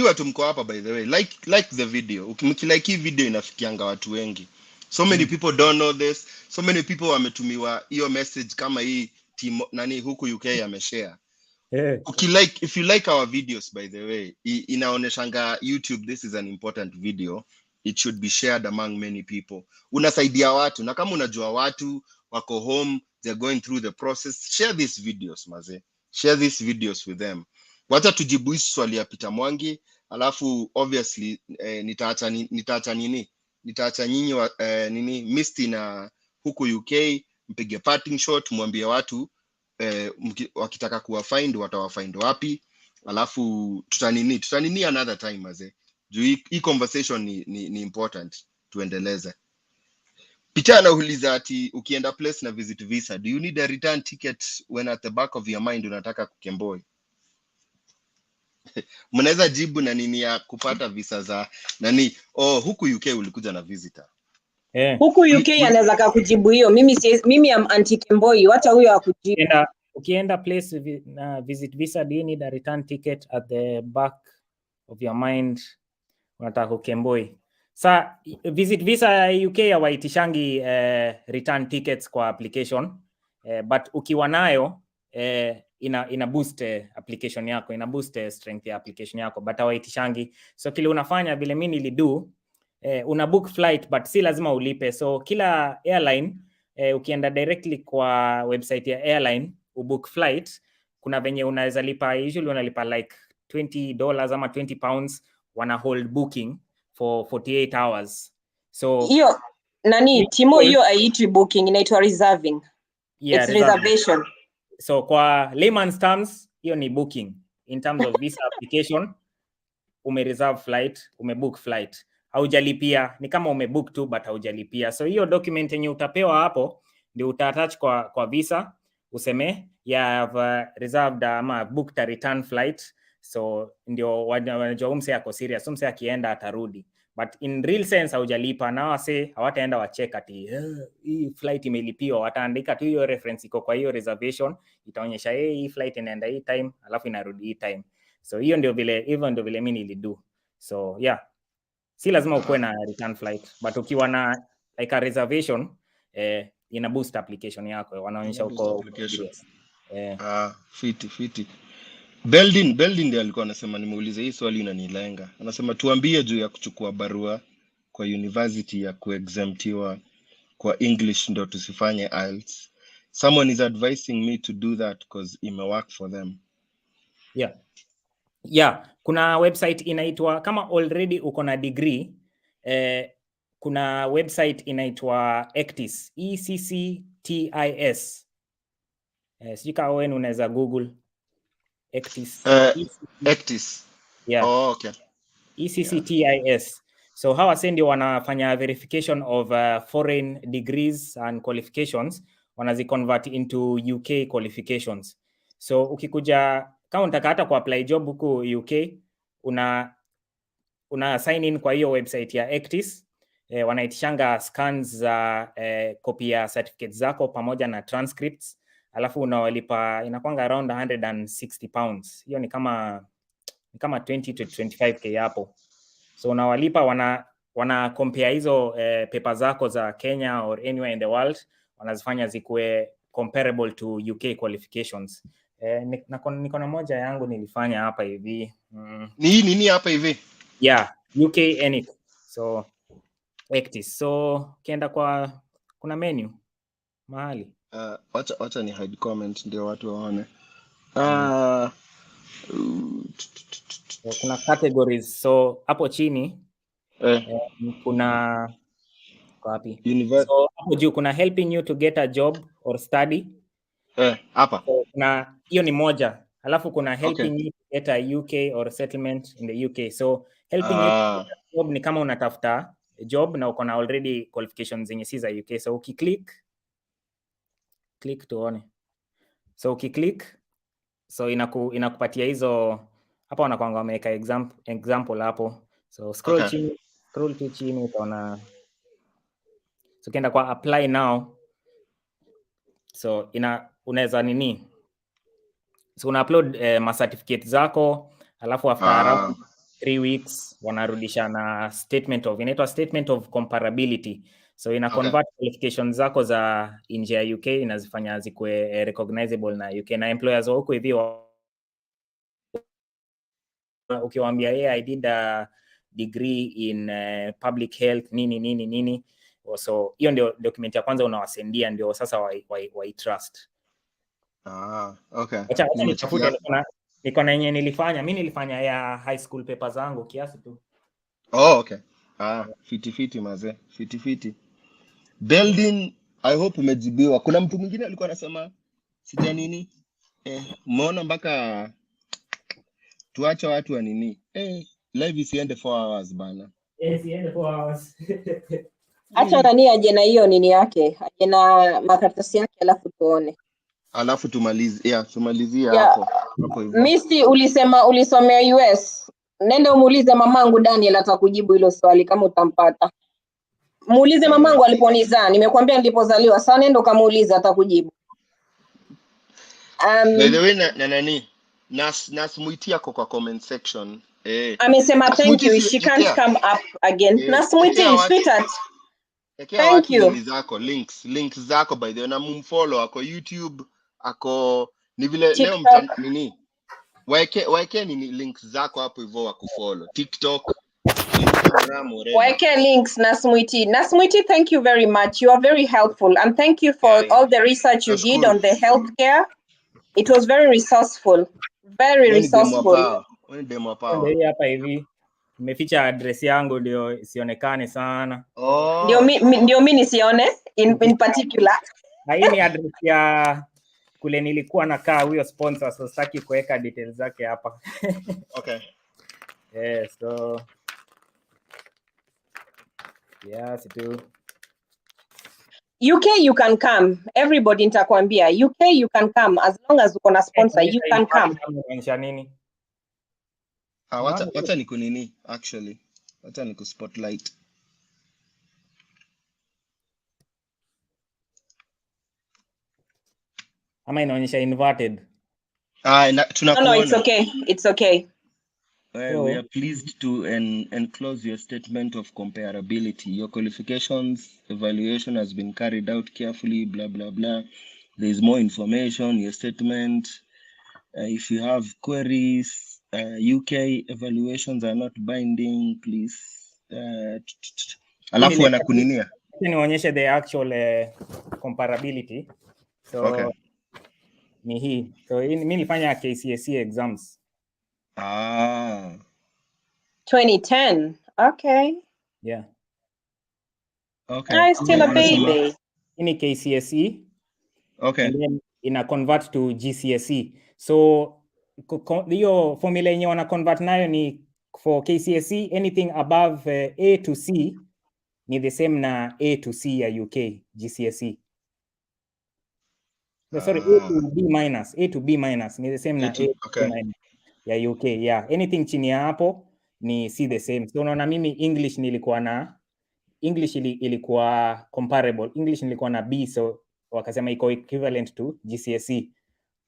Speaker 1: watu mko hapa by the way. Like the video. Ukimkilike hii video inafikianga watu wengi. So many people don't know this. So many people wametumiwa hiyo message kama hii huku UK ameshare. If you like our videos by the way, inaoneshanga YouTube this is an important video. It should be shared among many people. Unasaidia watu na kama unajua watu wako home, they're going through the process, share these videos maze. Share these videos with them. Wacha tujibu hii swali ya Peter Mwangi, alafu obviously nitaacha nyinyi Misty na huku UK mpige parting shot, mwambie watu wakitaka kuwafind watawafind wapi, alafu tutanini another time maze. Juu hii conversation ni important, tuendeleze. Peter anauliza ati ukienda place na visit visa, do you need a return ticket when at the back of your mind unataka kukemboi? Mnaweza jibu na nini ya kupata visa za nani? Huku UK ulikuja na visitor.
Speaker 5: Huku UK anaweza kujibu hiyo. Mimi am anti kemboi, wacha huyo akujibu.
Speaker 6: Ukienda place visit visa, do you need a return ticket at the back of your mind unataka kukemboi. Sa visit visa UK hawaitishangi return tickets kwa application, but ukiwa nayo ina boost application yako, ina boost strength ya application yako, but hawaitishangi. So kile unafanya vile mimi nilido, una book flight but si lazima ulipe. So kila airline ukienda directly kwa website ya airline ubook flight, kuna venye unaweza lipa, usually unalipa like $20 ama £20, wana hold booking for 48 hours. So
Speaker 5: hiyo nani Timo, hiyo haitwi booking, inaitwa reserving.
Speaker 6: Yeah,
Speaker 5: it's reservation.
Speaker 6: So kwa layman's terms hiyo ni booking. In terms of visa application, umereserve flight, umebook flight, haujalipia, ni kama umebook tu but haujalipia. So hiyo document yenye utapewa hapo ndio utaattach kwa visa, useme have reserved ama booked a return flight. So ndio wanajua umse yako serious, umse akienda atarudi. But in real sense haujalipa, na wase hawataenda wacheck ati hii flight imelipiwa. Wataandika tu hiyo reference iko kwa hiyo reservation, itaonyesha hii flight inaenda hii time alafu inarudi hii time. So hiyo ndio vile mimi nilido. So yeah, si lazima ukuwe na return flight, but ukiwa na like a reservation ina boost application yako, wanaonyesha uko
Speaker 1: fiti. Beldin ndiye alikuwa anasema nimeulize hii swali inanilenga. Anasema tuambie juu ya kuchukua barua kwa university ya kuexemptiwa kwa English ndio tusifanye IELTS. Someone is advising me to do that because it may work for them.
Speaker 6: Yeah, kuna website inaitwa, kama already uko na degree, kuna website inaitwa ECTIS, ECCTIS. Sijui kama wewe unaweza Google ECTIS.
Speaker 1: ECTIS.
Speaker 6: Yeah.
Speaker 1: Oh, okay.
Speaker 6: ECCTIS. So hawa ndio wanafanya verification of foreign degrees and qualifications, wanaziconvert into UK qualifications. So ukikuja kama unataka hata kuapply job huko UK, una sign in kwa hiyo website ya ECTIS. Wanaitishanga scans za copy ya certificates zako pamoja na transcripts, alafu unawalipa, inakwanga around £160. Hiyo ni kama 20 to 25k hapo. So unawalipa, wana compare hizo paper zako za Kenya or anywhere in the world, wanazifanya zikuwe comparable to UK qualifications. Niko na moja yangu nilifanya hapa hivi.
Speaker 1: Nini hapa hivi?
Speaker 6: Yeah, UK ENIC. So ECTIS. So kienda kuna menu mahali.
Speaker 1: Wacha ni hide comment ndio watu waone.
Speaker 6: Kuna categories. So hapo chini kuna wapi? So hapo juu kuna helping you to get a job or study.
Speaker 1: Hapa.
Speaker 6: So kuna hiyo ni moja. Alafu kuna helping you to get a UK or settlement in the UK. So helping you to get a job ni kama unatafuta job na uko na already qualifications zenye si za UK. So ukiclick tuone. So ukiclick, so inakupatia hizo hapa, wanakuanga wameweka example hapo. So scroll chini utaona. So ukienda kwa apply now, so unaweza nini, so una upload ma certificate zako, alafu after around 3 weeks wanarudisha na inaitwa statement of comparability. So ina convert qualifications zako za nje ya UK, inazifanya zikuwe recognizable na UK, na employers wako hivi ukiwaambia I did a degree in public health nini. So hiyo ndio document ya kwanza unawasendia, ndio sasa wa trust.
Speaker 1: Okay.
Speaker 6: Acha nitafute, niko na yenye nilifanya ya high school paper zangu kiasi tu.
Speaker 1: Okay. Fiti maze. Fiti. Building, I hope umejibiwa. Kuna mtu mwingine alikuwa anasema sija nini? Umeona mpaka tuacha watu wa nini? Live isiende 4 hours bana.
Speaker 6: Isiende 4 hours.
Speaker 5: Acha nani aje na hiyo nini yake, aje na makaratasi yake, alafu tuone.
Speaker 1: Alafu tumalizie hapo hivyo.
Speaker 5: Misi, ulisomea US. Nenda umuulize mamangu Daniel atakujibu hilo swali kama utampata. Muulize mamangu aliponizaa, nimekuambia nilipozaliwa. Sasa nenda kamuulize atakujibu.
Speaker 1: By the way, nani? Nurse Mwiti yako kwa comment section.
Speaker 5: Amesema thank you, she can't come up again. Nurse Mwiti, sweetheart. Thank you.
Speaker 1: Links zako by the way, na mumfollow ako YouTube, ako ni vile leo nini. Waeke ni links zako hapo hivyo wakufollow. TikTok, Instagram, whatever.
Speaker 5: Waeke links Nurse Mwiti. Nurse Mwiti, thank you very much. You are very helpful, and thank you for all the research you did on the healthcare. It was very resourcely. Very resourceful.
Speaker 6: Ndio hapa hivi. Nimeficha address yangu ndio isionekane sana.
Speaker 5: Ndio mimi nisione in particular.
Speaker 6: Na hii ni address ya kule nilikuwa nakaa huyo sponsor, so sitaki kuweka details zake hapa.
Speaker 1: Okay.
Speaker 6: So yes, too.
Speaker 5: UK you can come. Everybody nitakwambia. UK you can come as long as uko na sponsor, you can come.
Speaker 6: Nini?
Speaker 1: Wacha niku nini actually. Wacha niku spotlight.
Speaker 6: Ama inaonyesha inverted.
Speaker 5: No, it's okay. It's okay.
Speaker 1: Well, we are pleased to enclose your statement of comparability. Your qualifications evaluation has been carried out carefully, blah, blah, blah. There is more information, your statement. If you have queries, UK evaluations are not binding, please. Alafu wanakuninia.
Speaker 6: Nionyeshe the actual comparability. So,
Speaker 1: okay.
Speaker 6: Ni hii. So, mimi nilifanya KCSE exams.
Speaker 5: 2010. Okay.
Speaker 6: Yeah.
Speaker 1: Okay.
Speaker 5: I'm still a baby.
Speaker 6: In KCSE.
Speaker 1: Okay.
Speaker 6: And then ina convert to GCSE. So hiyo formula yenye wana convert nayo ni for KCSE anything above A to C ni the same na A to C ya UK GCSE. No, sorry, A to B minus. A to B minus ni the same na A to
Speaker 1: okay.
Speaker 6: B minus ya UK. Yeah, anything chini ya hapo ni C the same. So unaona mimi English ilikuwa comparable. English nilikuwa na B, so wakasema iko equivalent to GCSE.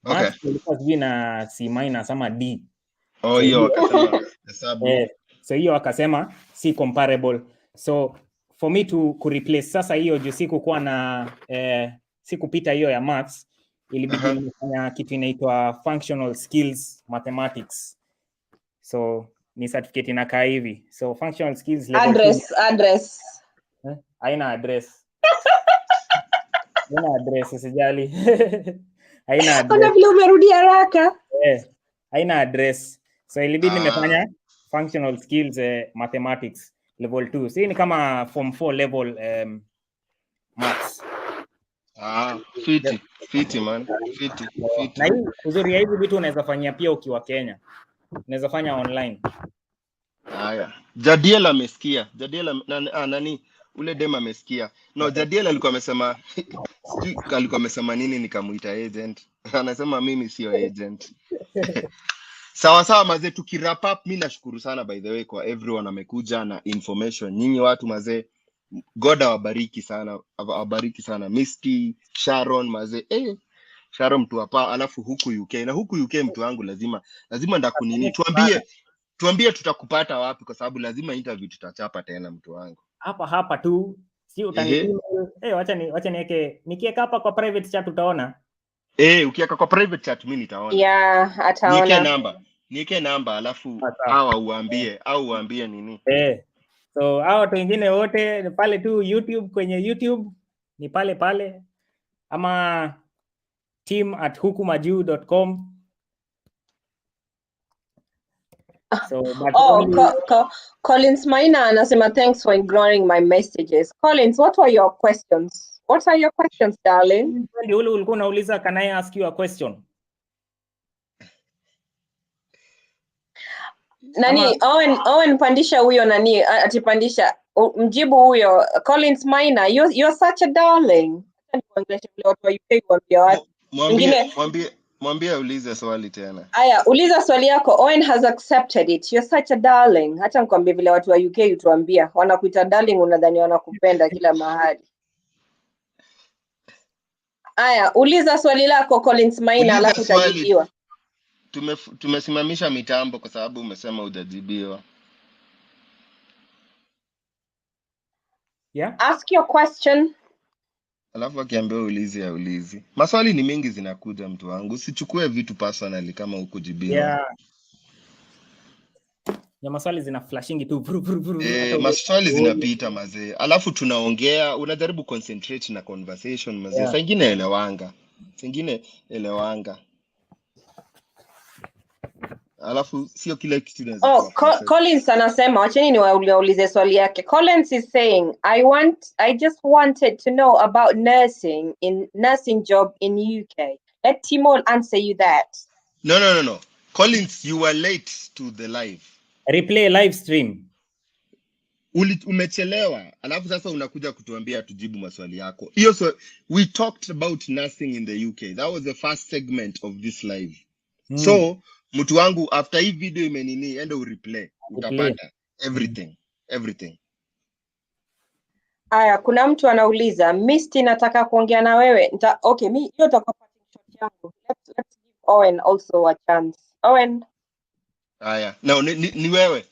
Speaker 6: Maths ilikuwa na C minus ama D.
Speaker 1: Hiyo wakasema hesabu.
Speaker 6: So hiyo wakasema si comparable. So for me to replace sasa hiyo juu sikukuwa na sikupita hiyo ya maths, ilibidi nifanya kitu inaitwa functional skills mathematics. So ni certificate inakaa hivi. So functional skills level
Speaker 5: address.
Speaker 6: Haina address. Haina address, usijali. Haina address.
Speaker 5: Kuna vile umerudi haraka.
Speaker 6: Haina address. So ilibidi nimefanya functional skills mathematics level 2. So ni kama form 4 level maths.
Speaker 1: Fiti man. Fiti.
Speaker 6: Na hii uzuri ya hivi vitu unaweza fanyia pia ukiwa Kenya. Unaweza fanya online.
Speaker 1: Haya. Jadiel amesikia. Nani ule dem amesikia. No, Jadiel alikuwa amesema alikuwa amesema nini nikamuita agent. Anasema mimi sio agent. Sawa mazee, tukirap up, mimi nashukuru sana by the way kwa everyone amekuja na information. Nyinyi watu mazee, God awabariki sana. Misty, Sharon mazee. Sharon mtu hapa, alafu huku UK. Na huku UK mtu wangu lazima ndakunini. Tuambie tutakupata wapi kwa sababu lazima interview tutachapa tena mtu wangu.
Speaker 6: Hapa tu. Si utanitima. Wacha nikiweka hapa kwa private chat utaona.
Speaker 1: Ukiweka kwa private chat mimi nitaona.
Speaker 5: Yeah, ataona.
Speaker 1: Niweke namba alafu uambie nini.
Speaker 6: So hao watu wengine wote pale tu YouTube, kwenye YouTube ni pale ama team@hukumaju.com. So
Speaker 5: Collins Maina anasema thanks for ignoring my messages. Collins, what are your questions? What are your questions, darling?
Speaker 6: Ule ulikuwa unauliza, can I ask you a question?
Speaker 5: Nani Owen pandisha huyo nani atipandisha mjibu huyo Collins Maina, you're such a darling.
Speaker 1: Mwambie ulize swali tena.
Speaker 5: Aya, uliza swali yako. Owen has accepted it. You're such a darling. Hata nikwambie vile watu wa UK utuambia wanakuita darling, unadhani wanakupenda kila mahali. Aya, uliza swali lako Collins Maina alafu utajibiwa.
Speaker 1: tumesimamisha mitambo kwa sababu umesema hujajibiwa.
Speaker 5: Yeah. Ask your question.
Speaker 1: Alafu akiambiwa ulizi. Maswali ni mingi zinakuja mtu wangu. Usichukue vitu personally kama hukujibiwa.
Speaker 6: Yeah. Ya maswali zina flashingi tu.
Speaker 1: Maswali zinapita mazee. Alafu tunaongea, unajaribu concentrate na conversation mazee. Yeah. Saa ingine elewanga. Alafu sio kile kitu
Speaker 5: inaweza Collins anasema wacheni niwaulize swali yake. Collins is saying I just wanted to know about nursing job in UK. Let Timo answer you that.
Speaker 1: No. Collins, you were late to the live.
Speaker 6: Replay live stream.
Speaker 1: Umechelewa. Alafu sasa unakuja kutuambia tujibu maswali yako. We talked about nursing in the UK. That was the first segment of this live. So mtu wangu after hii video imenini enda ureplay utapata everything.
Speaker 5: Aya, kuna mtu anauliza Misty nataka kuongea na wewe. Okay, hiyo itakuwa shot yangu. Let's give Owen also a chance. Owen.
Speaker 1: Aya, no ni wewe.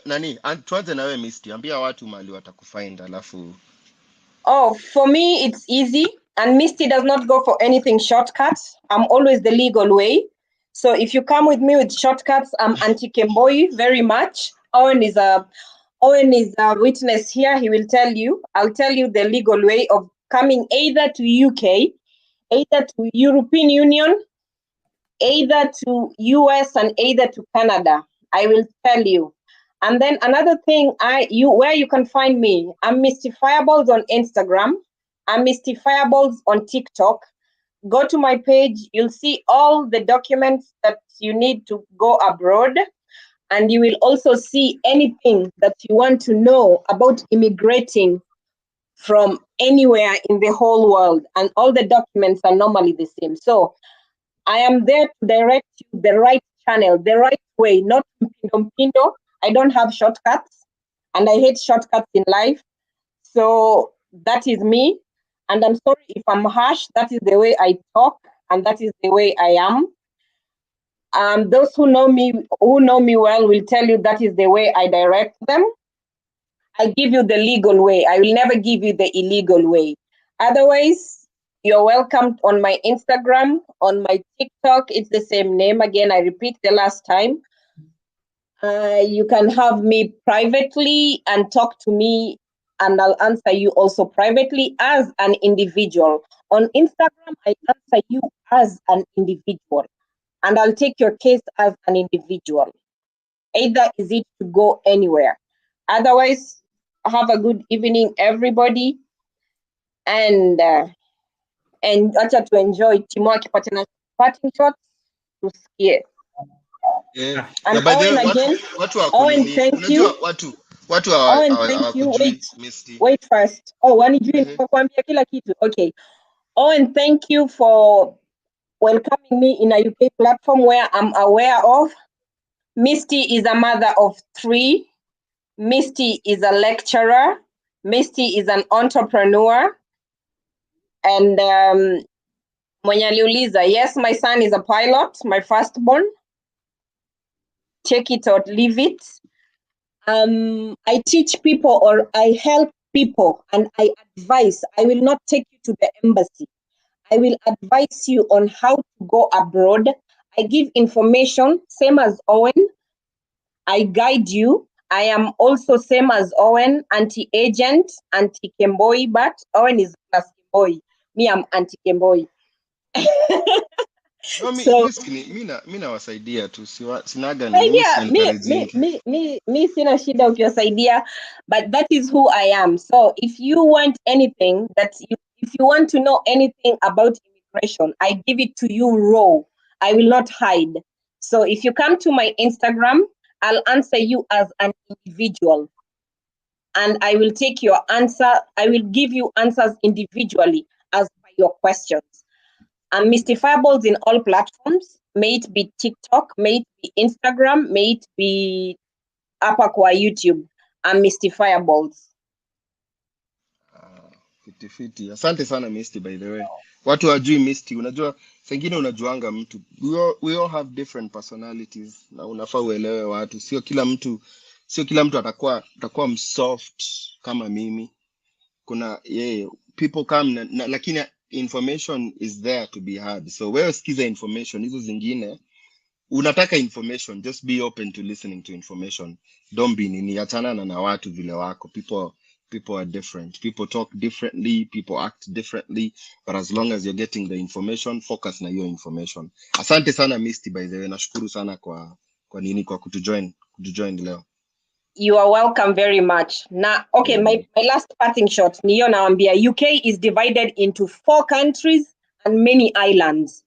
Speaker 1: Nani? Tuanze na wewe Misty. Ambia watu mahali watakufind alafu.
Speaker 5: Oh, for me it's easy and Misty does not go for anything shortcuts. I'm always the legal way. So if you come with me with shortcuts, I'm anti-Kemboi very much. Owen is a witness here. He will tell you. I'll tell you the legal way of coming either to UK, either to European Union, either to US, and either to Canada. I will tell you. And then another thing, where you can find me, I'm Mystifiables on Instagram. I'm Mystifiables on TikTok. Go to my page, you'll see all the documents that you need to go abroad. And you will also see anything that you want to know about immigrating from anywhere in the whole world. And all the documents are normally the same. So I am there to direct you the right channel, the right way, not pindo. I don't have shortcuts and I hate shortcuts in life. So that is me. And I'm sorry if I'm harsh, that is the way I talk and that is the way I am. Those who know me well will tell you that is the way I direct them. I give you the legal way. I will never give you the illegal way. Otherwise, you're welcome on my Instagram, on my TikTok. It's the same name. Again, I repeat the last time. You can have me privately and talk to me and I'll answer you also privately as an individual. On Instagram, I answer you as an individual and I'll take your case as an individual. Either is it to go anywhere. Otherwise, have a good evening, everybody. And acha to enjoy Timo akipata parting shots tusikie.
Speaker 1: Yeah.
Speaker 5: And Owen again. Owen, thank you. Owen, thank you. Wait first. Oh, wanijui kuambia kila kitu. Okay. Owen, thank you for welcoming me in a UK platform where I'm aware of. Misty is a mother of 3. Misty is a lecturer. Misty is an entrepreneur. And mwenye aliuliza, yes, my son is a pilot, my firstborn. Take it or leave it. I teach people or I help people and I advise. I will not take you to the embassy. I will advise you on how to go abroad. I give information, same as Owen. I guide you. I am also same as Owen, anti-agent, anti-Kemboi, but Owen is plus Kemboi. Me, I'm anti-Kemboi.
Speaker 1: No, mi nawasaidia tu sinaga
Speaker 5: mi sina shida ukiwasaidia, but that is who I am. So if you want anything if you want to know anything about immigration, I give it to you raw. I will not hide. So if you come to my Instagram, I'll answer you as an individual. And I will take your answer. I will give you answers individually as per your questions. I'm Mystifiables in all platforms, may it be TikTok, may it be Instagram, may it be hapa kwa YouTube. I'm Mystifiables.
Speaker 1: Fiti. Asante sana Misty, by the way. Watu wajui Misty, unajua sengine unajuanga mtu. We all have different personalities na unafaa uelewe watu. Sio kila mtu atakuwa msoft kama mimi. Kuna people come lakini information is there to be had. So wewe sikiza information, hizo zingine unataka information, just be open to listening to information. Don't be nini, achana na watu vile wako. People are different. People talk differently, people act differently, but as long as you're getting the information, focus na hiyo information. Asante sana Misty, by the way. Nashukuru sana kwa kutujoin leo.
Speaker 5: You are welcome very much. Now, okay, my last parting shot. Niyo naambia, UK is divided into 4 countries and many islands.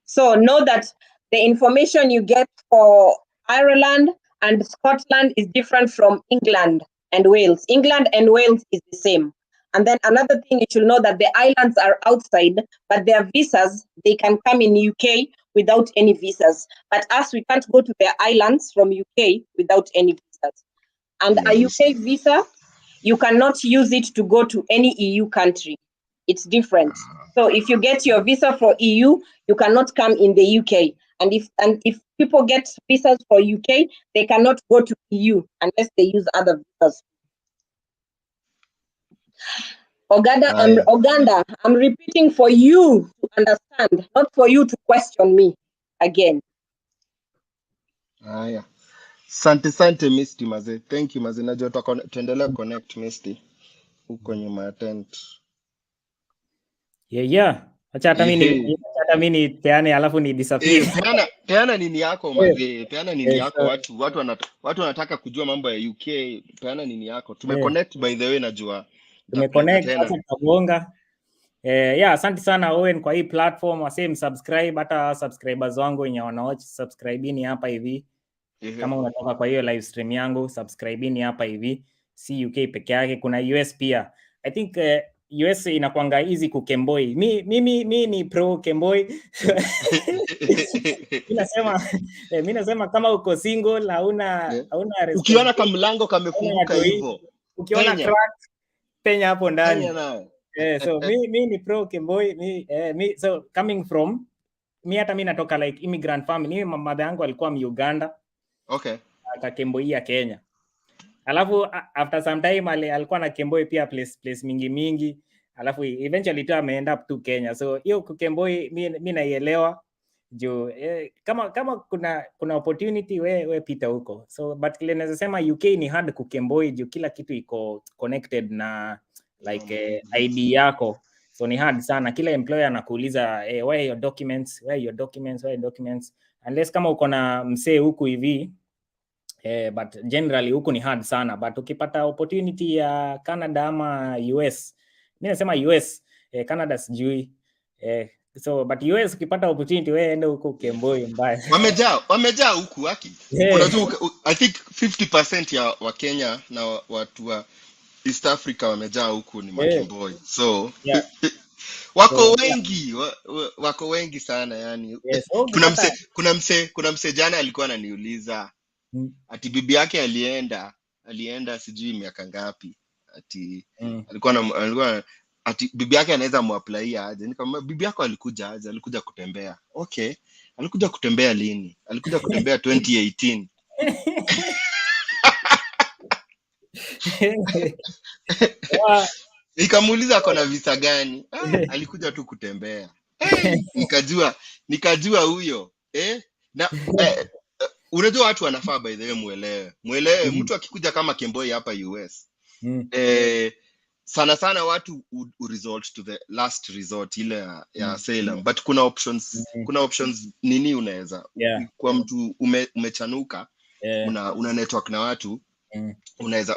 Speaker 5: So know that the information you get for Ireland and Scotland is different from England and Wales. England and Wales is the same. And then another thing, you should know that the islands are outside, but their visas, they can come in UK without any visas. But us, we can't go to their islands from UK without any visas. And a UK visa, you cannot use it to go to any EU country. It's different. So if you get your visa for EU, you cannot come in the UK. And if people get visas for UK, they cannot go to EU unless they use other visas. Oganda, I'm repeating for you to understand, not for you to question me again.
Speaker 1: Yeah. Sante Misty maze. Thank you maze. Najua tuendelea connect Misty huko nyuma ya tent.
Speaker 6: Yeah. Acha hata mimi peane alafu ni disappear.
Speaker 1: Peana nini yako maze. Peana nini yako watu wanataka kujua mambo ya UK. Peana nini yako. Tumeconnect by the way, najua.
Speaker 6: Tumeconnect hata kabonga. Asante sana Owen kwa hii platform. Waseme subscribe, hata subscribers wangu wenye wanaoch subscribe hapa hivi. Kama unatoka kwa hiyo live stream yangu, subscribe hapa hivi. Si UK peke yake, kuna US pia. I think US inakuanga easy kukemboi. Mimi ni pro kemboi. Mimi nasema kama uko single hauna
Speaker 1: ukiona kama mlango kamefunguka hivyo,
Speaker 6: ukiona crack penya hapo ndani. So mimi ni pro kemboi. So coming from hata mimi natoka like immigrant family. Mimi mama yangu alikuwa Uganda.
Speaker 1: Okay.
Speaker 6: Akakemboi Kenya. Alafu after some time alikuwa na kemboi pia place mingi. Alafu eventually tu ameend up to Kenya. So hiyo kukemboi mimi naielewa. Jo kama kuna opportunity we pita huko. So but kile naweza sema UK ni hard kukemboi jo, kila kitu iko connected na like ID yako. So ni hard sana. Kila employer anakuuliza where are your documents? Unless kama uko na msee huku hivi. But generally huku ni hard sana. But ukipata opportunity ya Canada ama US, mimi nasema US, Canada sijui. So but US ukipata opportunity wewe ende huko kemboi mbaya.
Speaker 1: Wamejaa huku haki. Unajua I think 50% ya wa Kenya na watu wa East Africa wamejaa huku ni makemboi. So wako wengi sana yani. Kuna mse jana alikuwa ananiuliza ati bibi yake alienda sijui miaka ngapi, ati alikuwa ati bibi yake anaweza muapply aje. Nikamwambia bibi yako alikuja aje? Alikuja kutembea. Okay, alikuja kutembea lini? Alikuja kutembea 2018. Nikamuuliza ako na visa gani? Alikuja tu kutembea. Nikajua huyo na unajua watu wanafaa by the way muelewe mtu akikuja kama kemboi hapa US sana watu resort to the last resort ile ya Salem, but kuna options nini unaweza kwa mtu umechanuka una network na watu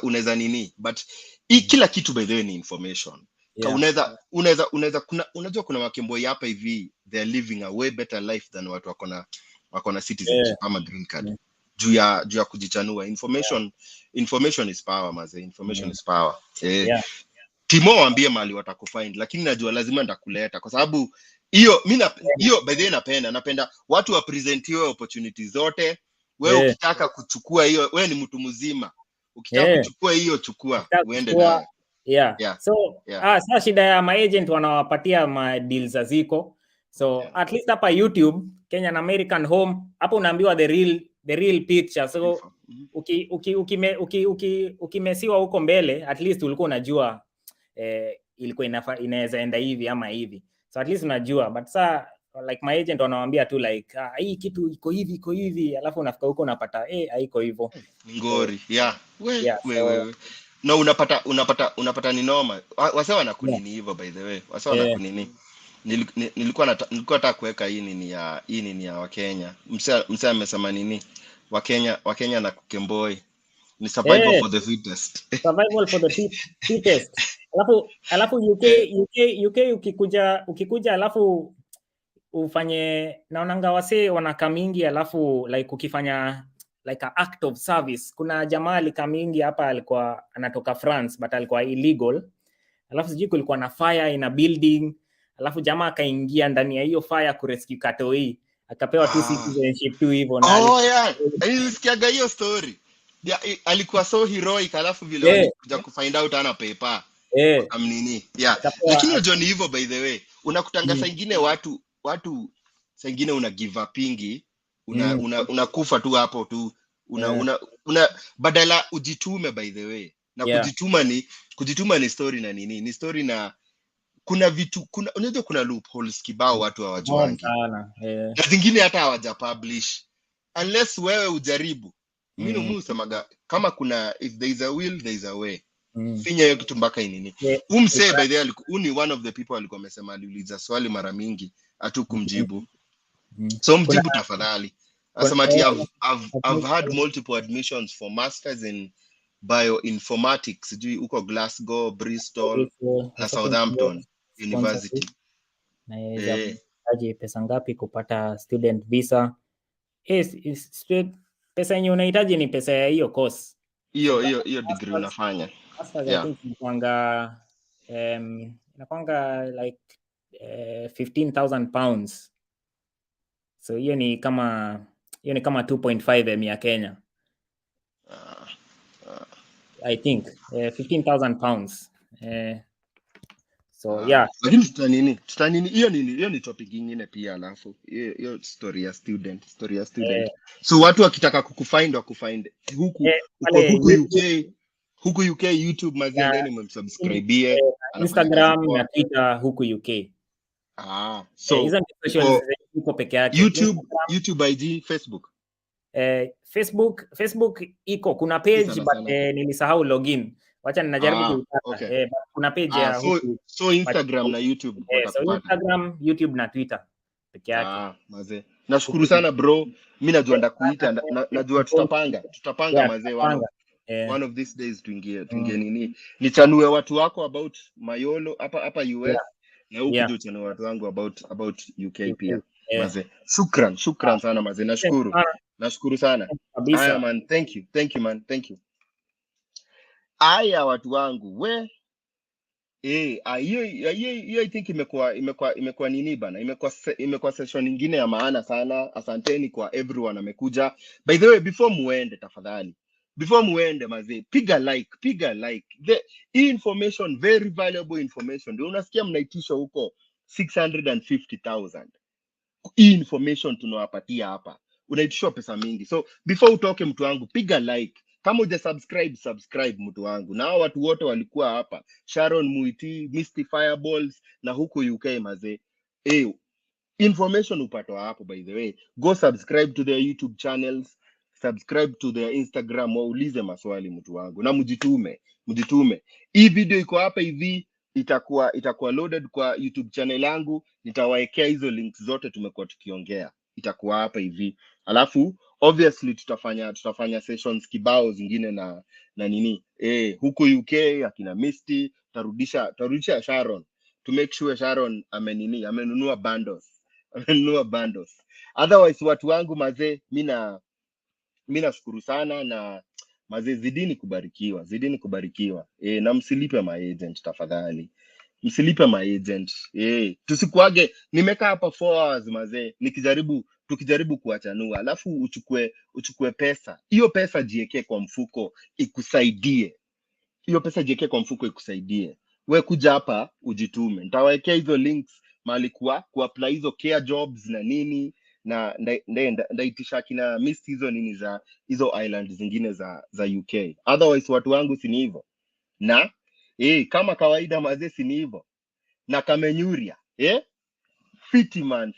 Speaker 1: unaweza nini, but kila kitu by the way ni information. Unaweza unajua kuna makemboi hapa hivi they are living a way better life than watu wako na citizenship ama green card juu ya kujichanua. Information is power maze. Information is power. Timo waambie mali watakufind, lakini najua lazima ndakuleta kwa sababu hiyo by the way napenda watu wa present hiyo opportunity zote. Wewe ukitaka kuchukua hiyo, wewe ni mtu mzima, ukitaka kuchukua hiyo chukua uende nayo.
Speaker 6: Yeah. So sasa shida ya maagent wanawapatia ma deals ziko. So at least hapa YouTube, Kenyan American Home, hapo unaambiwa the real picture. So ukimesiwa huko mbele, at least ulikuwa unajua ilikuwa inaweza enda hivi ama hivi. So at least unajua, but sasa like my agent wanawaambia tu like hii kitu iko hivi, alafu unafika huko unapata haiko hivyo.
Speaker 1: Ngori. We. No, unapata ni noma. Wase wanakunini hivyo by the way. Wase wanakunini. Nilikuwa nataka kuweka hii ni ya Wakenya. Mse amesema nini? Wakenya na Kukemboi. Ni survival for the fittest.
Speaker 6: Survival for the fittest. Alafu UK ukikuja alafu ufanye naonanga wase wanakamingi, alafu like ukifanya like a act of service. Kuna jamaa alikamingi hapa, alikuwa anatoka France but alikuwa illegal, alafu sijui kulikuwa na fire in a building, alafu jamaa akaingia ndani ya hiyo fire kurescue Katoi, akapewa tu citizenship tu hivyo.
Speaker 1: Nilisikiaga hiyo story. Alikuwa so heroic, alafu vile alikuja kufind out ana paper. Amnini. Lakini hiyo ni hivyo by the way. Unakutanga saa nyingine watu saa nyingine una give up pingi, unakufa tu hapo tu. Badala ujitume by the way. Na kujituma ni story na nini? Ni story na kuna vitu, unajua kuna loopholes kibao watu hawajuangi. Na zingine hata hawaja publish. Unless wewe ujaribu. Mimi husemaga kama kuna if there is a will there is a way. Finya hiyo kitu mpaka inini. Umse by the way ni one of the people alikuwa amesema aliuliza swali mara mingi hatukumjibu. So mjibu tafadhali. Asema I've had multiple admissions for masters in bioinformatics sijui huko Glasgow, Bristol na Southampton University.
Speaker 6: Na aje pesa ngapi kupata student visa? Pesa yenye unahitaji ni pesa ya hiyo course.
Speaker 1: Hiyo degree unafanya.
Speaker 6: Sasa inakwanga like 15,000 pounds. So hiyo ni kama 2.5 M ya Kenya. I think 15,000 pounds. So
Speaker 1: lakini tutanini hiyo ni topic nyingine pia, alafu hiyo story ya student. So watu wakitaka kukufind huku UK YouTube mazendeni msubscribe
Speaker 6: Instagram na Twitter huku UK.
Speaker 1: So
Speaker 6: hizo social iko peke yake.
Speaker 1: YouTube IG,
Speaker 6: Facebook iko kuna page but nilisahau login. Wacha ninajaribu kuipata. Kuna page ya huku.
Speaker 1: So Instagram na YouTube
Speaker 6: so Instagram, YouTube na Twitter peke yake.
Speaker 1: Mazee. Nashukuru sana bro. Mimi najua ndakuita, najua tutapanga mazee one of these days tuingie nini. Nichanue watu wako about Mayolo hapa US na huku ndio chanue watu wangu about UK pia. Mazee. Shukran sana mazee. Nashukuru sana. Aya man, thank you man. Aya watu wangu hiyo I think imekuwa nini bana, imekuwa session nyingine ya maana sana. Asanteni kwa everyone amekuja. By the way, before muende mazee, piga like. Hii information very valuable information. Ndio unasikia mnaitisha huko 650,000. Hii information tunawapatia hapa. Unaitishwa pesa mingi. So before utoke mtu wangu, piga like. Kama uja subscribe mtu wangu. Na watu wote walikuwa hapa. Sharon Mwiti, Misty Fireballs na huku UK mazee. Information upatwa hapo by the way. Go subscribe to their YouTube channels, subscribe to their Instagram, waulize maswali mtu wangu. Na mjitume. Hii video iko hapa hivi, itakuwa loaded kwa YouTube channel yangu. Nitawaekea hizo links zote tumekuwa tukiongea. Itakuwa hapa hivi. Alafu obviously tutafanya sessions kibao zingine na nini huko UK akina Misty, tarudisha Sharon to make sure Sharon amenunua bundles. Otherwise watu wangu mazee, mimi nashukuru sana na mazee, zidini kubarikiwa na msilipe maagent tafadhali. Msilipe maagent. Tusikuage nimekaa hapa 4 hours mazee tukijaribu kuachanua, alafu uchukue pesa. Hiyo pesa jiweke kwa mfuko ikusaidie. hiyo pesa jiweke kwa mfuko ikusaidie. We kuja hapa ujitume, nitawekea hizo links mahali kuapply hizo care jobs na nini, na ndaitisha kina mist hizo nini za hizo island zingine za UK. Otherwise watu wangu si ni hivyo, na kama kawaida mazee si ni hivyo, na kamenyuria fiti man.